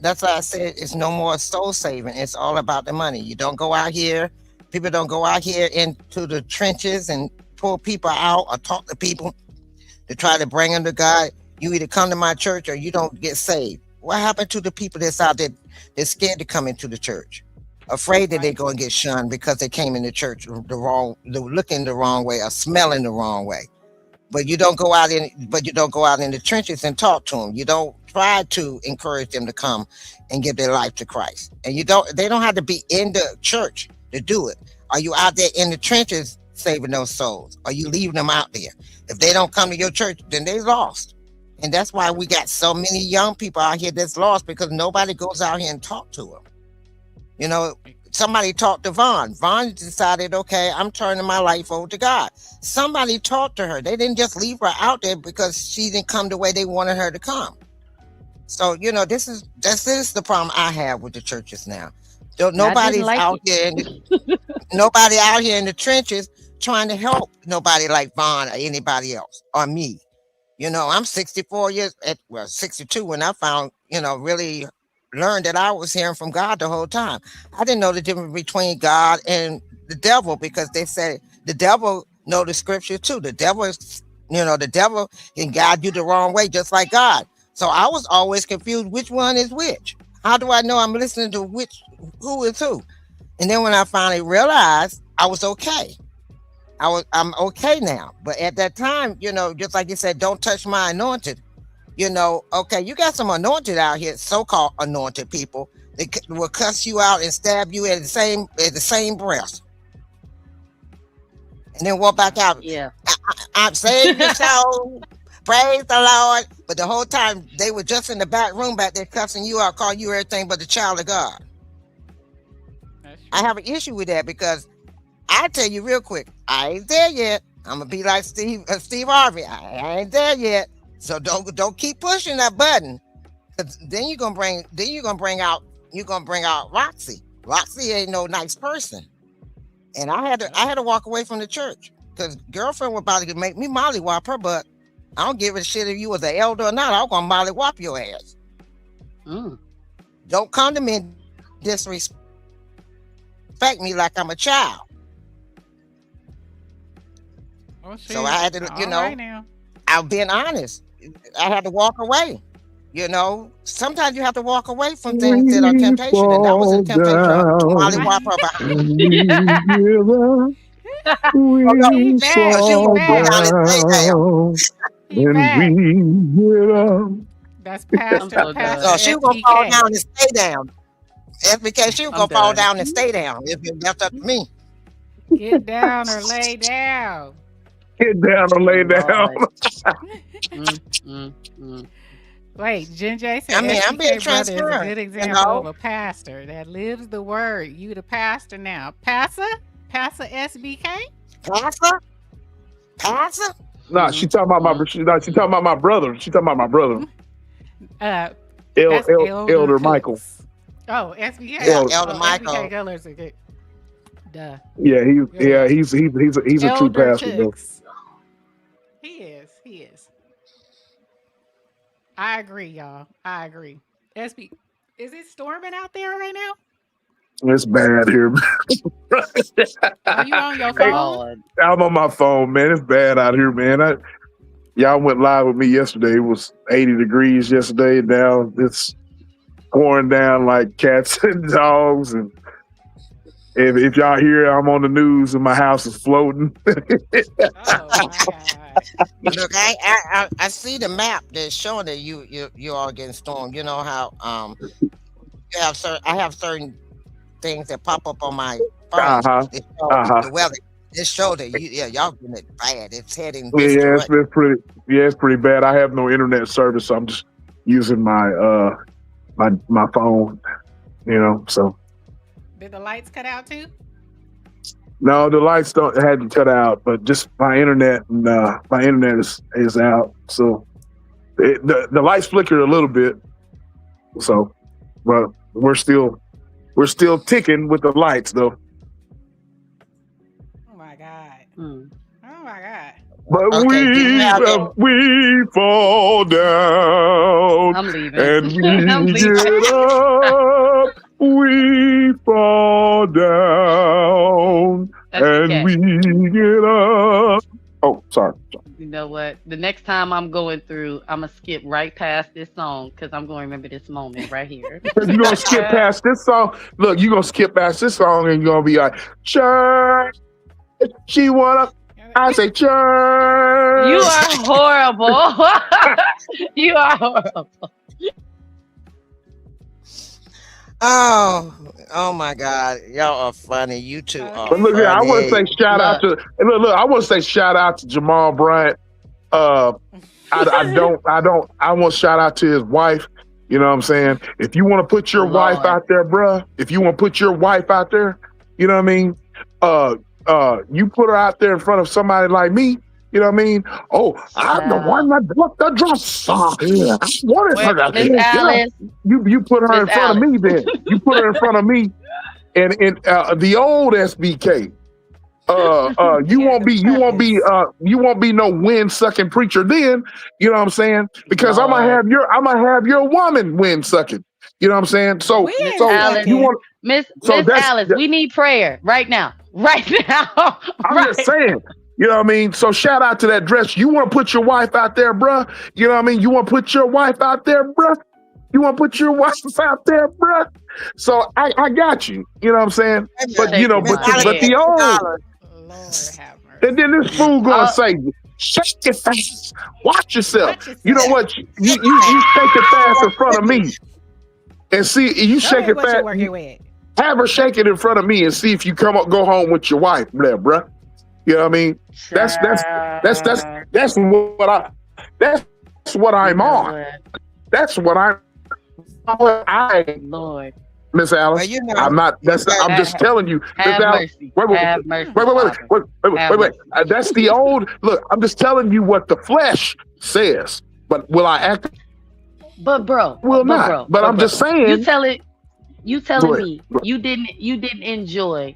That's why I said it's no more soul saving. It's all about the money. You don't go out here. People don't go out here into the trenches and pull people out or talk to people to try to bring them to God. You either come to my church or you don't get saved. What happened to the people that's out there that's scared to come into the church? Afraid that they're going to get shunned because they came in the church looking the wrong way or smelling the wrong way. But you don't go out in the trenches and talk to them. You don't try to encourage them to come and give their life to Christ. And they don't have to be in the church to do it. Are you out there in the trenches saving those souls? Are you leaving them out there? If they don't come to your church, then they lost. And that's why we got so many young people out here that's lost, because nobody goes out here and talk to them. You know, somebody talked to Vaughn. Vaughn decided, okay, I'm turning my life over to God. Somebody talked to her. They didn't just leave her out there because she didn't come the way they wanted her to come. So, you know, this is the problem I have with the churches now. Nobody's out here. Nobody out here in the trenches trying to help nobody like Vaughn or anybody else or me. You know, I'm 62 when I found, really learned that I was hearing from God the whole time. I didn't know the difference between God and the devil, because they said the devil know the scripture too. The devil is, the devil can guide you the wrong way, just like God. So I was always confused which one is which. How do I know I'm listening to who is who? And then when I finally realized, I was okay. I'm okay now. But at that time, just like you said, don't touch my anointed. Okay, you got some anointed out here, so-called anointed people. They will cuss you out and stab you at the same breath, and then walk back out. Yeah, I'm saved your soul. Praise the Lord. But the whole time they were just in the back room back there cussing you out, calling you everything but the child of God. I have an issue with that, because I tell you real quick, I ain't there yet. I'm gonna be like Steve Harvey. I ain't there yet. So don't keep pushing that button, because then you're gonna bring out Roxy. Roxy ain't no nice person, and I had to walk away from the church because girlfriend was about to make me mollywop her butt. I don't give a shit if you was an elder or not. I'm gonna mollywop your ass. Don't come to me and disrespect me like I'm a child. Oh, so I had to, right now. I'm being honest. I had to walk away. Sometimes you have to walk away from things that are temptation, and that was a temptation. Molly Whopper behind. We fall down, and we get up. That's Pastor. So she was gonna fall down and stay down. SBK, she was gonna fall down and stay down if it left up to me. Get down or lay down. Get down or lay down. Wait, Jen J said, I'm being transparent. Is a good example of a pastor that lives the word. You the pastor now. Pastor SBK? Pastor? No, she talking about my brother. She talking about my brother. Elder Michael. Oh, SBK. Yeah, Elder Michael. SBK Gullers are good. Duh. Yeah, he's a true pastor though. He is. I agree, y'all. I agree. SB, is it storming out there right now? It's bad here. Are you on your phone? I'm on my phone, man. It's bad out here, man. Y'all went live with me yesterday. It was 80 degrees yesterday. Now it's pouring down like cats and dogs. And if y'all hear, I'm on the news and my house is floating. Oh my God. Look, I see the map that's showing that you all getting stormed. You know how I have certain things that pop up on my phone. The weather. It shows that y'all getting it bad. It's heading. It's pretty bad. I have no internet service, so I'm just using my my phone. So. Did the lights cut out too? No, the lights hadn't cut out, but just my internet and my internet is out. So the lights flickered a little bit. So, but we're still ticking with the lights though. Oh my God. Oh my God. But Okay, do you have it? we fall down I'm leaving. and I'm we leaving. get up. We fall down That's and okay. we get up. Oh, sorry. You know what? The next time I'm going through, I'm gonna skip right past this song because I'm gonna remember this moment right here. You're gonna skip past this song. Look, you're gonna skip past this song and you're gonna be like, church. She wanna. I say church. You are horrible. You are horrible. Oh my God, y'all are funny. You two are. But look, funny. I want to say shout out to look. I want to say shout out to Jamal Bryant. I want to shout out to his wife. You know what I'm saying? If you want to put your wife out there, bruh. If you want to put your wife out there, you know what I mean? You put her out there in front of somebody like me. You know what I mean? Oh, I'm the one that bought the dress. What is her? Miss Alice. You put her in front of me then. You put her in front of me and the old SBK. You won't be no wind sucking preacher then. You know what I'm saying? Because I'm gonna have your woman wind sucking. You know what I'm saying? So Alice, you want Miss Alice, we need prayer right now. Right now. I'm just saying. You know what I mean? So shout out to that dress. You want to put your wife out there, bruh? You know what I mean? You want to put your wife out there, bruh? You want to put your wife out there, bruh? So I got you. You know what I'm saying? But you know, but the old. Lord have mercy. And then this fool gonna say, shake it fast. Watch yourself. You know what? You shake it fast in front of me. And see, you shake it fast. Have her shake it in front of me and see if you go home with your wife there, bruh. You know what I mean? That's what I'm on. That's what I'm. Lord, Miss Alice, well, you know, I'm not. I'm just telling you. Have mercy. Wait. That's the old. Look, I'm just telling you what the flesh says. But will I act? But bro, But I'm just saying. You telling me you didn't enjoy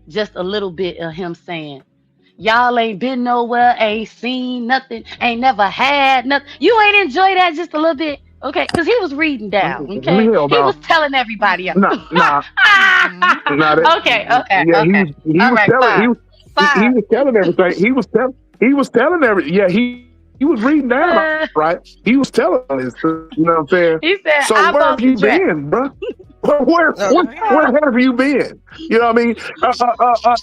just a little bit of him saying, y'all ain't been nowhere, ain't seen nothing, ain't never had nothing. You ain't enjoy that just a little bit, okay? Because he was reading down, okay? He was telling everybody else. Nah. Okay. Yeah, he was telling everything. He was telling everything. Yeah, he was reading down, right? He was telling us, you know what I'm saying? He said, so where have you been, bro? Where have you been? You know what I mean?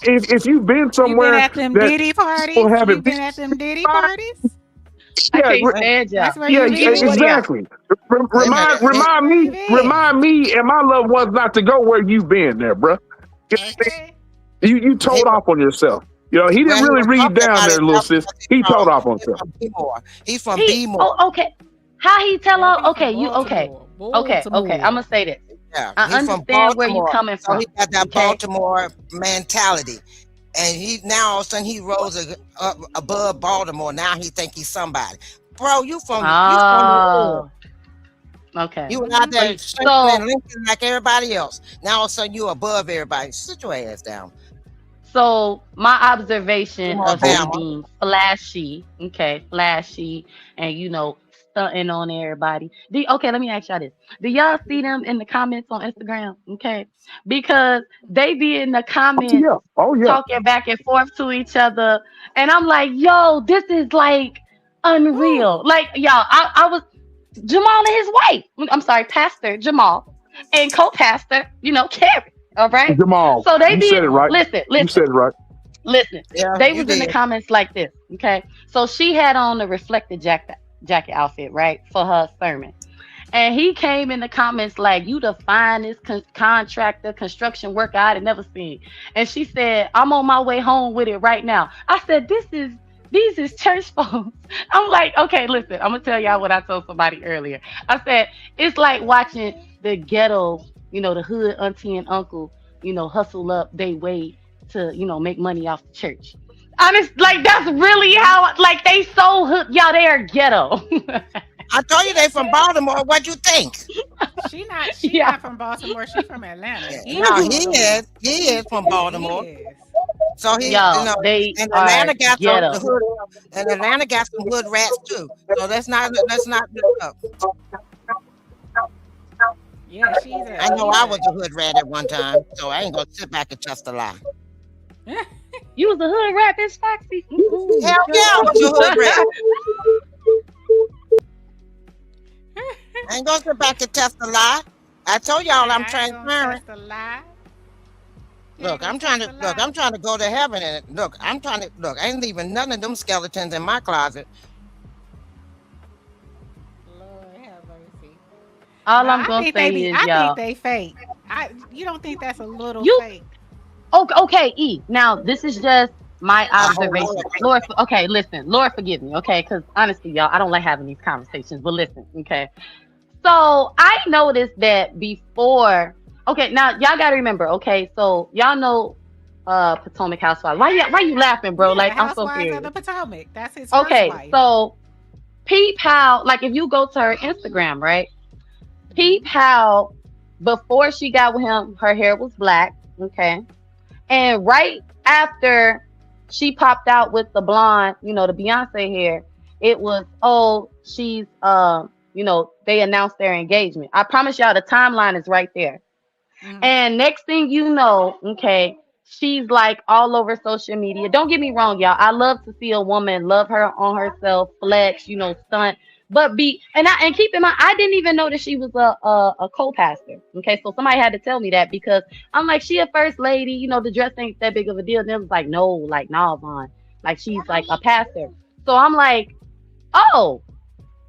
If you've been somewhere, you been at them Diddy parties. You been at them Diddy parties. Yeah, exactly. Remind me and my loved ones not to go where you've been there, bro. Okay. You told off on yourself. You know, he didn't really read down there, little sis. He told off on himself. He's from B-more. Oh, okay. How he tell her? Okay, you okay? Okay. I'm gonna say this. Yeah, I understand where you coming from. So he got that Baltimore mentality, and now all of a sudden he rose above Baltimore. Now he think he's somebody. Bro, you from the okay. You out there and Lincoln like everybody else. Now all of a sudden you above everybody. Sit your ass down. So my observation of him being flashy, and stunting on everybody. Okay, let me ask y'all this. Do y'all see them in the comments on Instagram? Okay. Because they be in the comments talking back and forth to each other. And I'm like, yo, this is like unreal. Like, y'all, I was Jamal and his wife. I'm sorry, Pastor Jamal and co-pastor, Carrie. All right. Jamal. So they said it right. Listen. You said it right. Listen. Yeah, they was in the comments like this. Okay. So she had on the reflective jacket outfit, right, for her sermon. And he came in the comments like, you the finest contractor construction worker I'd never seen. And she said, I'm on my way home with it right now. I said, these is church folks. I'm like, okay, listen, I'm gonna tell y'all what I told somebody earlier. I said, it's like watching the ghetto, the hood auntie and uncle, hustle up they way to, make money off the church. Honest, like that's really how, like they so hood, y'all. They are ghetto. I told you they from Baltimore. What you think? She not from Baltimore. She from Atlanta. No, he is from Baltimore. So he, Y'all, they and are Atlanta got some ghetto. the hood, and Atlanta got some hood rats too. So let's not. Yeah, I know I was a hood rat at one time, so I ain't gonna sit back and test a lie. You was a hood rat, Miss Foxy. Hell yeah, I was a hood rat. I ain't gonna sit back and test a lie. I told y'all I'm transparent. Look, I'm trying to go to heaven, and look, I ain't leaving none of them skeletons in my closet. Lord have mercy. All I'm gonna say is, y'all. I think they fake. You don't think that's a little fake? Okay, E. Now this is just my observation. Lord, okay, listen. Lord, forgive me, okay? Because honestly, y'all, I don't like having these conversations. But listen, okay. So I noticed that before. Okay, now y'all gotta remember. Okay, so y'all know Potomac Housewives. Why you laughing, bro? Yeah, like I'm so Housewives serious. of the Potomac. That's his first wife. So peep how, like, if you go to her Instagram, right? Peep how before she got with him, her hair was black. Okay. And right after she popped out with the blonde, the Beyonce hair, it was, she's, they announced their engagement. I promise y'all the timeline is right there. Mm-hmm. And next thing you know, okay, she's like all over social media. Don't get me wrong, y'all. I love to see a woman love her on herself, flex, stunt. But and keep in mind, I didn't even know that she was a co-pastor. Okay, so somebody had to tell me that, because I'm like, she a first lady, the dress ain't that big of a deal. And it was like, no, like, nah, Vaughn, like, she's like a pastor. So I'm like, oh,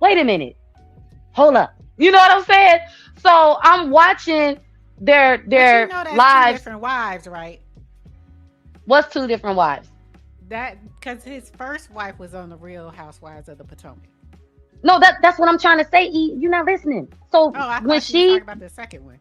wait a minute, hold up, you know what I'm saying? So I'm watching their lives. 2 different wives, right? What's 2 different wives? That because his first wife was on the Real Housewives of the Potomac. No, that's what I'm trying to say. E, you're not listening. So I when thought you was talking about the second one.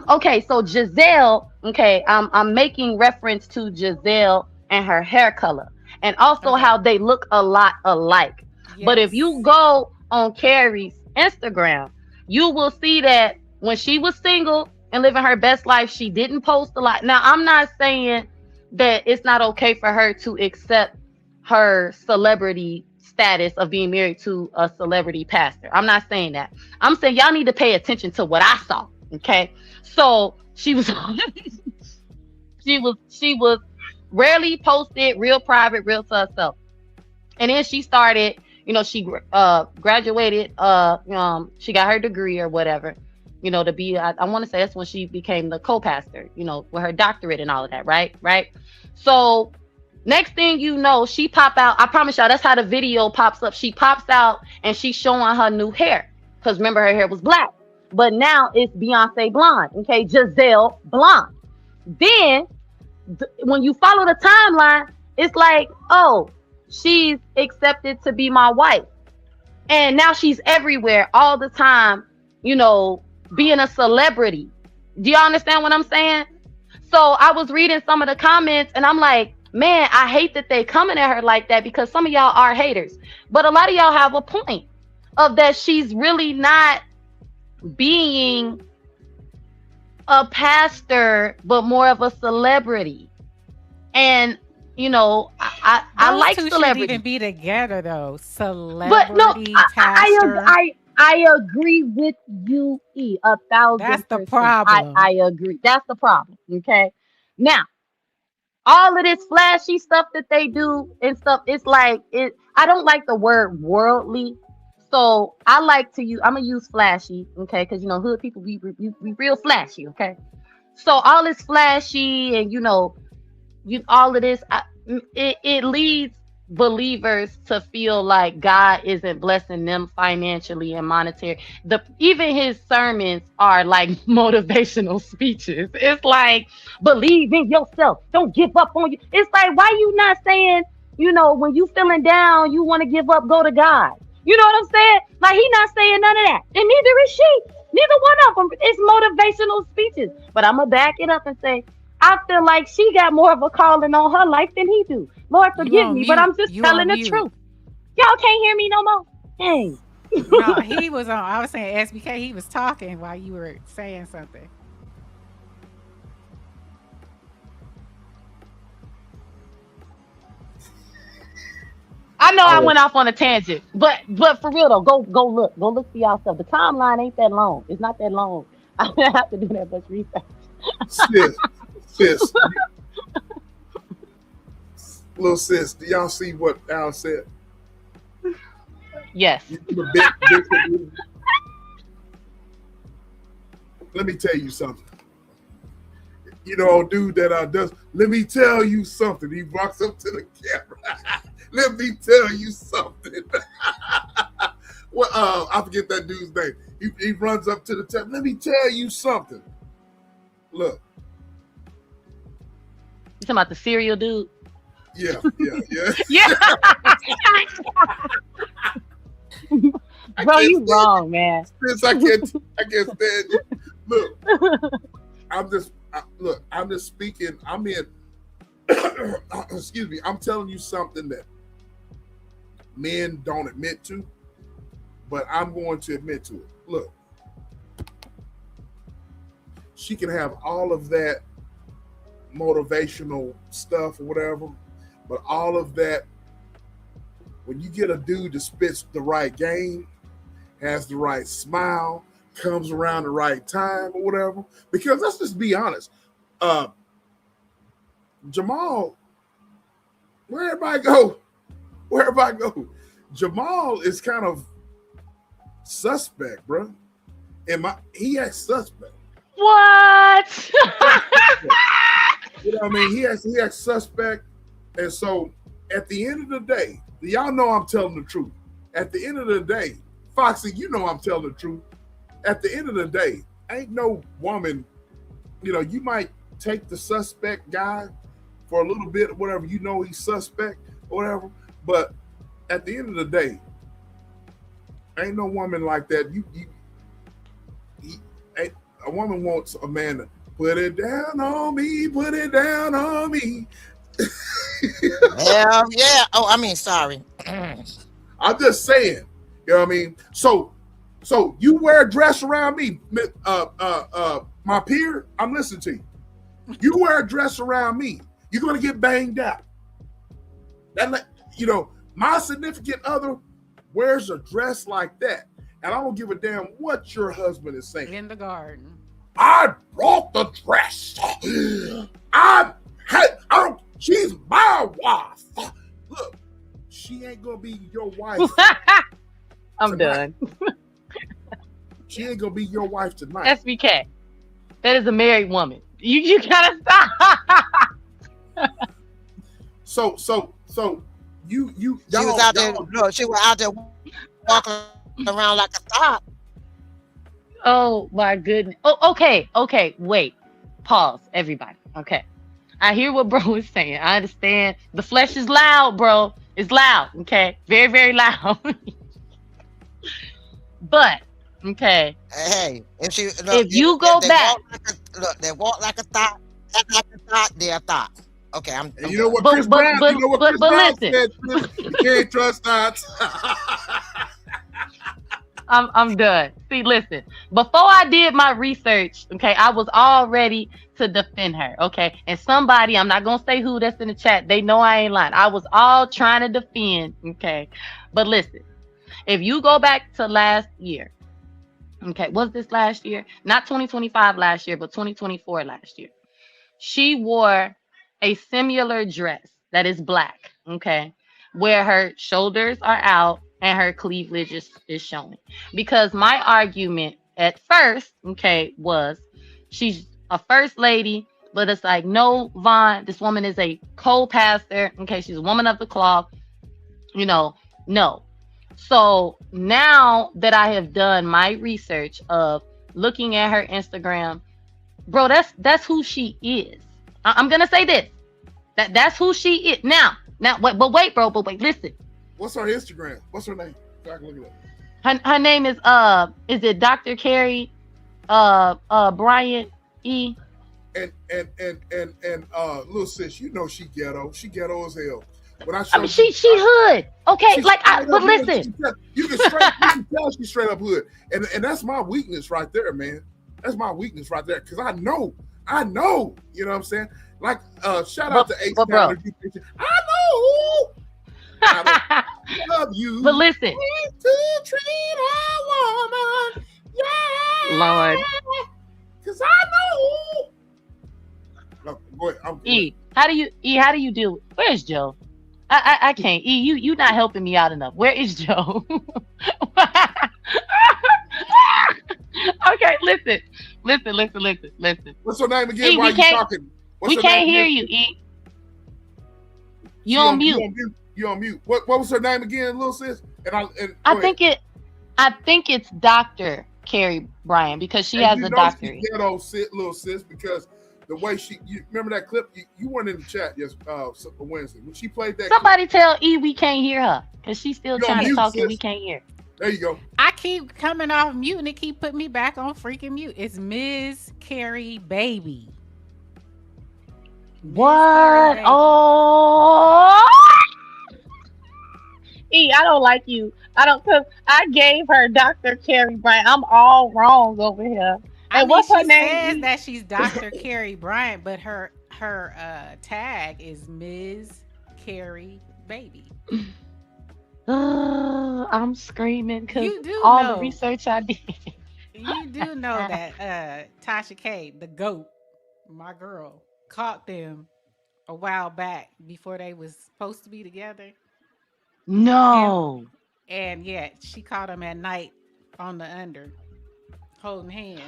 Okay. So Giselle. Okay, I'm making reference to Giselle and her hair color, and also how they look a lot alike. Yes. But if you go on Carrie's Instagram, you will see that when she was single and living her best life, she didn't post a lot. Now, I'm not saying that it's not okay for her to accept her celebrity status of being married to a celebrity pastor. I'm not saying that. I'm saying y'all need to pay attention to what I saw. Okay. So she was she was rarely posted, real private, real to herself. And then she started, she graduated, she got her degree or whatever, to be, I want to say that's when she became the co-pastor, with her doctorate and all of that, right? So next thing you know, she pop out. I promise y'all, that's how the video pops up. She pops out and she's showing her new hair. Because remember, her hair was black. But now it's Beyonce blonde. Okay, Giselle blonde. Then, when you follow the timeline, it's like, oh, she's accepted to be my wife. And now she's everywhere all the time, being a celebrity. Do you understand what I'm saying? So I was reading some of the comments and I'm like, man, I hate that they coming at her like that, because some of y'all are haters. But a lot of y'all have a point of that she's really not being a pastor, but more of a celebrity. And I like celebrity. Even be together though, celebrity. But no, I agree with you, E, 1,000%. That's the problem. I agree. That's the problem. Okay. Now, all of this flashy stuff that they do and stuff, it's like I don't like the word worldly. So I like to use, I'm gonna use flashy, okay? Because hood people we real flashy, okay? So all this flashy and all of this, it leads believers to feel like God isn't blessing them financially and monetary. Even his sermons are like motivational speeches. It's like, believe in yourself, don't give up on you. It's like, why you not saying, when you feeling down, you want to give up, go to God. You know what I'm saying? Like, he not saying none of that. And neither is she. Neither one of them. It's motivational speeches. But I'm going to back it up and say, I feel like she got more of a calling on her life than he do. Lord, forgive me, but I'm just telling the truth. Y'all can't hear me no more? Dang. No, he was on. I was saying SBK, he was talking while you were saying something. I know I Oh, went off on a tangent, but for real though, go look for y'all stuff. The timeline ain't that long. It's not that long. I don't have to do that much research. sis, little sis, do y'all see what Al said? Yes. Let me tell you something. You know, dude that does. Let me tell you something. He walks up to the camera. Let me tell you something. Well, I forget that dude's name. He runs up to the top. Let me tell you something. Look. You talking about the cereal dude? Yeah. Yeah. Bro, you wrong, man. Since I can't stand you. Look, I'm just speaking. I'm in. Excuse me. I'm telling you something that men don't admit to, but I'm going to admit to it. Look, she can have all of that motivational stuff or whatever, but all of that, when you get a dude that spits the right game, has the right smile, comes around the right time or whatever, because let's just be honest, Jamal, where everybody go, Jamal is kind of suspect, bro. He acts suspect. What? You know what I mean? He acts suspect, and so at the end of the day, y'all know I'm telling the truth. At the end of the day, Foxy, you know I'm telling the truth. At the end of the day, ain't no woman, you know, you might take the suspect guy for a little bit or whatever, you know he's suspect or whatever, but at the end of the day, ain't no woman like that. A woman wants a man to put it down on me, put it down on me. Hell yeah. Oh, I mean, sorry. I'm just saying, you know what I mean? So you wear a dress around me, my peer, I'm listening to you. You wear a dress around me, you're gonna get banged out. That, you know, my significant other wears a dress like that, and I don't give a damn what your husband is saying. In the garden. I brought the dress. She's my wife. Look, she ain't gonna be your wife. I'm done. She ain't gonna be your wife tonight. SBK. That is a married woman. You gotta stop. So you She was out there. Look, she was out there walking around like a thought. Oh my goodness. Oh, okay. Wait. Pause, everybody. Okay. I hear what bro is saying. I understand. The flesh is loud, bro. It's loud. Okay. Very, very loud. But okay. Hey, if you go back, they walk like a thought, act like a thought, they're a thought. Okay, I'm you know what Chris Brown listen. said? You can't trust thoughts. I'm done. See, listen. Before I did my research, okay, I was all ready to defend her, okay? And somebody, I'm not gonna say who that's in the chat, they know I ain't lying. I was all trying to defend, okay? But listen, if you go back to last year, okay, was this last year? Not 2025 last year, but 2024 last year. She wore a similar dress that is black, okay, where her shoulders are out and her cleavage is showing. Because my argument at first, okay, was she's a first lady, but it's like, no, Vaughn, this woman is a co-pastor, okay, she's a woman of the cloth, you know, no. So now that I have done my research of looking at her Instagram, bro, that's who she is. I'm gonna say this. That's who she is. Now, wait, bro, listen. What's her Instagram? What's her name? So I can look it up. Her name is it Dr. Carrie Bryant E? And little sis, you know she ghetto. She ghetto as hell. When I mean, she hood. Okay, but listen. You can tell she's straight up hood. And that's my weakness right there, man. That's my weakness right there. Cause I know, you know what I'm saying? Like shout out to H. I know. I love you. But listen, To treat a woman, yeah. Lord. Cause I know. No, go ahead. How do you do? Where's Joe? I can't. You not helping me out enough. Where is Joe? Okay, listen. What's her name again? Why you talking? We can't hear you, E. You on mute. You on mute. What was her name again, little sis? I think it's Dr. Carrie Bryan because she has a doctorate. Ghetto little sis, because the way you remember that clip? You weren't in the chat Wednesday when she played that. Somebody tell E we can't hear her because she's still trying to talk and we can't hear. There you go. I keep coming off mute and it keep putting me back on freaking mute. It's Ms. Carrie Baby. What? Oh, E, I don't like you. Cause I gave her Dr. Carrie Bryant. I'm all wrong over here. And what's her name? She says that she's Dr. Carrie Bryant, but her tag is Ms. Carrie Baby. I'm screaming because the research I did. You do know that Tasha K, the GOAT, my girl, caught them a while back before they was supposed to be together. No. And yet she caught them at night on the under, holding hands.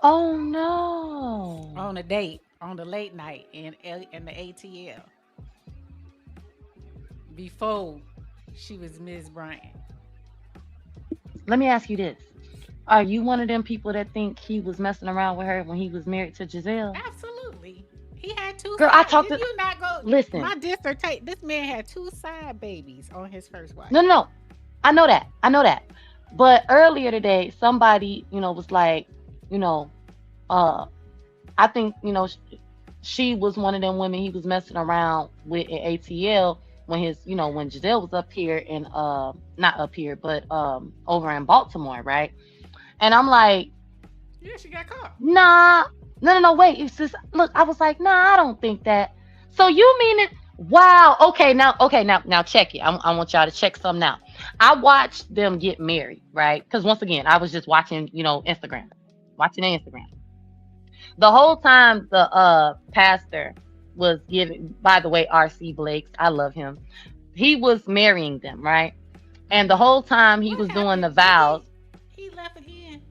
Oh no. On a date, on the late night in the ATL. Before she was Ms. Bryant. Let me ask you this. Are you one of them people that think he was messing around with her when he was married to Giselle? Absolutely. He had two Girl, side. I talked Did to you not go listen. My dissertation. This man had 2 side babies on his first wife. No. I know that. But earlier today, somebody, was like, I think, she was one of them women he was messing around with at ATL when when Giselle was up here in not up here, but over in Baltimore, right? And I'm like, yeah, she got caught. Nah, no, wait. It's just look, I was like, nah, I don't think that. So you mean it? Wow. Okay, now check it. I want y'all to check some now. I watched them get married, right? Because once again, I was just watching, Instagram, watching their Instagram. The whole time the pastor was giving, by the way, R.C. Blakes, I love him. He was marrying them, right? And the whole time he was doing the vows. He left again.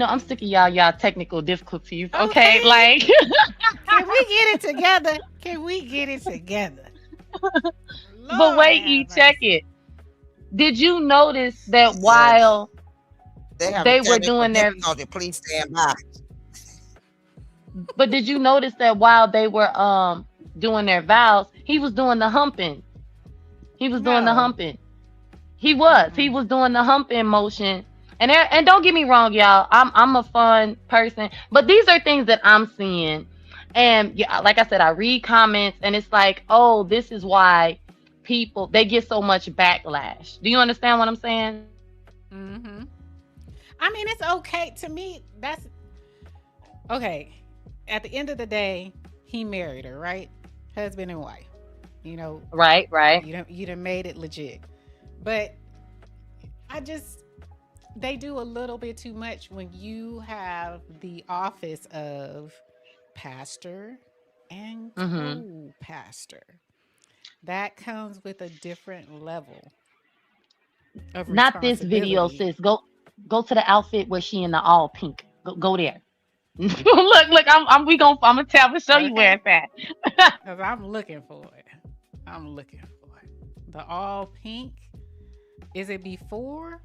I'm sick of y'all technical difficulties. Okay, like Can we get it together? But wait, you check it. Did you notice that while they were doing their please stand by. But did you notice that while they were doing their vows, he was doing the humping? He was doing the humping. He was doing the humping motion. And don't get me wrong, y'all. I'm a fun person, but these are things that I'm seeing. And yeah, like I said, I read comments and it's like, oh, this is why they get so much backlash. Do you understand what I'm saying? Mm-hmm. I mean, it's okay to me. That's okay. At the end of the day, he married her, right? Husband and wife. Right. You done made it legit. But they do a little bit too much when you have the office of pastor and co-pastor. That comes with a different level of not this video, sis. Go to the outfit where she in the all pink. Go there. look, I'm gonna show you where it's at. Because I'm looking for it. The all pink. Is it before?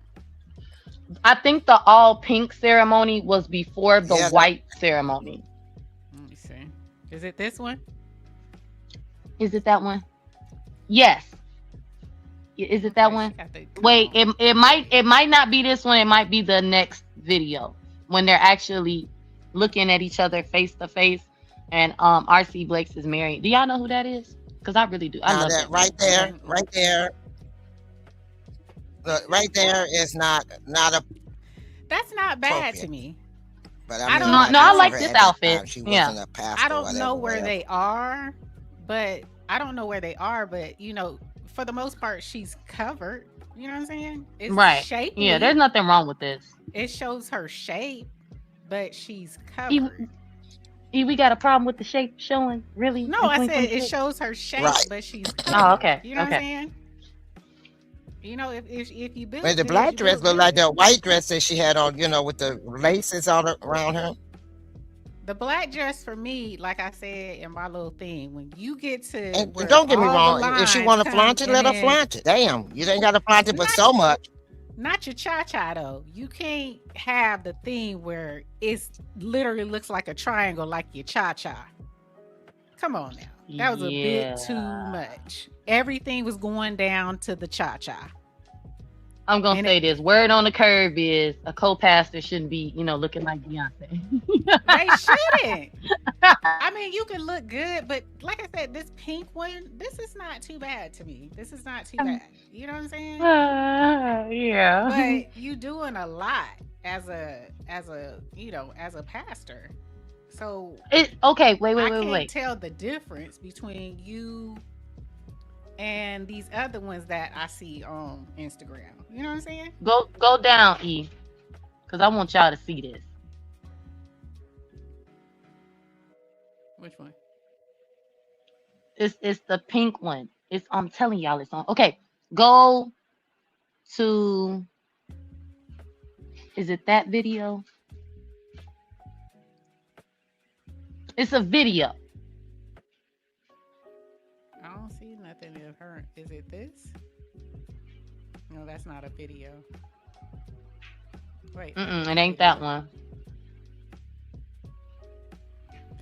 I think the all pink ceremony was before the white ceremony. Let me see. Is it this one? Is it that one? Yes. Is it that one? Wait, it might not be this one. It might be the next video when they're actually looking at each other face to face. And R.C. Blakes is married. Do y'all know who that is? Because I really do. I love that. Right there. Right there is not a. That's not bad to me. But I don't know. I like this outfit. She wasn't a pastor. I don't know where they are, but I don't know where they are, but for the most part, she's covered. You know what I'm saying? It's Right. shapely. Yeah, there's nothing wrong with this. It shows her shape, but she's E, covered. we got a problem with the shape showing, really? No, I said it shows her shape, Right. but she's Oh, covered. okay. You know what Okay. I'm saying? If you build But the good, black you dress build looked like good. that white dress that she had on, with the laces all around her. The black dress for me, like I said in my little thing, when you get to And where don't get me all the wrong, if she lines want to come flaunt it, and let her then- flaunt it. Damn, you ain't got to flaunt it, but Not- so much. Not your cha-cha though. You can't have the thing where it's literally looks like a triangle like your cha-cha. Come on now. That was a bit too much. Everything was going down to the cha-cha. I'm gonna And say this. Word on the curve is a co-pastor shouldn't be, looking like Beyonce. They shouldn't. I mean, you can look good, but like I said, this pink one, this is not too bad to me. This is not too bad. You know what I'm saying? Yeah. But you doing a lot as a pastor. So Okay, wait. I can't tell the difference between you and these other ones that I see on Instagram. You know what I'm saying? Go down, E, because I want y'all to see this. Which one? It's the pink one. I'm telling y'all it's on. Okay, go to. Is it that video? It's a video. I don't see nothing of her. Is it this? No, that's not a video. Wait. It ain't that one.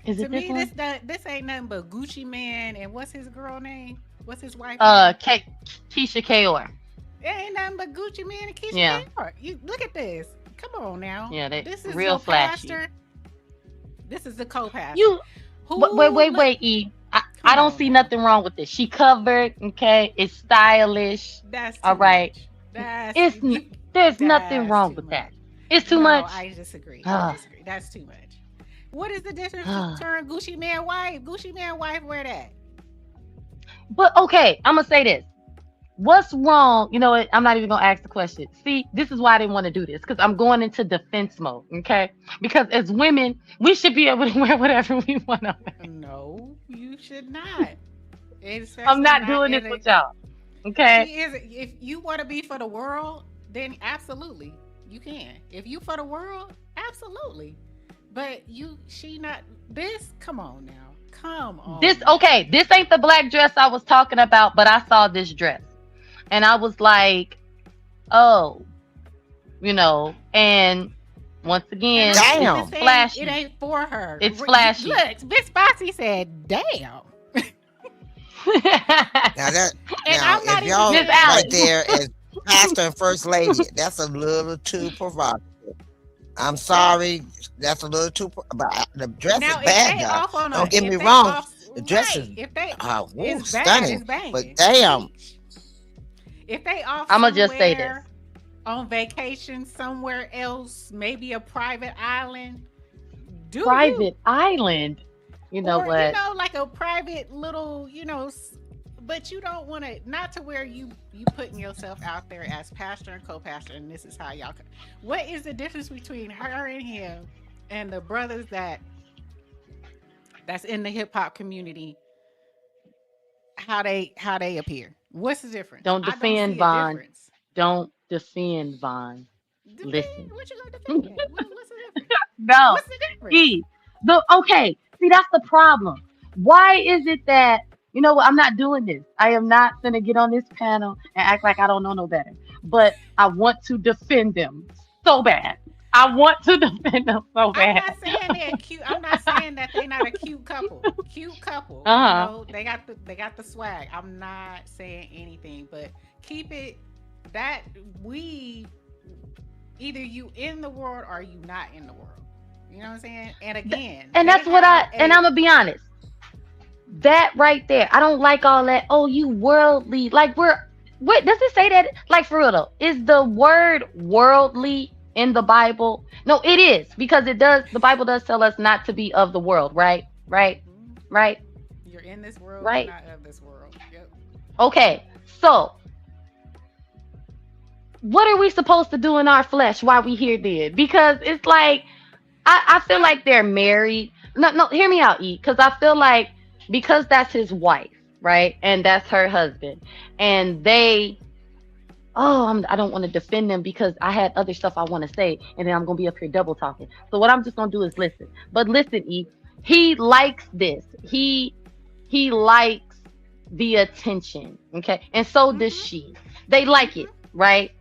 Is To it this me, one? this ain't nothing but Gucci Man and what's his girl name? What's his wife? Keisha Kaur. It ain't nothing but Gucci Man and Keisha Yeah. Kaur. You look at this. Come on now. Yeah, they this is real your flashy. pastor. This is the co-pastor. Wait, E. I don't see nothing wrong with this. She covered, okay? It's stylish. That's all right. That's There's nothing wrong with that. It's too much. I disagree. That's too much. What is the difference between Gucci Man wife? Gucci Man wife, where that? But okay, I'm gonna say this. What's wrong? You know what? I'm not even gonna ask the question. See, this is why I didn't want to do this, because I'm going into defense mode. Okay, because as women, we should be able to wear whatever we want to wear. No, you should not. I'm not doing this with y'all. Okay. If you want to be for the world, then absolutely you can. If you for the world, absolutely. But she not this. Come on now. Come on. This ain't the black dress I was talking about, but I saw this dress. And I was like, oh, and once again, damn. It's flashy. It ain't for her. It's flashy. Look, Miss Bossy said, damn. If y'all right there as pastor and first lady, that's a little too provocative. I'm sorry, that's a little too. But the dress is bad, guys. Don't get me wrong. The dress is stunning. But damn. If they off, I'ma just say this. On vacation somewhere else, maybe a private island. Island. You know what? Like a private little, but you don't want to, not to where you putting yourself out there as pastor and co-pastor, and this is how y'all. What is the difference between her and him and the brothers that's in the hip hop community? How they appear? What's the difference? Don't defend Vaughn. Don't defend Vaughn. Listen. What you gonna defend? What's the difference? No. What's the difference? Okay. See, that's the problem. Why is it that, you know what? I'm not doing this. I am not going to get on this panel and act like I don't know no better. But I want to defend them so bad. I want to defend them so bad. I'm not saying they're cute. I'm not saying that they're not a cute couple. Cute couple. They got the swag. I'm not saying anything, but keep it that either you in the world or you not in the world. You know what I'm saying? And again, and that's what and I'm gonna be honest. That right there, I don't like all that. Oh, you worldly. Like what does it say that? Like for real though, is the word worldly in the Bible? No, it is, because it does. The Bible does tell us not to be of the world, right? in this world, right? not of this world. Yep. Okay, so what are we supposed to do in our flesh while we here then? Because it's like I feel like they're married. No, hear me out, E. Because I feel like because that's his wife, right, and that's her husband, and they. Oh, I don't want to defend them because I had other stuff I want to say, and then I'm gonna be up here double talking. So what I'm just gonna do is listen. But listen, E. He likes this. He likes the attention. Okay, and so does she. They like it, right?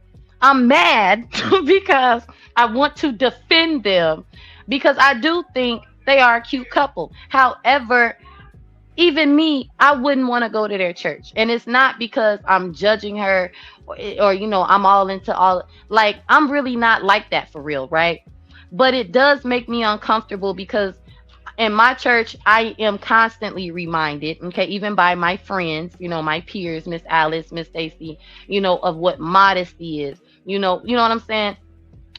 I'm mad because I want to defend them because I do think they are a cute couple. However, even me, I wouldn't want to go to their church. And it's not because I'm judging her or I'm all into all, like, I'm really not like that for real, right? But it does make me uncomfortable because in my church, I am constantly reminded, okay, even by my friends, my peers, Miss Alice, Miss Stacy, of what modesty is, you know what I'm saying?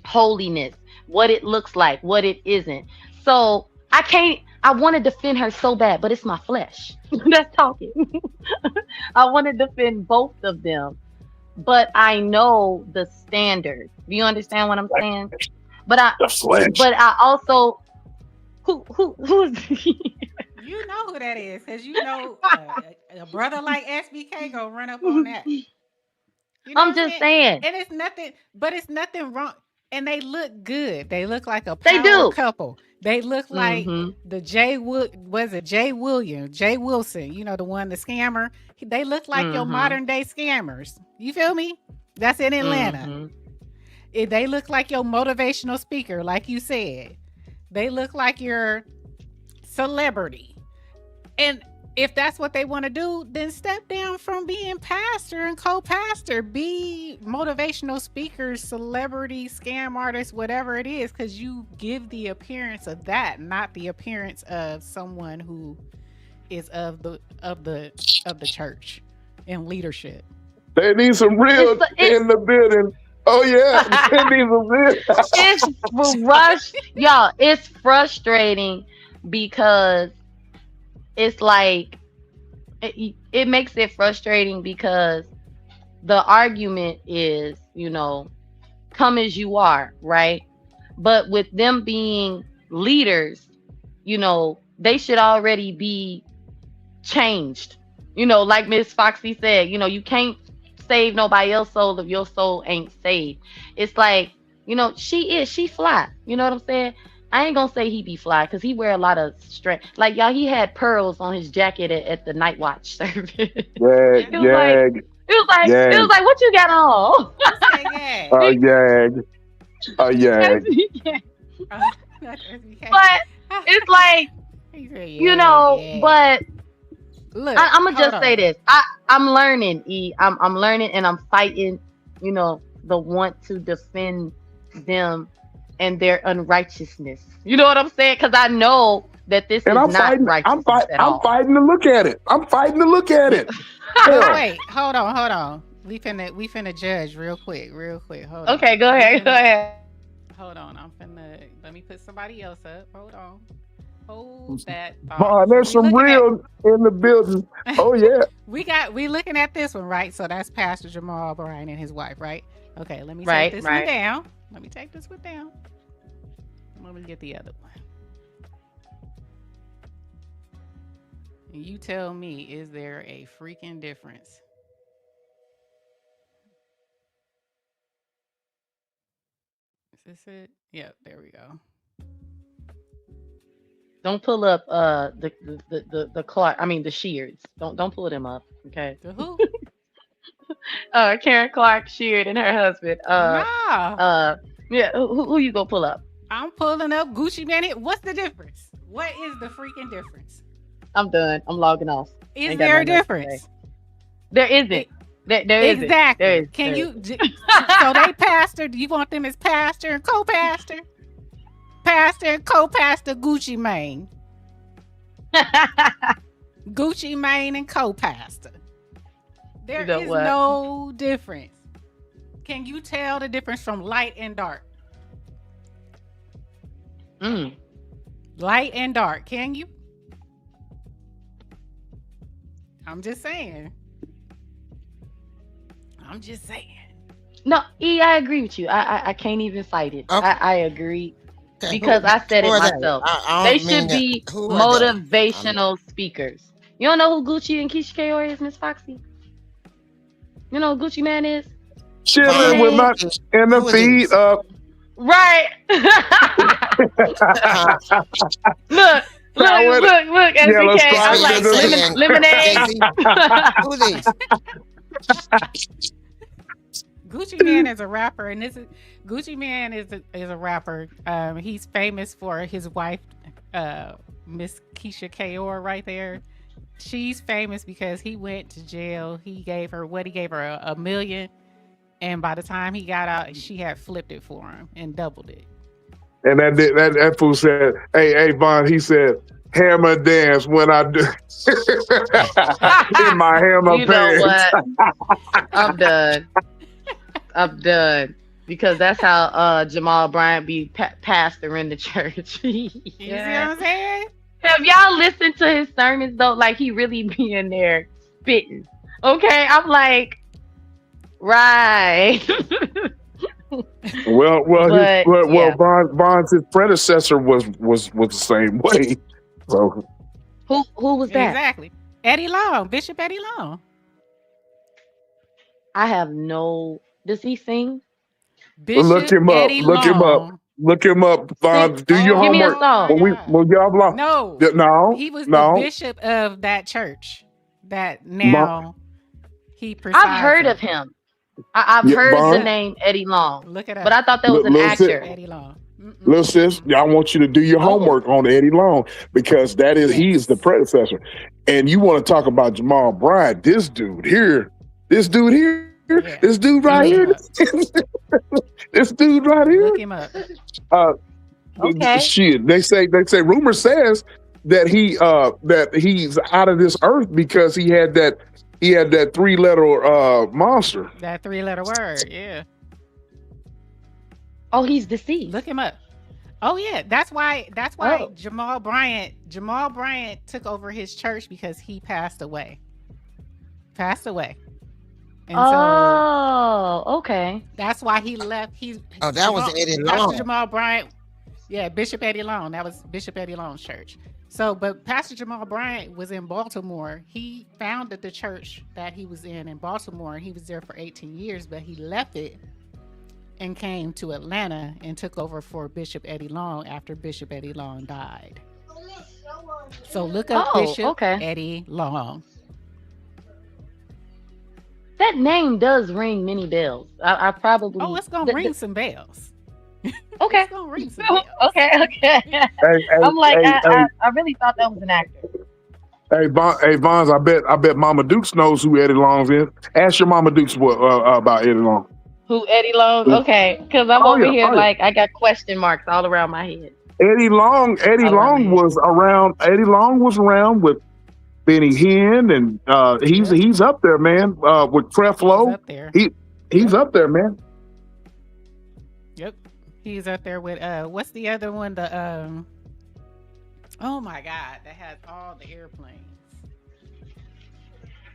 Holiness, what it looks like, what it isn't. So I want to defend her so bad, but it's my flesh that's talking. I want to defend both of them, but I know the standard. Do you understand what I'm saying? But I also who's You know who that is, because a brother like SBK gonna run up on that. I'm just saying. And it's nothing wrong. And they look good. They look like a power couple. They look like the Jay Wilson, the one, the scammer. They look like your modern day scammers. You feel me? That's in Atlanta. They look like your motivational speaker, like you said. They look like your celebrity. And if that's what they want to do, then step down from being pastor and co-pastor. Be motivational speakers, celebrity, scam artists, whatever it is, because you give the appearance of that, not the appearance of someone who is of the church and leadership. They need some real in the building. Oh yeah, they need some real. Y'all. It's frustrating because it's like it makes it frustrating because the argument is, come as you are, right? But with them being leaders, they should already be changed. Like Miss Foxy said, you can't save nobody else's soul if your soul ain't saved. It's like, she fly. You know what I'm saying? I ain't gonna say he be fly because he wear a lot of strength. Like, y'all, he had pearls on his jacket at the night watch service. It was like, what you got on? But it's like, but look, I'm gonna just say this. I'm learning, E. I'm learning and I'm fighting, the want to defend them and their unrighteousness. You know what I'm saying? Because I know that this is not righteous. I'm fighting to look at it. Wait, hold on. We finna judge real quick. Hold on. Okay, go ahead. Hold on. Let me put somebody else up. Hold on. Hold that thought. Boy, there's some real in the building. Oh yeah. we looking at this one, right? So that's Pastor Jamal Bryan and his wife, right? Okay, let me take this one down. Let me take this one down. Let me get the other one. And you tell me, is there a freaking difference? Is this it? Yep, there we go. Don't pull up the Clark. I mean the Sheards. Don't pull them up. Okay. The who? Karen Clark Sheard and her husband. Yeah. Who you gonna pull up? I'm pulling up Gucci Mane. What's the difference? What is the freaking difference? I'm done. I'm logging off. Is there a difference? There isn't. There isn't. Exactly. There is. Can you? So they pastor. Do you want them as pastor and co-pastor? Pastor and co-pastor Gucci Mane. Gucci Mane and co-pastor. There is no difference. Can you tell the difference from light and dark? Light and dark. Can you? I'm just saying. No, I agree with you. I can't even fight it. Okay. I agree Okay, because I said who it are they? myself. I They don't mean should that. be Who are they? motivational speakers. You don't know who Gucci and Keisha Kaur is, Miss Foxy? You know who Gucci Man is? Chilling with my in the Who are feet these? up. Right. Look, I would- look, Yellow SBK. I'm stripe like in the- lemonade. Who are these? Gucci Man is a rapper, and Gucci Man is a rapper. He's famous for his wife, Miss Keisha Kaur, right there. She's famous because he went to jail. He gave her $1 million, and by the time he got out, she had flipped it for him and doubled it. And that fool said, "Hey, Vaughn," he said, "Hammer dance when I do in my hammer You know pants." what? I'm done because that's how Jamal Bryant be pastor in the church. You see what I'm saying? Have y'all listened to his sermons though? Like he really be in there spitting. Okay, I'm like, right. Well, But, Vaughn's his predecessor was the same way. So Who was that? Exactly. Eddie Long, Bishop Eddie Long. I have no. Does he sing? Bishop look him up. Eddie Look him up. Long. Look him up, Vaughn. Do your Give me a homework. song. When y'all block. No, he was the bishop of that church. That now he presides. I've heard of him. I've heard the name Eddie Long. Look it up. But I thought that was an actor. Eddie Long. Little sis, I want you to do your homework on Eddie Long because he's the predecessor. And you want to talk about Jamal Bryant, this dude here, Yeah. this dude right here, this dude right here. Look him up. Okay. Shit, they say rumor says that he's out of this earth because he had that 3-letter monster. That 3-letter word, yeah. Oh, he's deceased. Look him up. Oh yeah, that's why Jamal Bryant took over his church because he passed away. And so okay. That's why he left. That was Eddie Long. Pastor Jamal Bryant. Yeah, Bishop Eddie Long. That was Bishop Eddie Long's church. So, but Pastor Jamal Bryant was in Baltimore. He founded the church that he was in Baltimore. He was there for 18 years, but he left it and came to Atlanta and took over for Bishop Eddie Long after Bishop Eddie Long died. So look up Bishop Eddie Long. That name does ring many bells. I probably. Oh, it's gonna ring some bells. Okay. It's gonna ring some bells. Okay. I'm like, I really thought that was an actor. Hey, Vons, I bet Mama Dukes knows who Eddie Long is. Ask your Mama Dukes about Eddie Long. Who Eddie Long? Okay, because I'm over here like I got question marks all around my head. Eddie Long was around. Eddie Long was around with Benny Hinn, and he's up there, man. With Creflo, he's up there, man. Yep, he's up there with what's the other one? The oh my God, that has all the airplanes.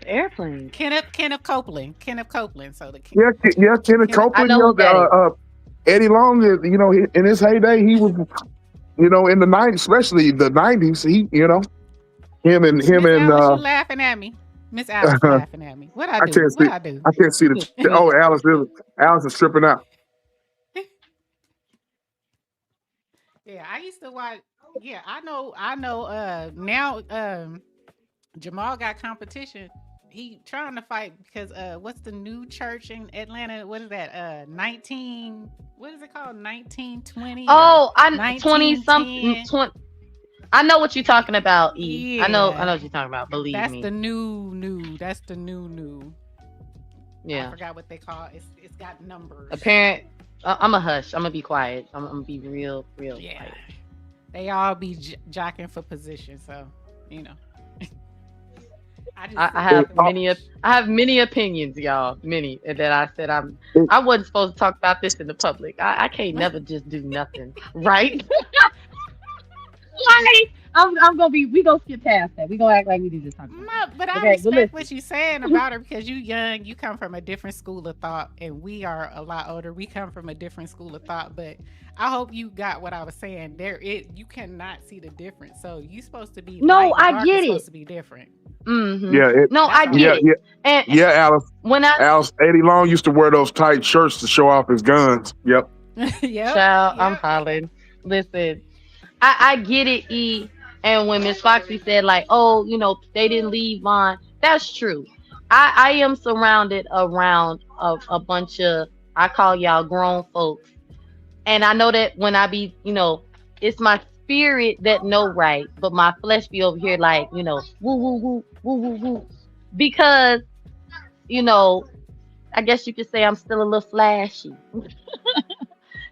Airplane. Kenneth Copeland. Kenneth Copeland. So the Kenneth Copeland. Eddie Long, in his heyday, he was, in the 90s, especially the 90s. He, him and you laughing at me, Miss Alice laughing at me. What I do? I can't see the. Oh, Alice is tripping out. Yeah, I used to watch. Yeah, I know. Now, Jamal got competition. He trying to fight because what's the new church in Atlanta? What is that? 19. What is it called? 1920. Oh, I'm 20 something. 20. I know what you're talking about. Yeah. I know what you're talking about. Believe me. That's the new. That's the new. Yeah. I forgot what they call it. It's got numbers. I'm a hush. I'm gonna be quiet. I'm gonna be real. Yeah. Quiet. They all be jockeying for position, so I have many opinions, y'all. Many that I said I wasn't supposed to talk about this in the public. I can't never just do nothing, right? I'm gonna be. We gonna skip past that. We gonna act like we did just talk about No, but I Okay, but respect listen. what you're saying about her because you young, you come from a different school of thought, and we are a lot older. We come from a different school of thought, but I hope you got what I was saying. You cannot see the difference. So you supposed to be No, light and I dark get is it. supposed to be different. Yeah, No, I That's get all. it. yeah, And yeah, Alice. when I Alice, Eddie Long used to wear those tight shirts to show off his guns. Yep. Yep. child, I'm Yep. hollering. Listen, I get it, E. And when Miss Foxy said like, oh, they didn't leave Vaughn, that's true. I am surrounded around a bunch of, I call y'all grown folks, and I know that when I be, it's my spirit that know right, but my flesh be over here like, woo woo woo woo woo woo, because you know, I guess you could say I'm still a little flashy.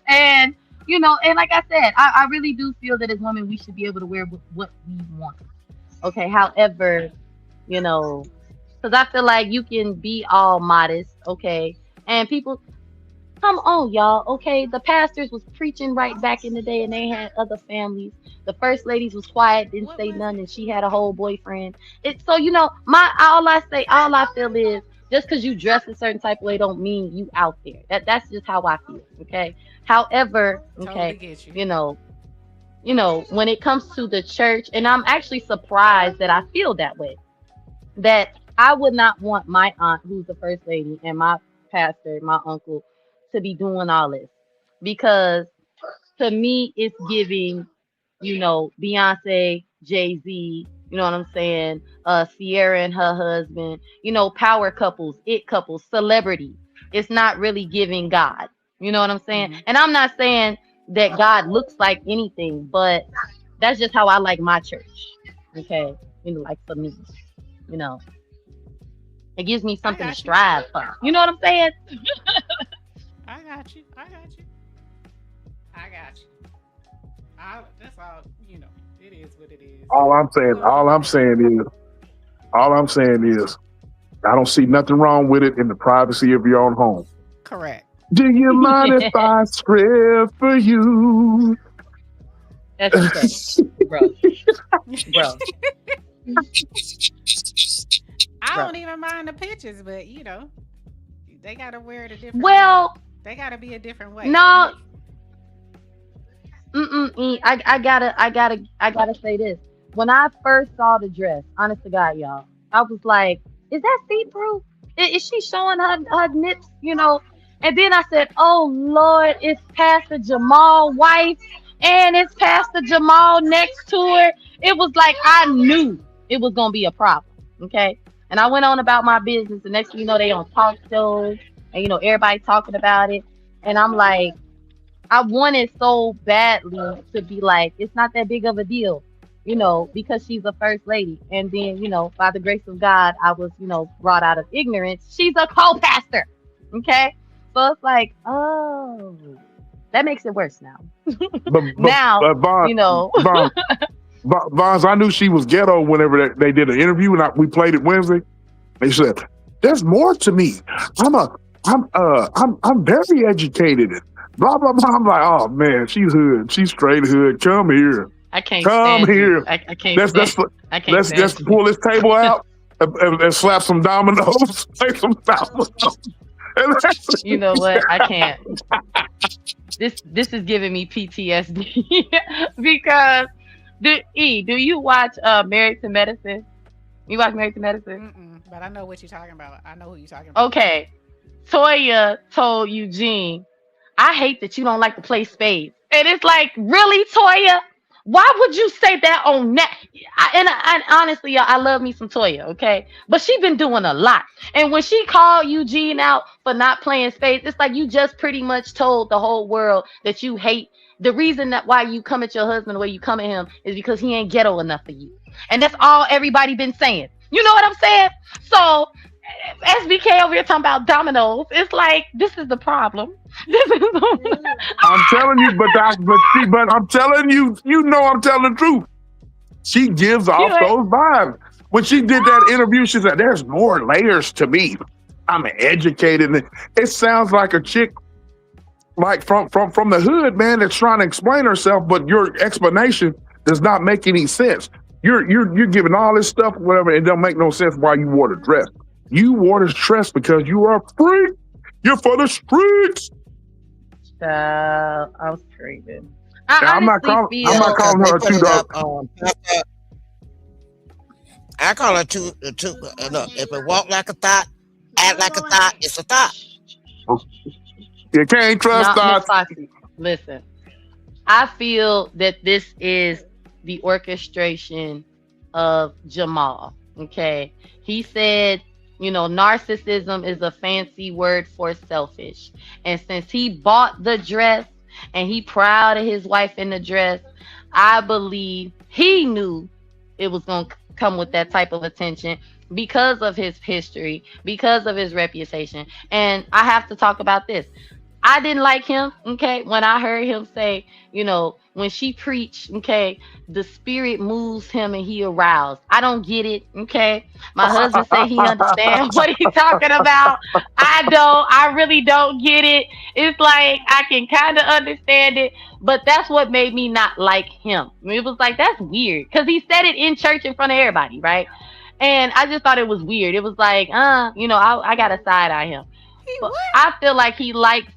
And and like I said, I really do feel that as women we should be able to wear what we want. Okay, however, because I feel like you can be all modest, okay, and people, come on, y'all, okay, the pastors was preaching right back in the day, and they had other families. The first ladies was quiet, didn't What say was nothing, it? and she had a whole boyfriend. So my all I feel is just because you dress a certain type of way don't mean you out there. That's just how I feel, okay. However, Totally okay, get you. when it comes to the church, and I'm actually surprised that I feel that way, that I would not want my aunt, who's the first lady, and my pastor, my uncle, to be doing all this, because to me it's giving, Beyonce, Jay-Z, you know what I'm saying, Sierra and her husband, power couples, it couples, celebrity. It's not really giving God. You know what I'm saying? Mhm. And I'm not saying that God looks like anything, but that's just how I like my church. Okay. Like for me, you know, it gives me I something to got you. strive for. You know what I'm saying? I got you. I got you. I got you. That's all. It is what it is. All I'm saying, We'll all leave I'm it at saying is, all I'm saying is, I don't see nothing wrong with it in the privacy of your own home. correct. Do you mind if I script for you? That's okay, bro. Bro. I Bro. don't even mind the pictures, but they gotta wear it a different way. Well, They gotta be a different way. no, I gotta say this. When I first saw the dress, honest to God, y'all, I was like, "Is that see-through? Is she showing her nips?" And then I said, "Oh Lord, it's Pastor Jamal's wife, and it's Pastor Jamal next to her." It was like I knew it was gonna be a problem. Okay, and I went on about my business. The next thing you know, they on talk shows, and everybody talking about it, and I'm like, I wanted so badly to be like, it's not that big of a deal, because she's a first lady. And then, by the grace of God, I was, brought out of ignorance. She's a co-pastor. Okay. So it's like, oh, that makes it worse now. But Now, Vaughn, Vaughn, I knew she was ghetto whenever they did an interview, and we played it Wednesday. They said, "There's more to me. I'm very educated." Blah blah blah. I'm like, oh man, she's hood. She's straight hood. Come here. I can't Come stand here. you. I can't Let's stand I can't stand let's you. pull this table out and slap some dominoes. Play some dominoes. You know what? I can't. This is giving me PTSD because do you watch Married to Medicine? You watch Married to Medicine? But I know what you're talking about. I know who you're talking about. Okay. Toya told Eugene, "I hate that you don't like to play spades." And it's like, really, Toya? Why would you say that on that? And honestly, y'all, I love me some Toya, okay? But she been doing a lot. And when she called Eugene out for not playing spades, it's like you just pretty much told the whole world that you hate. The reason that why you come at your husband the way you come at him is because he ain't ghetto enough for you. And that's all everybody been saying. You know what I'm saying? So SBK over here talking about dominoes. It's like, this is the problem. I'm telling you, but I'm telling you, I'm telling the truth. She gives off those vibes. When she did that interview, she said, "There's more layers to me. I'm educated." It sounds like a chick like from the hood, man, that's trying to explain herself, but your explanation does not make any sense. You're giving all this stuff, whatever, it don't make no sense why you wore the dress. You wore the dress because you are a freak. You're for the streets. I was screaming. I'm not calling her a two-dog. I call her two. Look, if it walk like a thought, act like a thought, it's a thought. You can't trust thoughts. Listen, I feel that this is the orchestration of Jamal. Okay, he said, you know, narcissism is a fancy word for selfish, and since he bought the dress and he proud of his wife in the dress, I believe he knew it was gonna come with that type of attention because of his history, because of his reputation. And I have to talk about this. I didn't like him, okay, when I heard him say, you know, when she preached, okay, the spirit moves him and he aroused. I don't get it, okay? My husband said he understands what he's talking about. I really don't get it. It's like I can kind of understand it, but that's what made me not like him. It was like, that's weird, because he said it in church in front of everybody, right? And I just thought it was weird. It was like, you know, I got to side eye him. But I feel like he likes,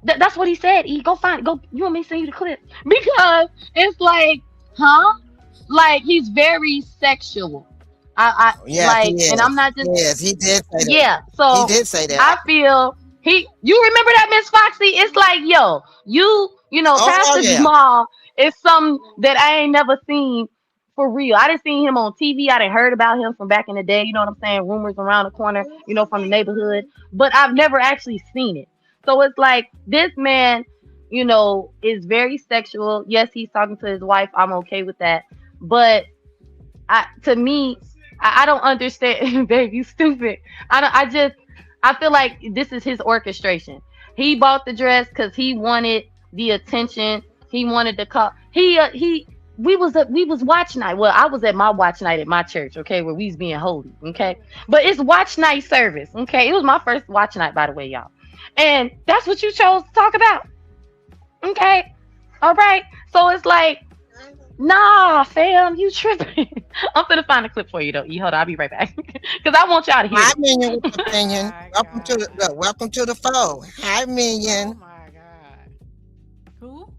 that's what he said. Go. You want me to send you the clip? Because it's like, like he's very sexual. And I'm not just. Yes, he did say that. Yeah, so he did say that. I feel you remember that, Miss Foxy? It's like, yo, you know, Pastor Jamal is something that I ain't never seen for real. I didn't see him on TV. I didn't heard about him from back in the day. You know what I'm saying? Rumors around the corner, you know, from the neighborhood. But I've never actually seen it. So it's like this man, you know, is very sexual. Yes, he's talking to his wife. I'm okay with that. But to me, I don't understand. Babe, you stupid. I feel like this is his orchestration. He bought the dress because he wanted the attention. He wanted to call. We was watch night. Well, I was at my watch night at my church, okay, where we was being holy, okay. But it's watch night service, okay. It was my first watch night, by the way, y'all. And that's what you chose to talk about. Okay. All right. So it's like, nah, fam, you tripping. I'm gonna find a clip for you though. Hold on, I'll be right back. Because I want y'all to hear Hi, Minion, with the opinion. Welcome to the fold. Hi, Minion. Oh my God. Who?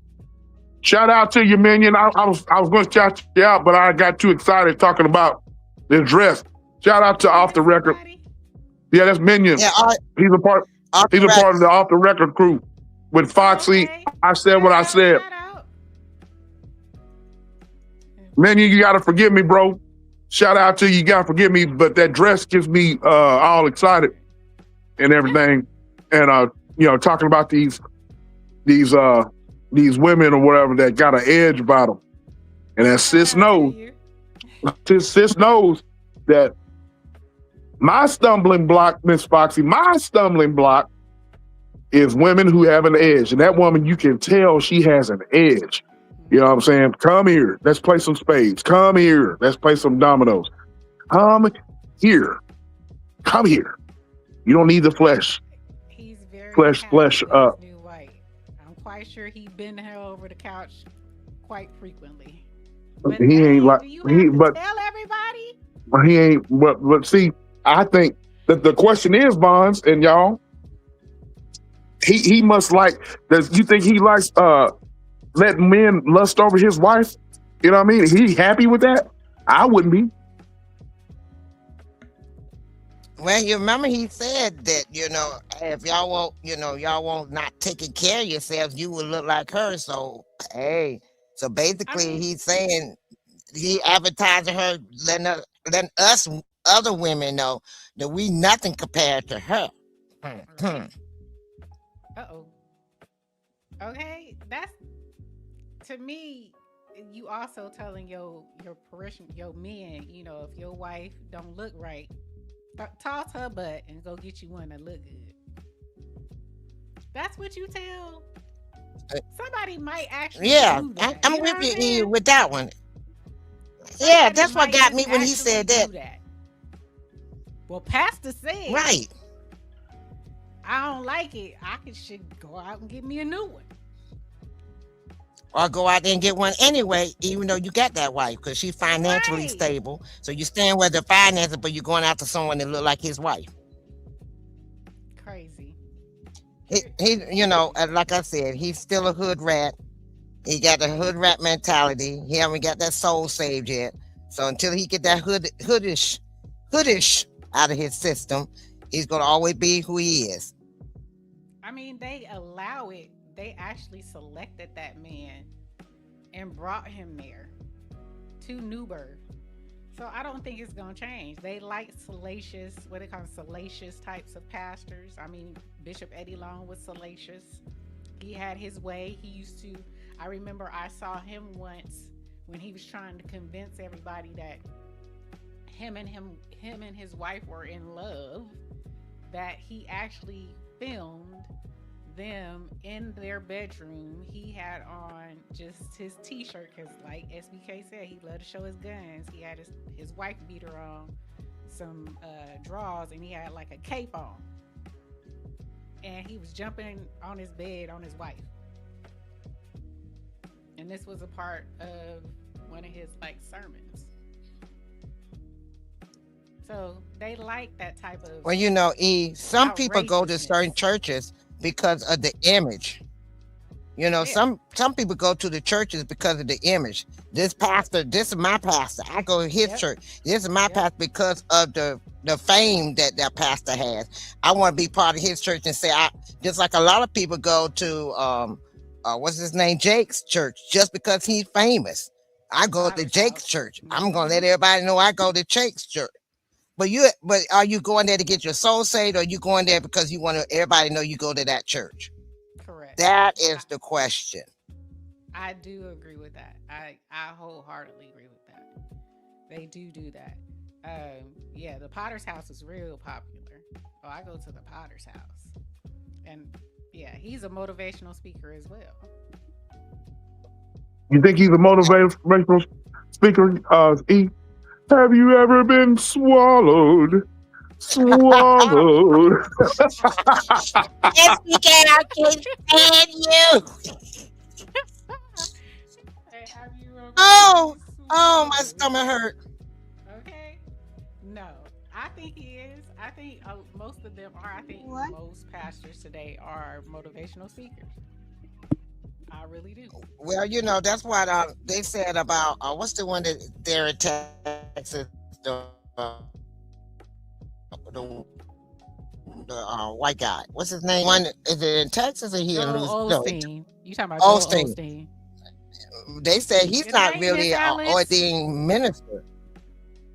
Shout out to you, Minion. I was going to shout you out, but I got too excited talking about the dress. Shout out to Off the Record. Yeah, that's Minion. Yeah, he's a part of the Off the Record crew with Foxy. Okay. I said what I said. Minion, you got to forgive me, bro. Shout out to you. You got to forgive me, but that dress gets me all excited and everything. And you know, talking about these women or whatever that got an edge about them. And as sis knows that my stumbling block, Miss Foxy, my stumbling block is women who have an edge. And that woman, you can tell she has an edge. You know what I'm saying? Come here. Let's play some spades. Come here. Let's play some dominoes. Come here. Come here. You don't need the flesh. He's very flesh up. I'm quite sure he been her over the couch quite frequently. But he ain't like tell everybody. He ain't. But see, I think that the question is, Bonds and y'all. He must like. Does you think he likes letting men lust over his wife? You know what I mean? He happy with that? I wouldn't be. Well, you remember he said that, you know, if y'all won't not taking care of yourselves, you will look like her. So, hey, so basically he's saying he advertising her, letting us other women know that we nothing compared to her. Uh-oh. Okay, that's, to me, you also telling your parishioners, your men, you know, if your wife don't look right, toss her butt and go get you one that look good. That's what you tell. Somebody might actually. Yeah, do that. I'm with you with that one. Yeah, that's what got me when he said that. Well, Pastor said, right. I don't like it. Should go out and get me a new one. or go out there and get one anyway, even though you got that wife, because she's financially Right. stable. So you stand with the finances, but you're going after someone that look like his wife. Crazy. Like I said, he's still a hood rat. He got the hood rat mentality. He haven't got that soul saved yet. So until he get that hoodish out of his system, he's gonna always be who he is. I mean, they allow it. They actually selected that man and brought him there to Newburgh. So I don't think it's gonna change. They like salacious, what they call salacious types of pastors. I mean, Bishop Eddie Long was salacious. He had his way. I remember I saw him once when he was trying to convince everybody that him and his wife were in love, that he actually filmed them in their bedroom. He had on just his t-shirt, because like SBK said, he loved to show his guns. He had his wife beater on, some drawers, and he had like a cape on, and he was jumping on his bed on his wife. And this was a part of one of his like sermons. So they like that type of. Well, some people go to certain churches because of the image. Some people go to the churches because of the image. This is my pastor. I go to his church. This is my pastor because of the fame that pastor has. I want to be part of his church and say, just like a lot of people go to what's his name, Jake's church, just because he's famous. I go to Jake's church. I'm gonna let everybody know I go to Jake's church. But are you going there to get your soul saved, or are you going there because you want everybody to know you go to that church? Correct. That is the question. I do agree with that. I wholeheartedly agree with that. They do that. The Potter's House is real popular. Oh, I go to the Potter's House, and he's a motivational speaker as well. You think he's a motivational speaker? E? Have you ever been swallowed? Swallowed. SBK, I can't stand you. Oh, my stomach hurt. Okay. No, I think he is. I think most of them are. I think most pastors today are motivational speakers. I really do. Well, that's what they said about what's the one that they're in Texas, the white guy. What's his name? One is it in Texas or here? Osteen. You talking about Osteen? They said he's not really an ordained minister.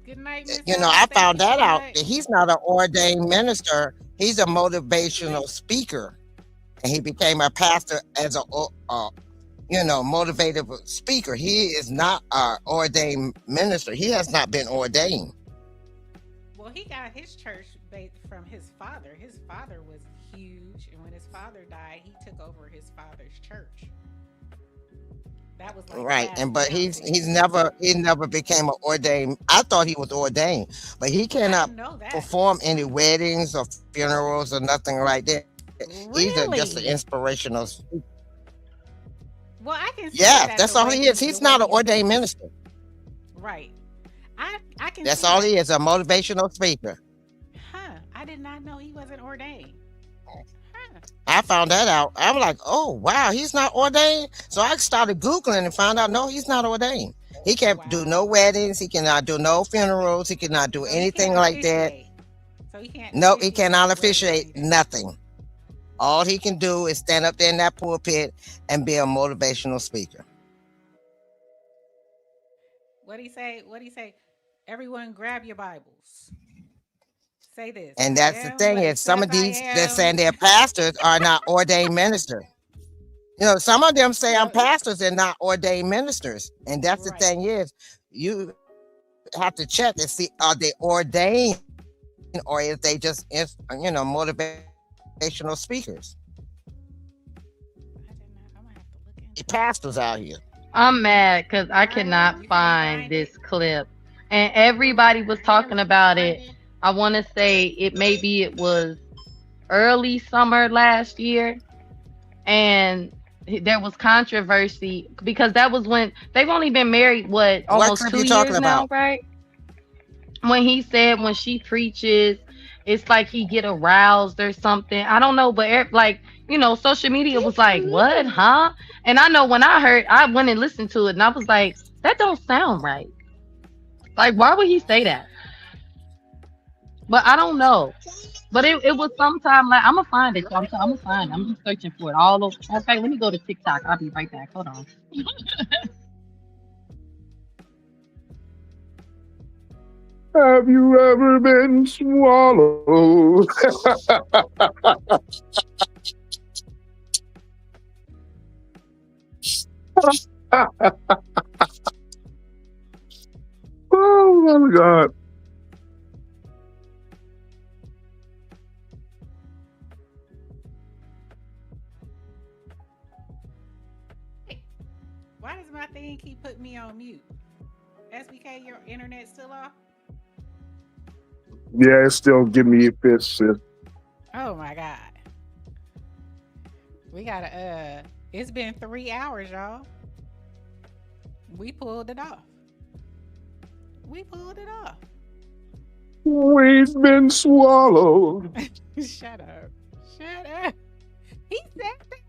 Good night, Miss I found that out. That he's not an ordained minister. He's a motivational speaker. And he became a pastor as a, motivative speaker. He is not an ordained minister. He has not been ordained. Well, he got his church from his father. His father was huge, and when his father died, he took over his father's church. That was like right, but he never became an ordained. I thought he was ordained, but he cannot perform any weddings or funerals or nothing like that. Really? He's just an inspirational speaker. Well, I can see that's all he is. He's not an ordained minister. Right. I can. That's all he is, a motivational speaker. Huh. I did not know he wasn't ordained. I found that out. I'm like, oh wow, he's not ordained. So I started Googling and found out no, he's not ordained. He can't do no weddings. He cannot do no funerals. He cannot do anything like that. So he can't. No, he cannot officiate nothing. All he can do is stand up there in that pulpit and be a motivational speaker. What'd he say? Everyone grab your Bibles. Say this. And that's the thing is some of these that saying they're pastors are not ordained ministers. Some of them say I'm pastors and not ordained ministers. And that's the thing is you have to check and see, are they ordained or is they just, motivational speakers? Pastors out here. I'm mad because I cannot find this clip, and everybody was talking about it. I want to say it was early summer last year, and there was controversy because that was when they've only been married almost clip 2 you years talking now, about? right? When he said when she preaches, it's like he get aroused or something. I don't know, but like social media was like, what, huh? And I know when I heard, I went and listened to it, and I was like, that don't sound right. Like, why would he say that? But I don't know. But it was sometime like I'm gonna find it. So I'm gonna find it. I'm just searching for it all over. Okay, let me go to TikTok. I'll be right back. Hold on. Have you ever been swallowed? Oh my God. Why does my thing keep putting me on mute? SBK, your internet still off? Yeah, it's still giving me a fish, sis. Oh my God. We gotta it's been 3 hours, y'all. We pulled it off. We pulled it off. We've been swallowed. Shut up. Shut up. He said that.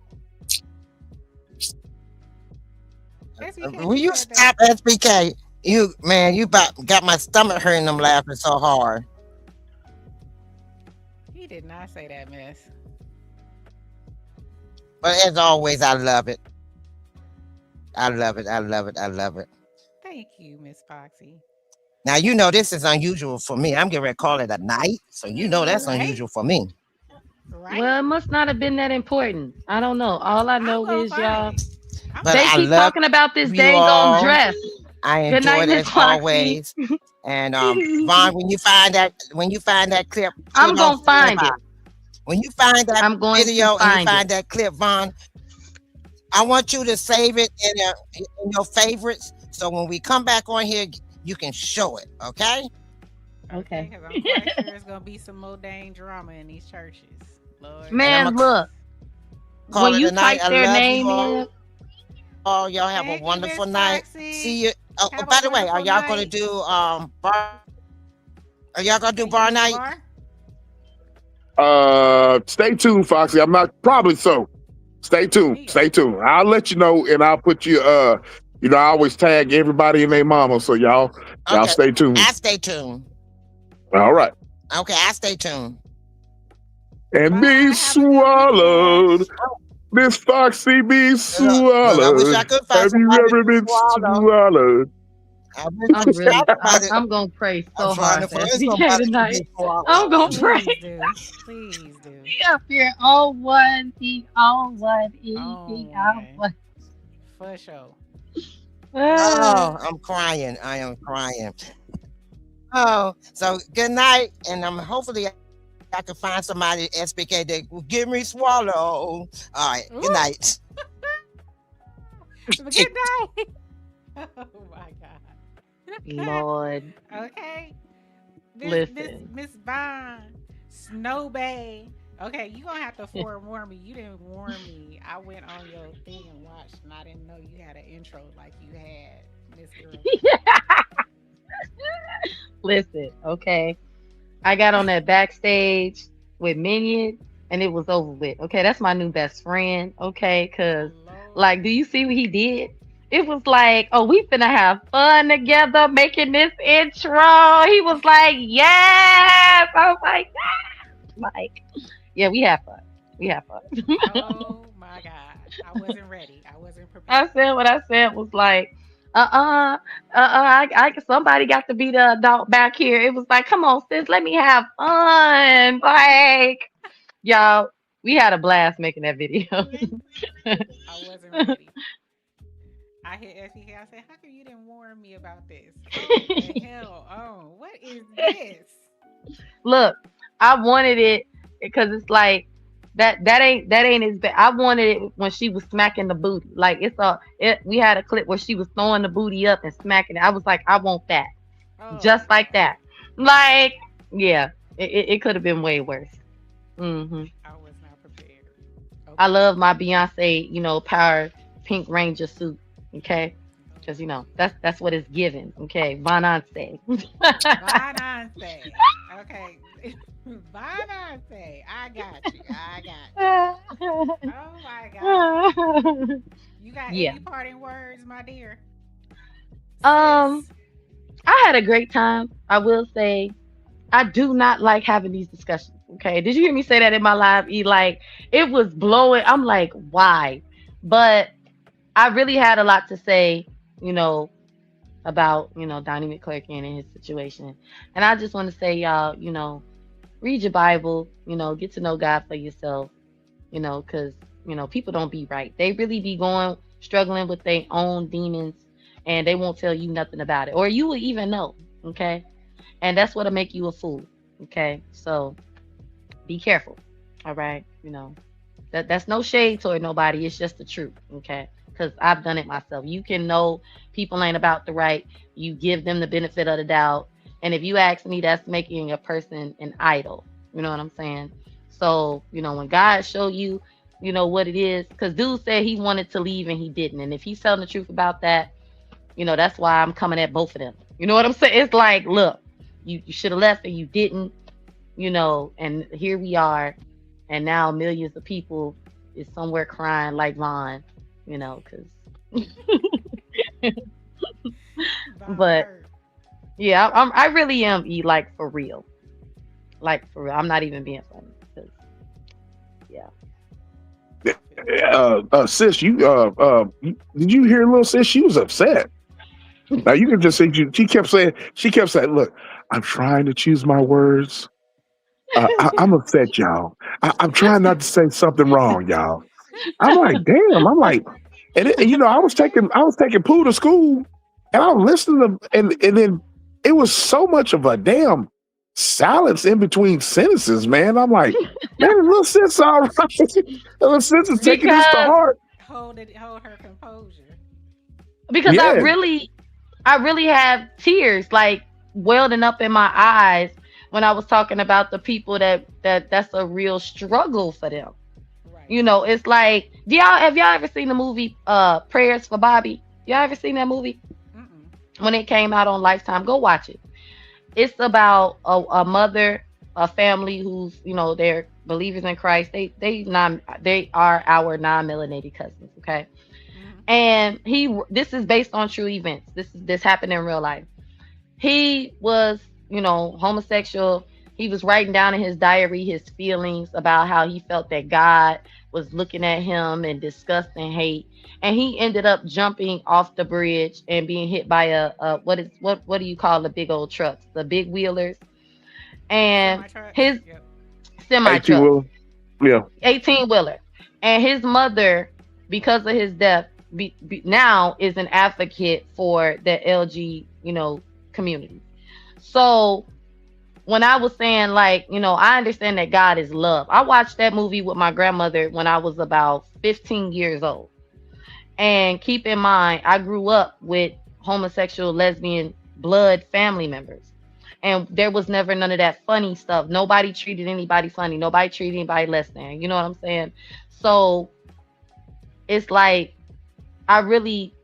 SBK, Will you said that. stop, SBK? You got my stomach hurting. I'm laughing so hard. He did not say that, miss. But as always, I love it. I love it. I love it. I love it. Thank you, Miss Foxy. Now, this is unusual for me. I'm getting ready to call it a night. So that's Right? unusual for me. Right? Well, it must not have been that important. I don't know. All I know is y'all. But They I keep love talking about this you dang all. on dress. I Good night, enjoyed it Miss as Foxy. always. And Vaughn, when you find that clip, I'm gonna find it. When you find that I'm going video to and you find find it. that clip, Vaughn, I want you to save it in your favorites. So when we come back on here, you can show it. Okay? Okay. Because I'm quite sure there's gonna be some more dang drama in these churches. Lord. Man, look. When you type their name in. Oh, y'all have a wonderful night. See you. Oh, by the way, are y'all going to do bar? Are y'all going to do bar night? Stay tuned, Foxy. I'm not probably so. Stay tuned. Stay tuned. I'll let you know, and I'll put you. I always tag everybody and their mama, so y'all stay tuned. I stay tuned. All right. Okay, I stay tuned. And be swallowed. Miss Foxy, be swallowed. Look, I wish I could find Have you ever been swallowed? I'm gonna pray so hard for SBK tonight. I'm gonna pray. Please do. He up here on one, he on one, he on one. For sure. Oh, I'm crying. I am crying. Oh, so good night, and hopefully I can find somebody at SBK that will give me swallow. All right, good night. Good night. Oh my God. Lord. Okay. Listen. Miss Vaughn, Snow Bay. Okay, you gonna have to forewarn me. You didn't warn me. I went on your thing and watched, and I didn't know you had an intro like you had, Miss Girl. Listen, okay. I got on that backstage with Minion, and it was over with. Okay, that's my new best friend. Okay, because do you see what he did? It was like, oh, we finna have fun together making this intro. He was like, yes. I was like, yes. Like, yeah, we have fun. We have fun. Oh my God. I wasn't ready. I wasn't prepared. I said what I said was like, somebody got to be the adult back here. It was like, come on, sis, let me have fun. Like, y'all, we had a blast making that video. I wasn't ready. I hit SBK. I said, how come you didn't warn me about this? What the hell? Oh, what is this? Look, I wanted it because it's like that ain't as bad. I wanted it when she was smacking the booty. Like we had a clip where she was throwing the booty up and smacking it. I was like, I want that. Just like that. Like, yeah, it could have been way worse. Mm-hmm. I was not prepared. I Okay. love my Beyonce, Power Pink Ranger suit. Okay, because that's what it's given. Okay, Vanance. Binance. Okay. Binance. I got you. I got you. Oh my God. You got Yeah. any parting words, my dear? Um, Sis. I had a great time. I will say I do not like having these discussions. Okay. Did you hear me say that in my live? Like it was blowing. I'm like, why? But I really had a lot to say, you know, about, Donnie McClurkin and his situation. And I just want to say, y'all, read your Bible, get to know God for yourself, because, people don't be right. They really be struggling with their own demons and they won't tell you nothing about it. Or you will even know. Okay. And that's what'll make you a fool. Okay. So be careful. All right. That's no shade toward nobody. It's just the truth. Okay. Because I've done it myself. You can know people ain't about the right. You give them the benefit of the doubt. And if you ask me, that's making a person an idol. You know what I'm saying? So, when God show you, what it is, because dude said he wanted to leave and he didn't. And if he's telling the truth about that, that's why I'm coming at both of them. You know what I'm saying? It's like, look, you should have left and you didn't, and here we are. And now millions of people is somewhere crying like Vaughn, because. Von But hurt. yeah, I really am like for real, I'm not even being funny. 'Cause, yeah. Sis, did you hear little sis? She was upset. Now you can just say she kept saying, "Look, I'm trying to choose my words. I'm upset, y'all. I'm trying not to say something wrong, y'all." I'm like, damn. I'm like, I was taking Pooh to school, and I was listening to, and then it was so much of a damn silence in between sentences, man. I'm like, man, the little sis, all right. The little sis is taking this to because heart. Hold her composure. because Yeah, I really have tears like welling up in my eyes when I was talking about the people that's a real struggle for them. Right. It's like, have y'all ever seen the movie Prayers for Bobby? Y'all ever seen that movie? Mm-mm. When it came out on Lifetime, go watch it. It's about a mother, a family who's, they're believers in Christ. They are our non-melanated cousins, okay? Mm-hmm. And this is based on true events. This happened in real life. He was, homosexual. He was writing down in his diary his feelings about how he felt that God was looking at him and disgust and hate. And he ended up jumping off the bridge and being hit by what do you call the big old trucks, the big wheelers, and Semi trucks. his Yep. semi 18 truck, will. Yeah. 18 wheeler. And his mother, because of his death, now is an advocate for the LG, community. So when I was saying, like, I understand that God is love. I watched that movie with my grandmother when I was about 15 years old. And keep in mind, I grew up with homosexual, lesbian, blood family members. And there was never none of that funny stuff. Nobody treated anybody funny. Nobody treated anybody less than. You know what I'm saying? So it's like, I really,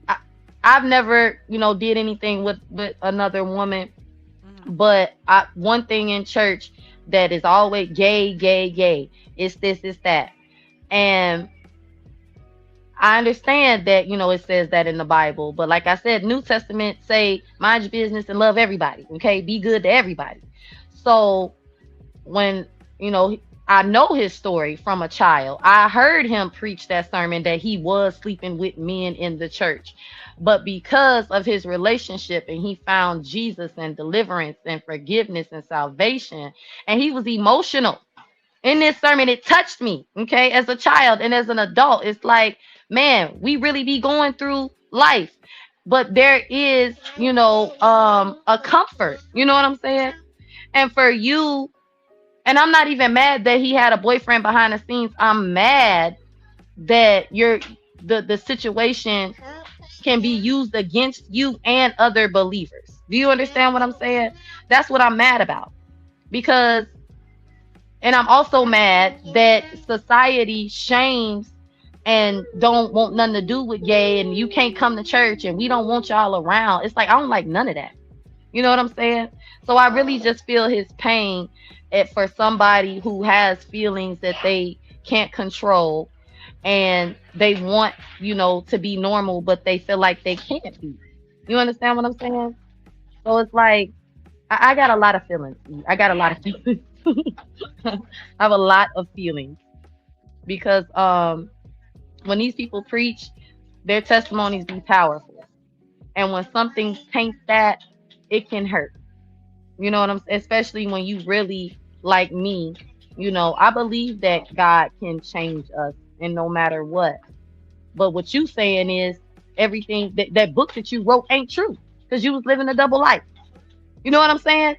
I, I've never, did anything with another woman. Mm-hmm. But one thing in church that is always gay, gay, gay. It's this, it's that. And I understand that, it says that in the Bible. But like I said, New Testament say, mind your business and love everybody. Okay. Be good to everybody. So when, I know his story from a child. I heard him preach that sermon that he was sleeping with men in the church. But because of his relationship and he found Jesus and deliverance and forgiveness and salvation, and he was emotional in this sermon, it touched me, okay, as a child and as an adult. It's like, man, we really be going through life. But there is, a comfort, you know what I'm saying? And for you, and I'm not even mad that he had a boyfriend behind the scenes. I'm mad that the situation can be used against you and other believers. Do you understand what I'm saying? That's what I'm mad about. Because And I'm also mad that society shames and don't want nothing to do with gay, and you can't come to church and we don't want y'all around. It's like I don't like none of that. You know what I'm saying? So I really just feel his pain for somebody who has feelings that they can't control and they want, to be normal, but they feel like they can't be. You understand what I'm saying? So it's like I got a lot of feelings. I got a lot of feelings. I have a lot of feelings because when these people preach, their testimonies be powerful, and when something taints that, it can hurt. You know what I'm saying? Especially when you really like me. I believe that God can change us, and no matter what. But what you saying is everything that book that you wrote ain't true because you was living a double life. You know what I'm saying?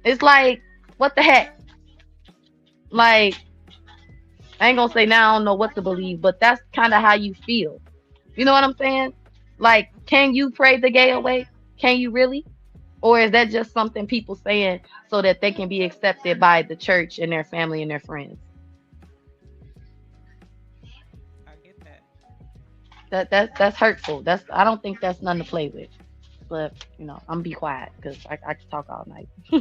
It's like, what the heck? Like, I ain't gonna say now I don't know what to believe, but that's kind of how you feel. You know what I'm saying? Like, can you pray the gay away? Can you really? Or is that just something people saying so that they can be accepted by the church and their family and their friends? I get that. That's hurtful. I don't think that's nothing to play with. But I'm be quiet because I can talk all night. I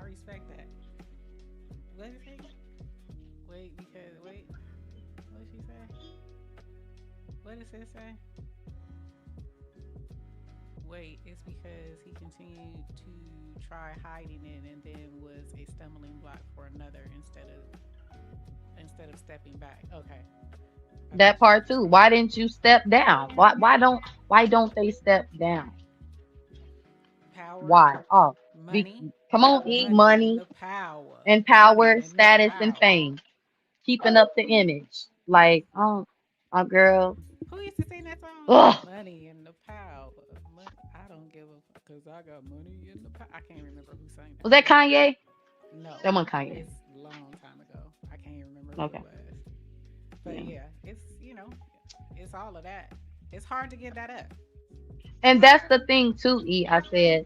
respect that. What is it? Wait, what did she say? What does it say? Wait, it's because he continued to try hiding it and then was a stumbling block for another instead of stepping back. Okay. That part too. Why didn't you step down? Why don't they step down? Power. Why? Oh, Money. Come on, eat money and power, status and fame, keeping up the image. Like, girl. Who used to sing that song? Ugh. Money and the power. I don't give a fuck because I got money in the power. I can't remember who sang that. Was that Kanye? No. That wasn't Kanye. It's a long time ago. I can't remember who it was. But yeah, it's, it's all of that. It's hard to get that up. And that's the thing too, E. I said,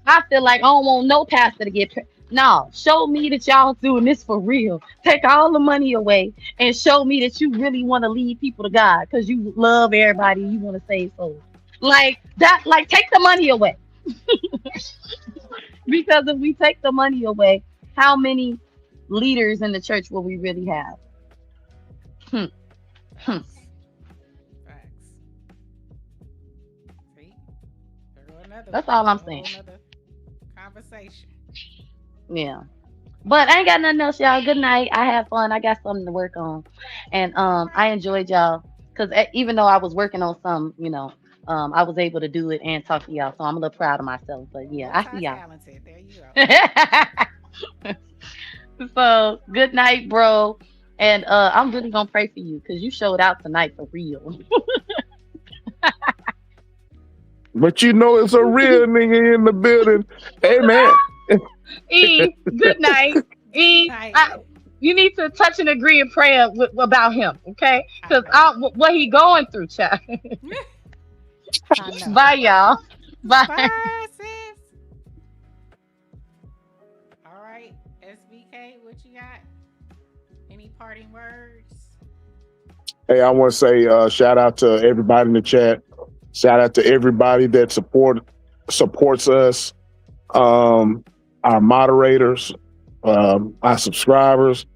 I feel like I don't want no pastor to get. No, show me that y'all doing this for real. Take all the money away and show me that you really want to lead people to God because you love everybody. You want to save souls. Like that. Like, take the money away. Because if we take the money away, how many leaders in the church will we really have? Facts. See? That's all I'm saying. Conversation. Yeah. But I ain't got nothing else, y'all. Good night. I had fun. I got something to work on. And I enjoyed y'all. Because even though I was working on some, I was able to do it and talk to y'all. So I'm a little proud of myself. But yeah, I see y'all. Talented. There you go. So good night, bro. And I'm really gonna pray for you because you showed out tonight for real. But it's a real nigga in the building. Amen. E, good night. E, you need to touch and agree and pray about him, okay? Because what he going through, child. Bye, y'all. Bye. Bye, sis. All right, SBK, what you got? Any parting words? Hey, I want to say shout out to everybody in the chat. Shout out to everybody that supports us, our moderators, our subscribers,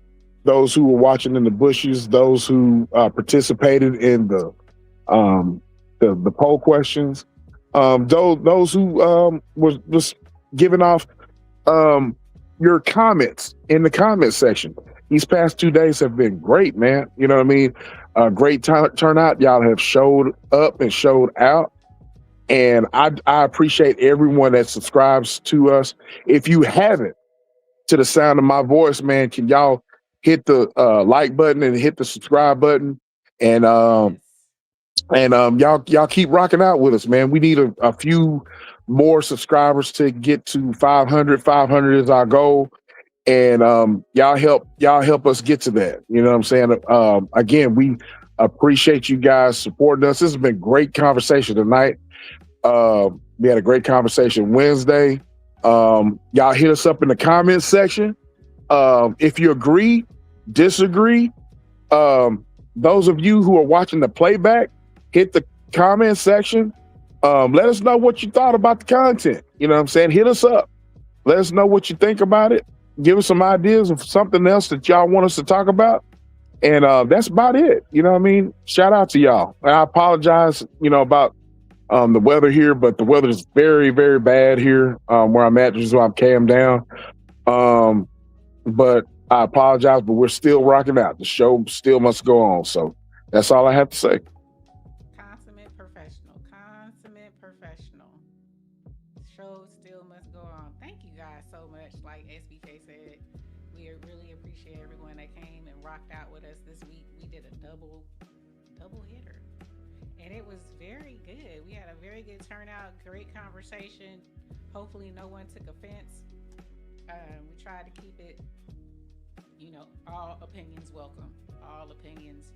those who were watching in the bushes, those who participated in the poll questions, those who was giving off your comments in the comment section. These past 2 days have been great, man. You know what I mean? Great turnout. Y'all have showed up and showed out. And I appreciate everyone that subscribes to us. If you haven't, to the sound of my voice, man, can y'all hit the like button and hit the subscribe button? And y'all keep rocking out with us, man. We need a few more subscribers to get to 500. 500 is our goal. And y'all help us get to that. You know what I'm saying? Again, we appreciate you guys supporting us. This has been great conversation tonight. We had a great conversation Wednesday. Y'all hit us up in the comments section. If you agree, disagree, those of you who are watching the playback, hit the comment section. Let us know what you thought about the content. You know what I'm saying? Hit us up. Let us know what you think about it. Give us some ideas of something else that y'all want us to talk about. And that's about it. You know what I mean? Shout out to y'all. I apologize, about the weather here, but the weather is very, very bad here where I'm at, just so I'm calmed down. But I apologize, but we're still rocking out. The show still must go on. So that's all I have to say. Consummate professional. Consummate professional. Show still must go on. Thank you guys so much. Like SBK said, we really appreciate everyone that came and rocked out with us this week. We did a double hitter. And it was very good. We had a very good turnout, great conversation. Hopefully no one took offense. We tried to keep it, all opinions welcome. All opinions,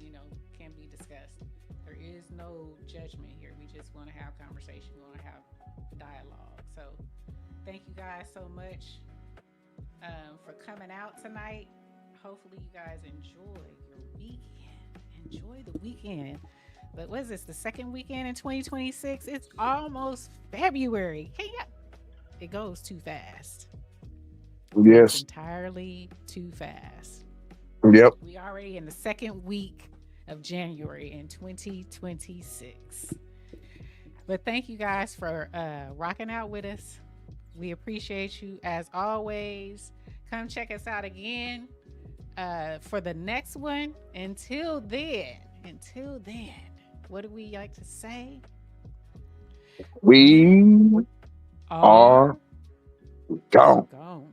can be discussed. There is no judgment here. We just want to have conversation. We want to have dialogue. So thank you guys so much for coming out tonight. Hopefully you guys enjoy your weekend. Enjoy the weekend. But what is this, the second weekend in 2026? It's almost February. It goes too fast. Yes. It's entirely too fast. Yep. We already in the second week of January in 2026. But thank you guys for rocking out with us. We appreciate you as always. Come check us out again for the next one. Until then, what do we like to say? We are gone. Gone.